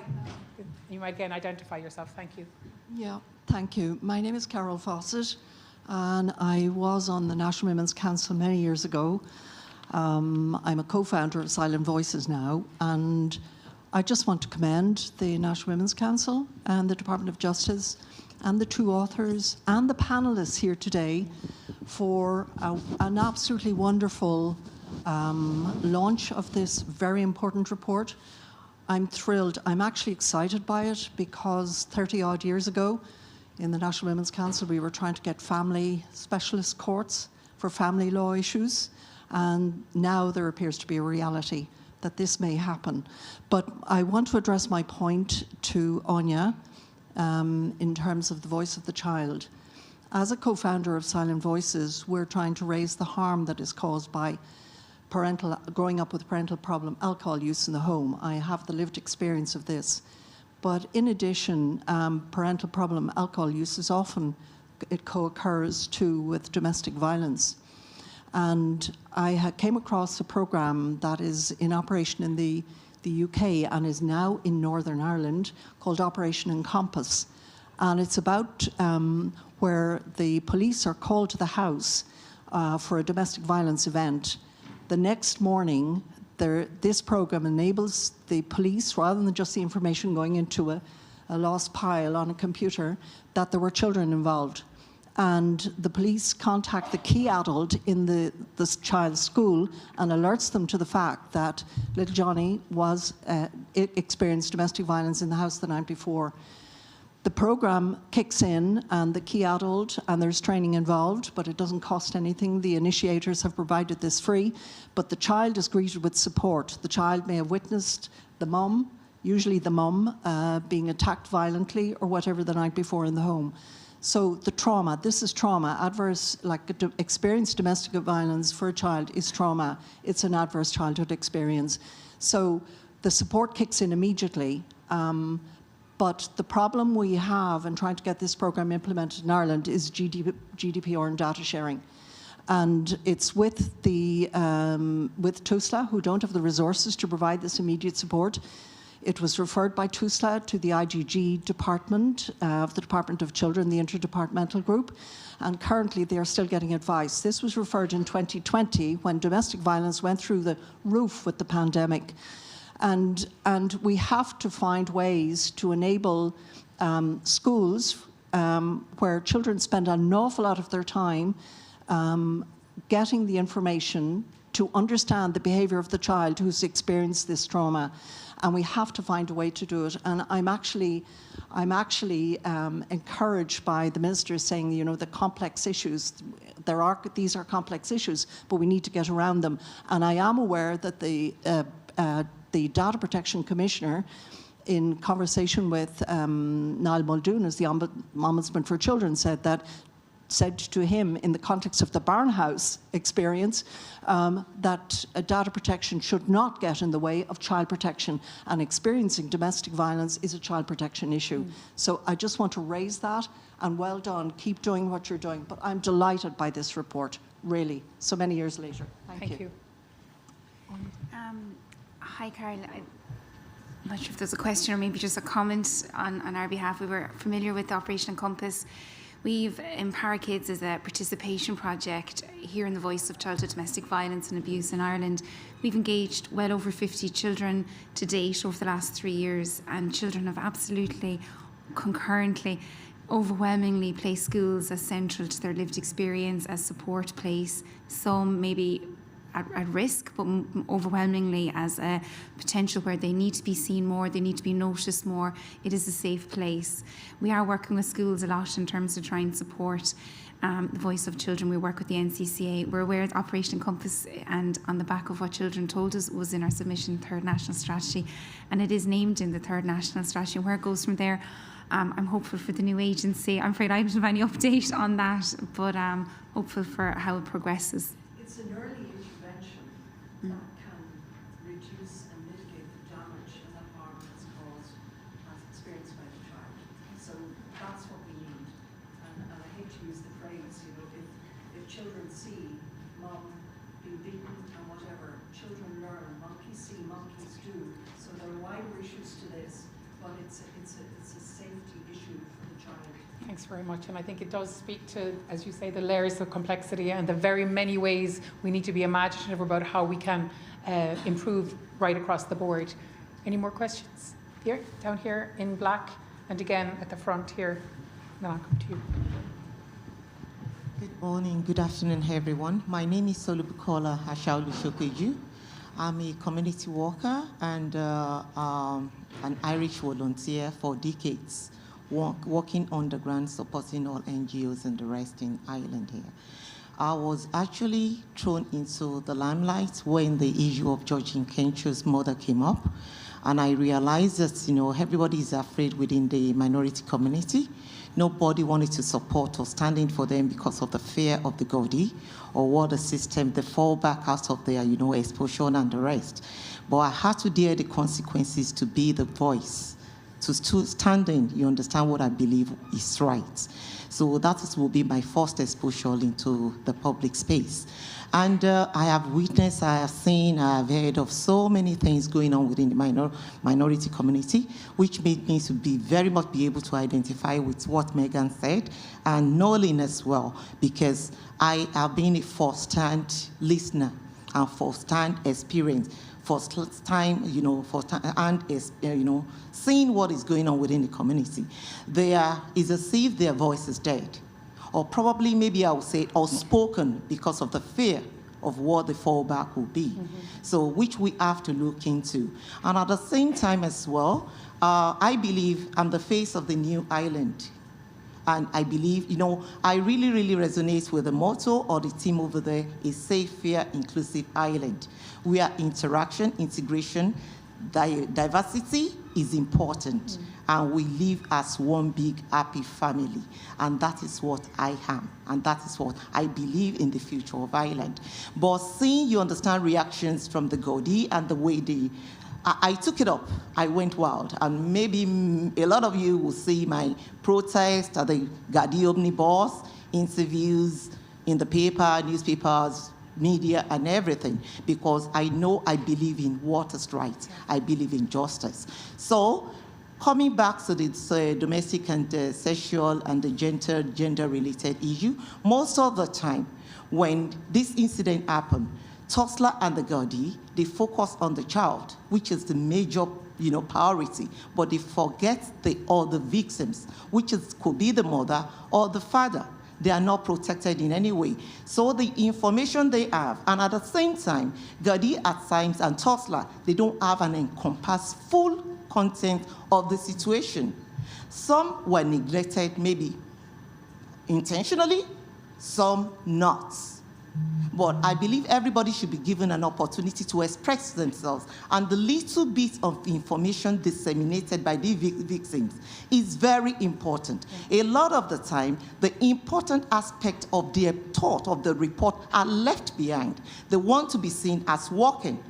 You might again identify yourself. Thank you. Yeah, thank you. My name is Carol Fawcett, and I was on the National Women's Council many years ago. I'm a co-founder of Silent Voices now, and I just want to commend the National Women's Council and the Department of Justice and the two authors and the panellists here today for an absolutely wonderful launch of this very important report. I'm thrilled. I'm actually excited by it because 30 odd years ago, in the National Women's Council, we were trying to get family specialist courts for family law issues, and now there appears to be a reality that this may happen. But I want to address my point to Anya in terms of the voice of the child. As a co-founder of Silent Voices, we're trying to raise the harm that is caused by growing up with parental problem, alcohol use in the home. I have the lived experience of this. But in addition, parental problem, alcohol use is often, it co-occurs too with domestic violence. And I came across a program that is in operation in the UK and is now in Northern Ireland called Operation Encompass. And it's about where the police are called to the house for a domestic violence event. The next morning, this program enables the police, rather than just the information going into a lost pile on a computer, that there were children involved. And the police contact the key adult in the child's school and alerts them to the fact that little Johnny experienced domestic violence in the house the night before. The program kicks in and the key adult, and there's training involved, but it doesn't cost anything. The initiators have provided this free, but the child is greeted with support. The child may have witnessed the mum, usually the mum, being attacked violently or whatever the night before in the home. So the trauma, this is trauma. Adverse, experienced domestic violence for a child is trauma. It's an adverse childhood experience. So the support kicks in immediately. But the problem we have in trying to get this program implemented in Ireland is GDPR and data sharing. And it's with with TUSLA, who don't have the resources to provide this immediate support. It was referred by TUSLA to the IGG department of the Department of Children, the interdepartmental group, and currently they are still getting advice. This was referred in 2020 when domestic violence went through the roof with the pandemic. And we have to find ways to enable schools where children spend an awful lot of their time getting the information to understand the behaviour of the child who's experienced this trauma. And we have to find a way to do it. And I'm actually encouraged by the minister saying, you know, the complex issues, these are complex issues, but we need to get around them. And I am aware that the Data Protection Commissioner, in conversation with Niall Muldoon, as the Ombudsman for Children, said to him in the context of the Barnhouse experience that data protection should not get in the way of child protection, and experiencing domestic violence is a child protection issue. So I just want to raise that, and well done, keep doing what you're doing. But I'm delighted by this report, really, so many years later. Thank you. Hi, Carol. I'm not sure if there's a question or maybe just a comment on our behalf. We were familiar with Operation Encompass. We've Empower Kids as a participation project here in the Voice of Childhood Domestic Violence and Abuse in Ireland. We've engaged well over 50 children to date over the last 3 years, and children have absolutely, concurrently, overwhelmingly placed schools as central to their lived experience, as support place, some maybe at risk, but overwhelmingly as a potential where they need to be seen more, they need to be noticed more. It is a safe place. We are working with schools a lot in terms of trying to support the voice of children. We work with the NCCA. We're aware of Operation Encompass, and on the back of what children told us was in our submission, Third National Strategy, and it is named in the Third National Strategy. Where it goes from there, I'm hopeful for the new agency. I'm afraid I don't have any update on that, but I'm hopeful for how it progresses. It's an early intervention that can reduce and mitigate the damage and the harm that's caused as experienced by the child. So that's what we need. And I hate to use the phrase, you know, if children see mom being beaten and whatever, children learn, monkeys see, monkeys do. So there are wider issues to this, but it's a safety issue for the child. Thanks very much. And I think it does speak to, as you say, the layers of complexity and the very many ways we need to be imaginative about how we can improve right across the board. Any more questions? Here, down here in black, and again at the front here. Then I'll come to you. Good morning, good afternoon, everyone. My name is Solubukola Hashaulu Shokeju. I'm a community worker and an Irish volunteer for decades, working underground, supporting all NGOs and the rest in Ireland here. I was actually thrown into the limelight when the issue of George Nkenchu's murder came up. And I realized that, you know, everybody is afraid within the minority community. Nobody wanted to support or stand in for them because of the fear of the Gardaí or what the system, they fall back out of their, you know, exposure and the rest. But I had to dare the consequences to be the voice, to stand in, you understand what I believe is right. So that will be my first exposure into the public space. And I have witnessed, I have seen, I have heard of so many things going on within the minority community, which made me to be very much be able to identify with what Megan said, and Nolan as well, because I have been a first-hand listener and first-hand experience, first time, you know, seeing what is going on within the community. There is as if their voice is dead. Or probably, maybe I would say, outspoken because of the fear of what the fallback will be. So, which we have to look into. And at the same time as well, I believe I'm the face of the new Ireland. And I believe, you know, I really, really resonate with the motto or the theme over there is Safe, Fair, Inclusive Ireland, where interaction, integration, diversity is important. And we live as one big, happy family. And that is what I am. And that is what I believe in the future of Ireland. But seeing, you understand, reactions from the Gardaí and the way I took it up. I went wild. And maybe a lot of you will see my protest at the Gardaí Omnibus, interviews in the paper, newspapers, media, and everything, because I know I believe in what is right. I believe in justice. So, coming back to the domestic and sexual and the gender-related issue, most of the time when this incident happened, TUSLA and the Gardaí, they focus on the child, which is the major, you know, priority, but they forget all the victims, which could be the mother or the father. They are not protected in any way. So the information they have, and at the same time, Gardaí at times and TUSLA, they don't have an encompassed full content of the situation. Some were neglected, maybe intentionally, some not. But I believe everybody should be given an opportunity to express themselves. And the little bit of information disseminated by the victims is very important. A lot of the time, the important aspect of their thought, of the report, are left behind. They want to be seen as working.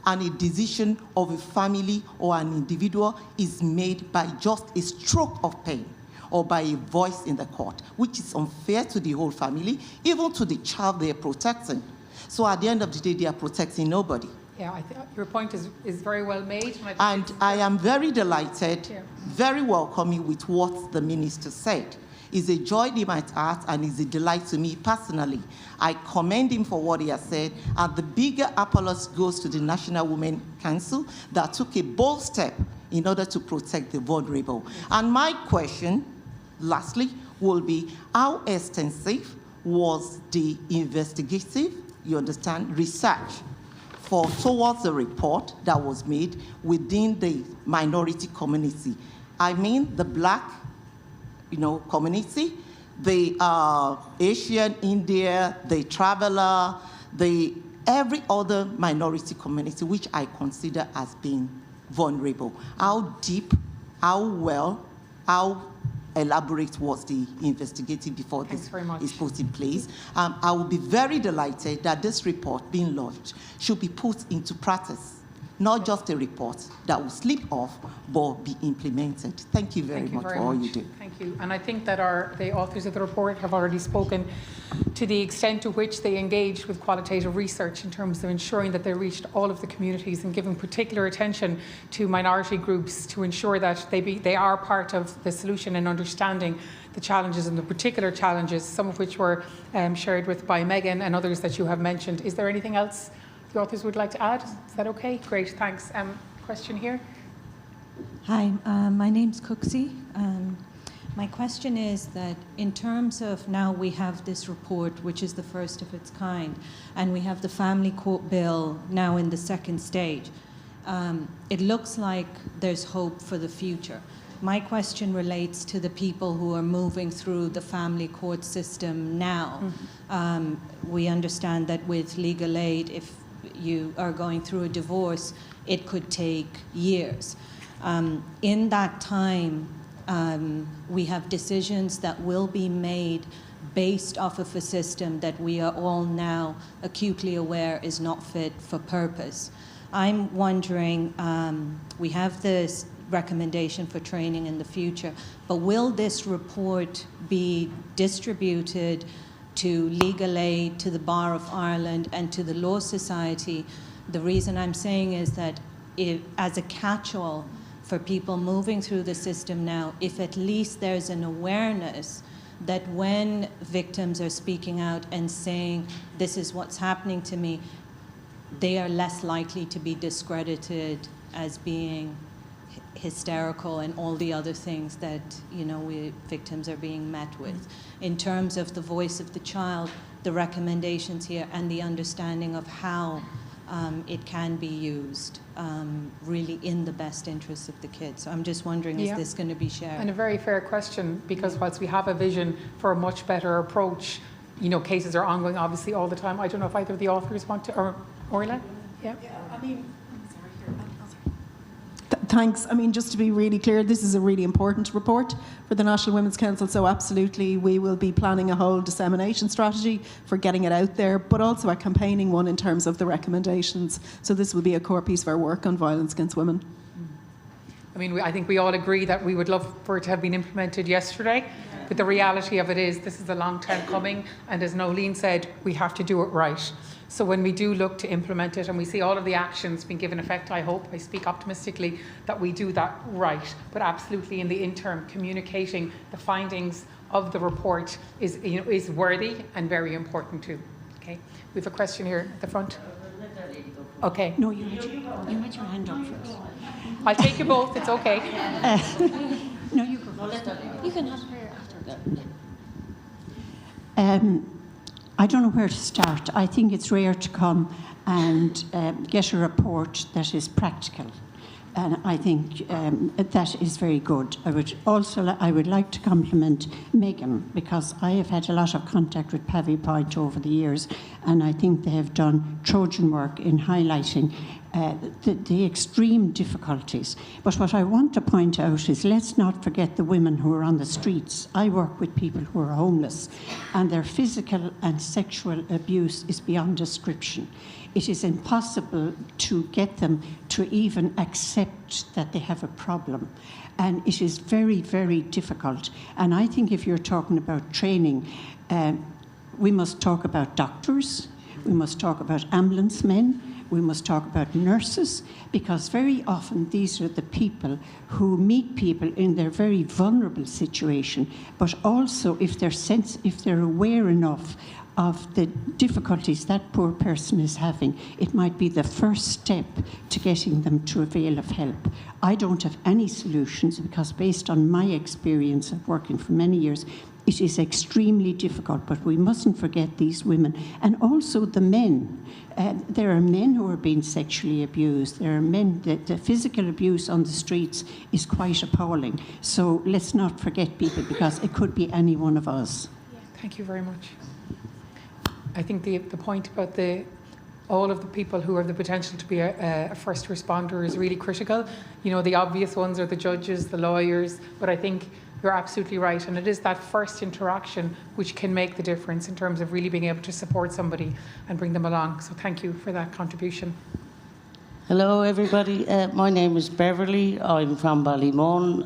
And a decision of a family or an individual is made by just a stroke of pen or by a voice in the court, which is unfair to the whole family, even to the child they are protecting. So at the end of the day, they are protecting nobody. Yeah, I think your point is very well made. And I am very delighted, very welcoming with what the minister said. It's a joy in my heart and it's a delight to me personally. I commend him for what he has said, and the bigger applause goes to the National Women's Council that took a bold step in order to protect the vulnerable. And my question, lastly, will be how extensive was the investigative, you understand, research towards the report that was made within the minority community? I mean the Black, you know, community, the Asian, India, the traveler, every other minority community, which I consider as being vulnerable. How deep, how well, how elaborate was the investigative before this is put in place? I will be very delighted that this report being lodged should be put into practice. Not just a report that will slip off, but be implemented. Thank you very much for all you do. Thank you. And I think that the authors of the report have already spoken to the extent to which they engaged with qualitative research in terms of ensuring that they reached all of the communities and giving particular attention to minority groups to ensure that they are part of the solution and understanding the challenges and the particular challenges, some of which were shared with by Megan and others that you have mentioned. Is there anything else the authors would like to add? Is that okay? Great, thanks. Question here. Hi, my name's Cooksey. My question is that in terms of now we have this report, which is the first of its kind, and we have the family court bill now in the second stage, it looks like there's hope for the future. my question relates to the people who are moving through the family court system now. We understand that with legal aid, if you are going through a divorce, it could take years. In that time, we have decisions that will be made based off of a system that we are all now acutely aware is not fit for purpose. I'm wondering, we have this recommendation for training in the future, but will this report be distributed to legal aid, to the Bar of Ireland and to the Law Society? The reason I'm saying is that as a catch-all for people moving through the system now, if at least there's an awareness that when victims are speaking out and saying, this is what's happening to me, they are less likely to be discredited as being hysterical and all the other things that, you know, victims are being met with. In terms of the voice of the child, the recommendations here and the understanding of how it can be used really in the best interests of the kids. So I'm just wondering, is this going to be shared? And a very fair question, because whilst we have a vision for a much better approach, you know, cases are ongoing obviously all the time. I don't know if either of the authors want to, or Orla? Yeah. I mean, thanks. I mean, just to be really clear, this is a really important report for the National Women's Council, so absolutely we will be planning a whole dissemination strategy for getting it out there, but also a campaigning one in terms of the recommendations. So this will be a core piece of our work on violence against women. I mean, I think we all agree that we would love for it to have been implemented yesterday, but the reality of it is this is a long time coming, and as Nolene said, we have to do it right. So when we do look to implement it and we see all of the actions being given effect, I hope, I speak optimistically, that we do that right. But absolutely in the interim, communicating the findings of the report is, you know, is worthy and very important too. Okay, we have a question here at the front. Okay. No, you had your hand up first. I'll take you both, it's okay. No, you go first. You can have her after that. I don't know where to start. I think it's rare to come and get a report that is practical. And I think that is very good. I would like to compliment Megan, because I have had a lot of contact with Pavy Point over the years, and I think they have done Trojan work in highlighting the extreme difficulties. But what I want to point out is, let's not forget the women who are on the streets. I work with people who are homeless, and their physical and sexual abuse is beyond description. It is impossible to get them to even accept that they have a problem. And it is very, very difficult. And I think if you're talking about training, we must talk about doctors, we must talk about ambulance men, we must talk about nurses, because very often these are the people who meet people in their very vulnerable situation, but also if they're aware enough of the difficulties that poor person is having, it might be the first step to getting them to avail of help. I don't have any solutions, because based on my experience of working for many years, it is extremely difficult, but we mustn't forget these women. And also the men. There are men who are being sexually abused. There are men, the physical abuse on the streets is quite appalling. So let's not forget people, because it could be any one of us. Thank you very much. I think the point about all of the people who have the potential to be a first responder is really critical. You know, the obvious ones are the judges, the lawyers, but I think you're absolutely right, and it is that first interaction which can make the difference in terms of really being able to support somebody and bring them along. So thank you for that contribution. Hello everybody, my name is Beverly, I'm from Ballymun.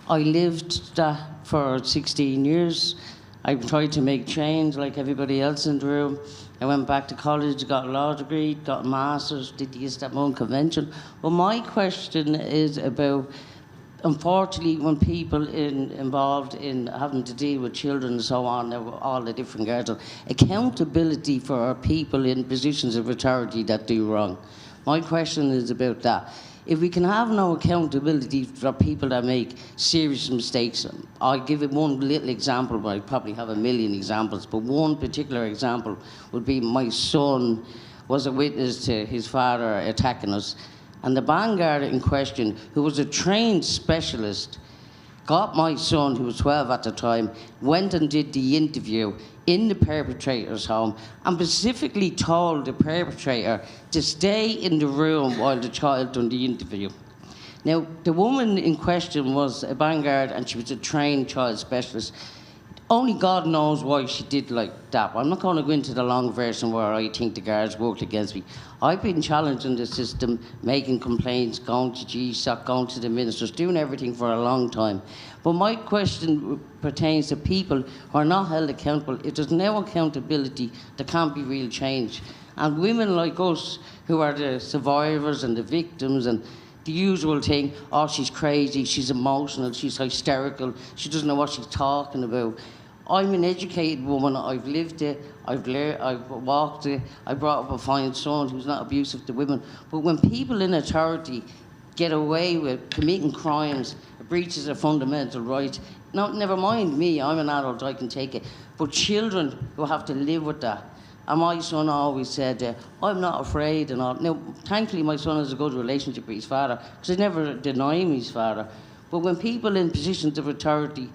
I lived for 16 years. I tried to make change like everybody else in the room. I went back to college, got a law degree, got a master's, did the Istanbul Convention. Well, my question is about, unfortunately, when people involved in having to deal with children and so on, all the different guards, accountability for people in positions of authority that do wrong. My question is about that. If we can have no accountability for people that make serious mistakes, I'll give it one little example, but I probably have a million examples, but one particular example would be my son was a witness to his father attacking us, And the vanguard in question, who was a trained specialist, got my son, who was 12 at the time, went and did the interview in the perpetrator's home and specifically told the perpetrator to stay in the room while the child done the interview. Now, the woman in question was a vanguard and she was a trained child specialist. Only God knows why she did like that. I'm not going to go into the long version where I think the guards worked against me. I've been challenging the system, making complaints, going to GSOC, going to the ministers, doing everything for a long time. But my question pertains to people who are not held accountable. If there's no accountability, there can't be real change. And women like us, who are the survivors and the victims and the usual thing, oh, she's crazy, she's emotional, she's hysterical, she doesn't know what she's talking about. I'm an educated woman, I've lived it, I've learned, I've walked it, I brought up a fine son who's not abusive to women. But when people in authority get away with committing crimes, breaches of fundamental rights, now, never mind me, I'm an adult, I can take it. But children who have to live with that. And my son always said, I'm not afraid and all. Now, thankfully, my son has a good relationship with his father, because I never deny him his father. But when people in positions of authority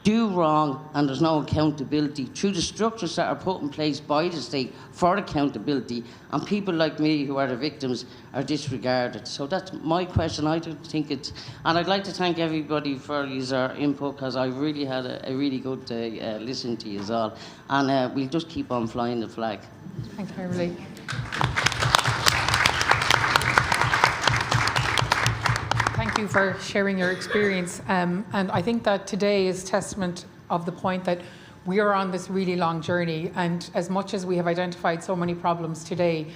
do wrong and there's no accountability through the structures that are put in place by the state for accountability, and people like me who are the victims are disregarded. So that's my question. I don't think it's... And I'd like to thank everybody for your input, because I really had a really good listen to you all. And we'll just keep on flying the flag. Thanks, Beverly. Thank you for sharing your experience. And I think that today is testament of the point that we are on this really long journey. And as much as we have identified so many problems today,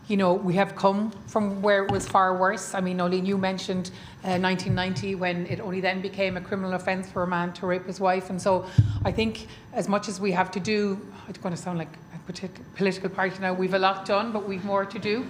you know, we have come from where it was far worse. I mean, Nolene, you mentioned 1990, when it only then became a criminal offence for a man to rape his wife. And so I think as much as we have to do, it's going to sound like a political party now, we've a lot done, but we've more to do,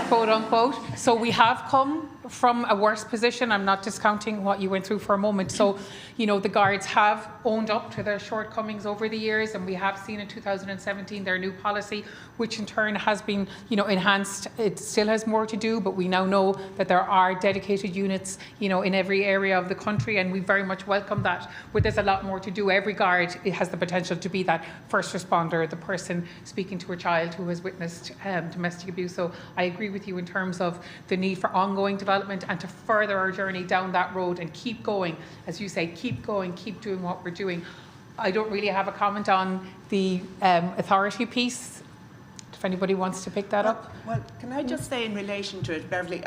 quote unquote. So we have come from a worse position. I'm not discounting what you went through for a moment. So, you know, the guards have owned up to their shortcomings over the years, and we have seen in 2017 their new policy, which in turn has been, you know, enhanced. It still has more to do, but we now know that there are dedicated units, you know, in every area of the country, and we very much welcome that. But there's a lot more to do. Every guard, it has the potential to be that first responder, the person speaking to a child who has witnessed domestic abuse. So I agree with you in terms of the need for ongoing development and to further our journey down that road and keep going, as you say, keep going, keep doing what we're doing. I don't really have a comment on the authority piece. If anybody wants to pick that up. Well, can I just say in relation to it, Beverly,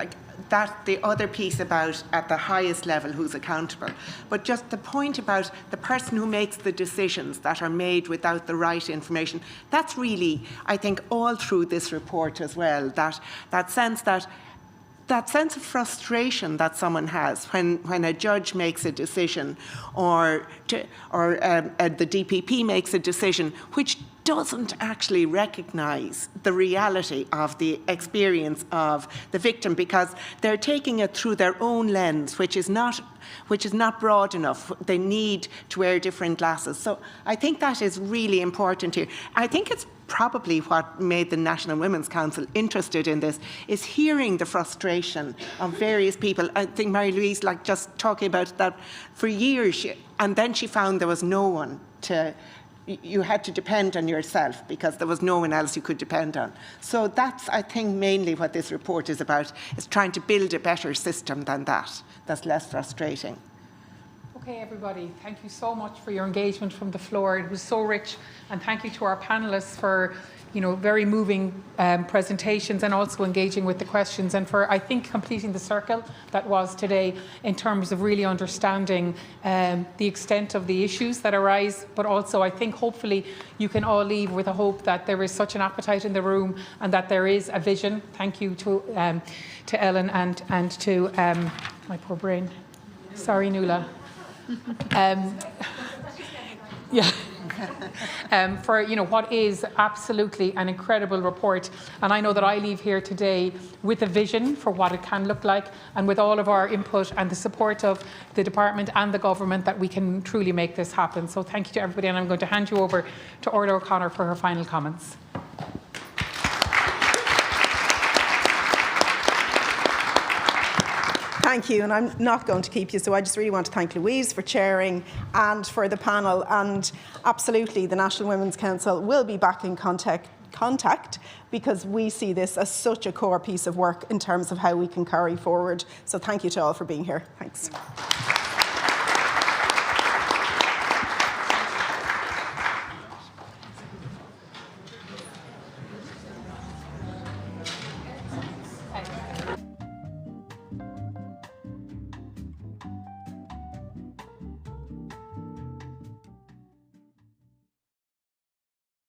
that the other piece about at the highest level who's accountable, but just the point about the person who makes the decisions that are made without the right information, that's really, I think, all through this report as well, that sense of frustration that someone has when a judge makes a decision or the DPP makes a decision which doesn't actually recognise the reality of the experience of the victim, because they're taking it through their own lens, which is not broad enough. They need to wear different glasses. So I think that is really important here. I think it's probably what made the National Women's Council interested in this, is hearing the frustration of various people. I think Mary-Louise, like, just talking about that for years, and then she found there was no one to... You had to depend on yourself because there was no one else you could depend on. So that's, I think, mainly what this report is about, is trying to build a better system than that, that's less frustrating. Okay, everybody, thank you so much for your engagement from the floor. It was so rich, and thank you to our panellists for, you know, very moving presentations and also engaging with the questions, and for, I think, completing the circle that was today in terms of really understanding the extent of the issues that arise, but also I think hopefully you can all leave with a hope that there is such an appetite in the room and that there is a vision. Thank you to Ellen and to my poor brain. Sorry, Nuala. For, you know, what is absolutely an incredible report. And I know that I leave here today with a vision for what it can look like, and with all of our input and the support of the department and the government, that we can truly make this happen. So thank you to everybody, and I'm going to hand you over to Orla O'Connor for her final comments. thank you, and I'm not going to keep you, so I just really want to thank Louise for chairing and for the panel, and absolutely the National Women's Council will be back in contact because we see this as such a core piece of work in terms of how we can carry forward. So thank you to all for being here. Thanks.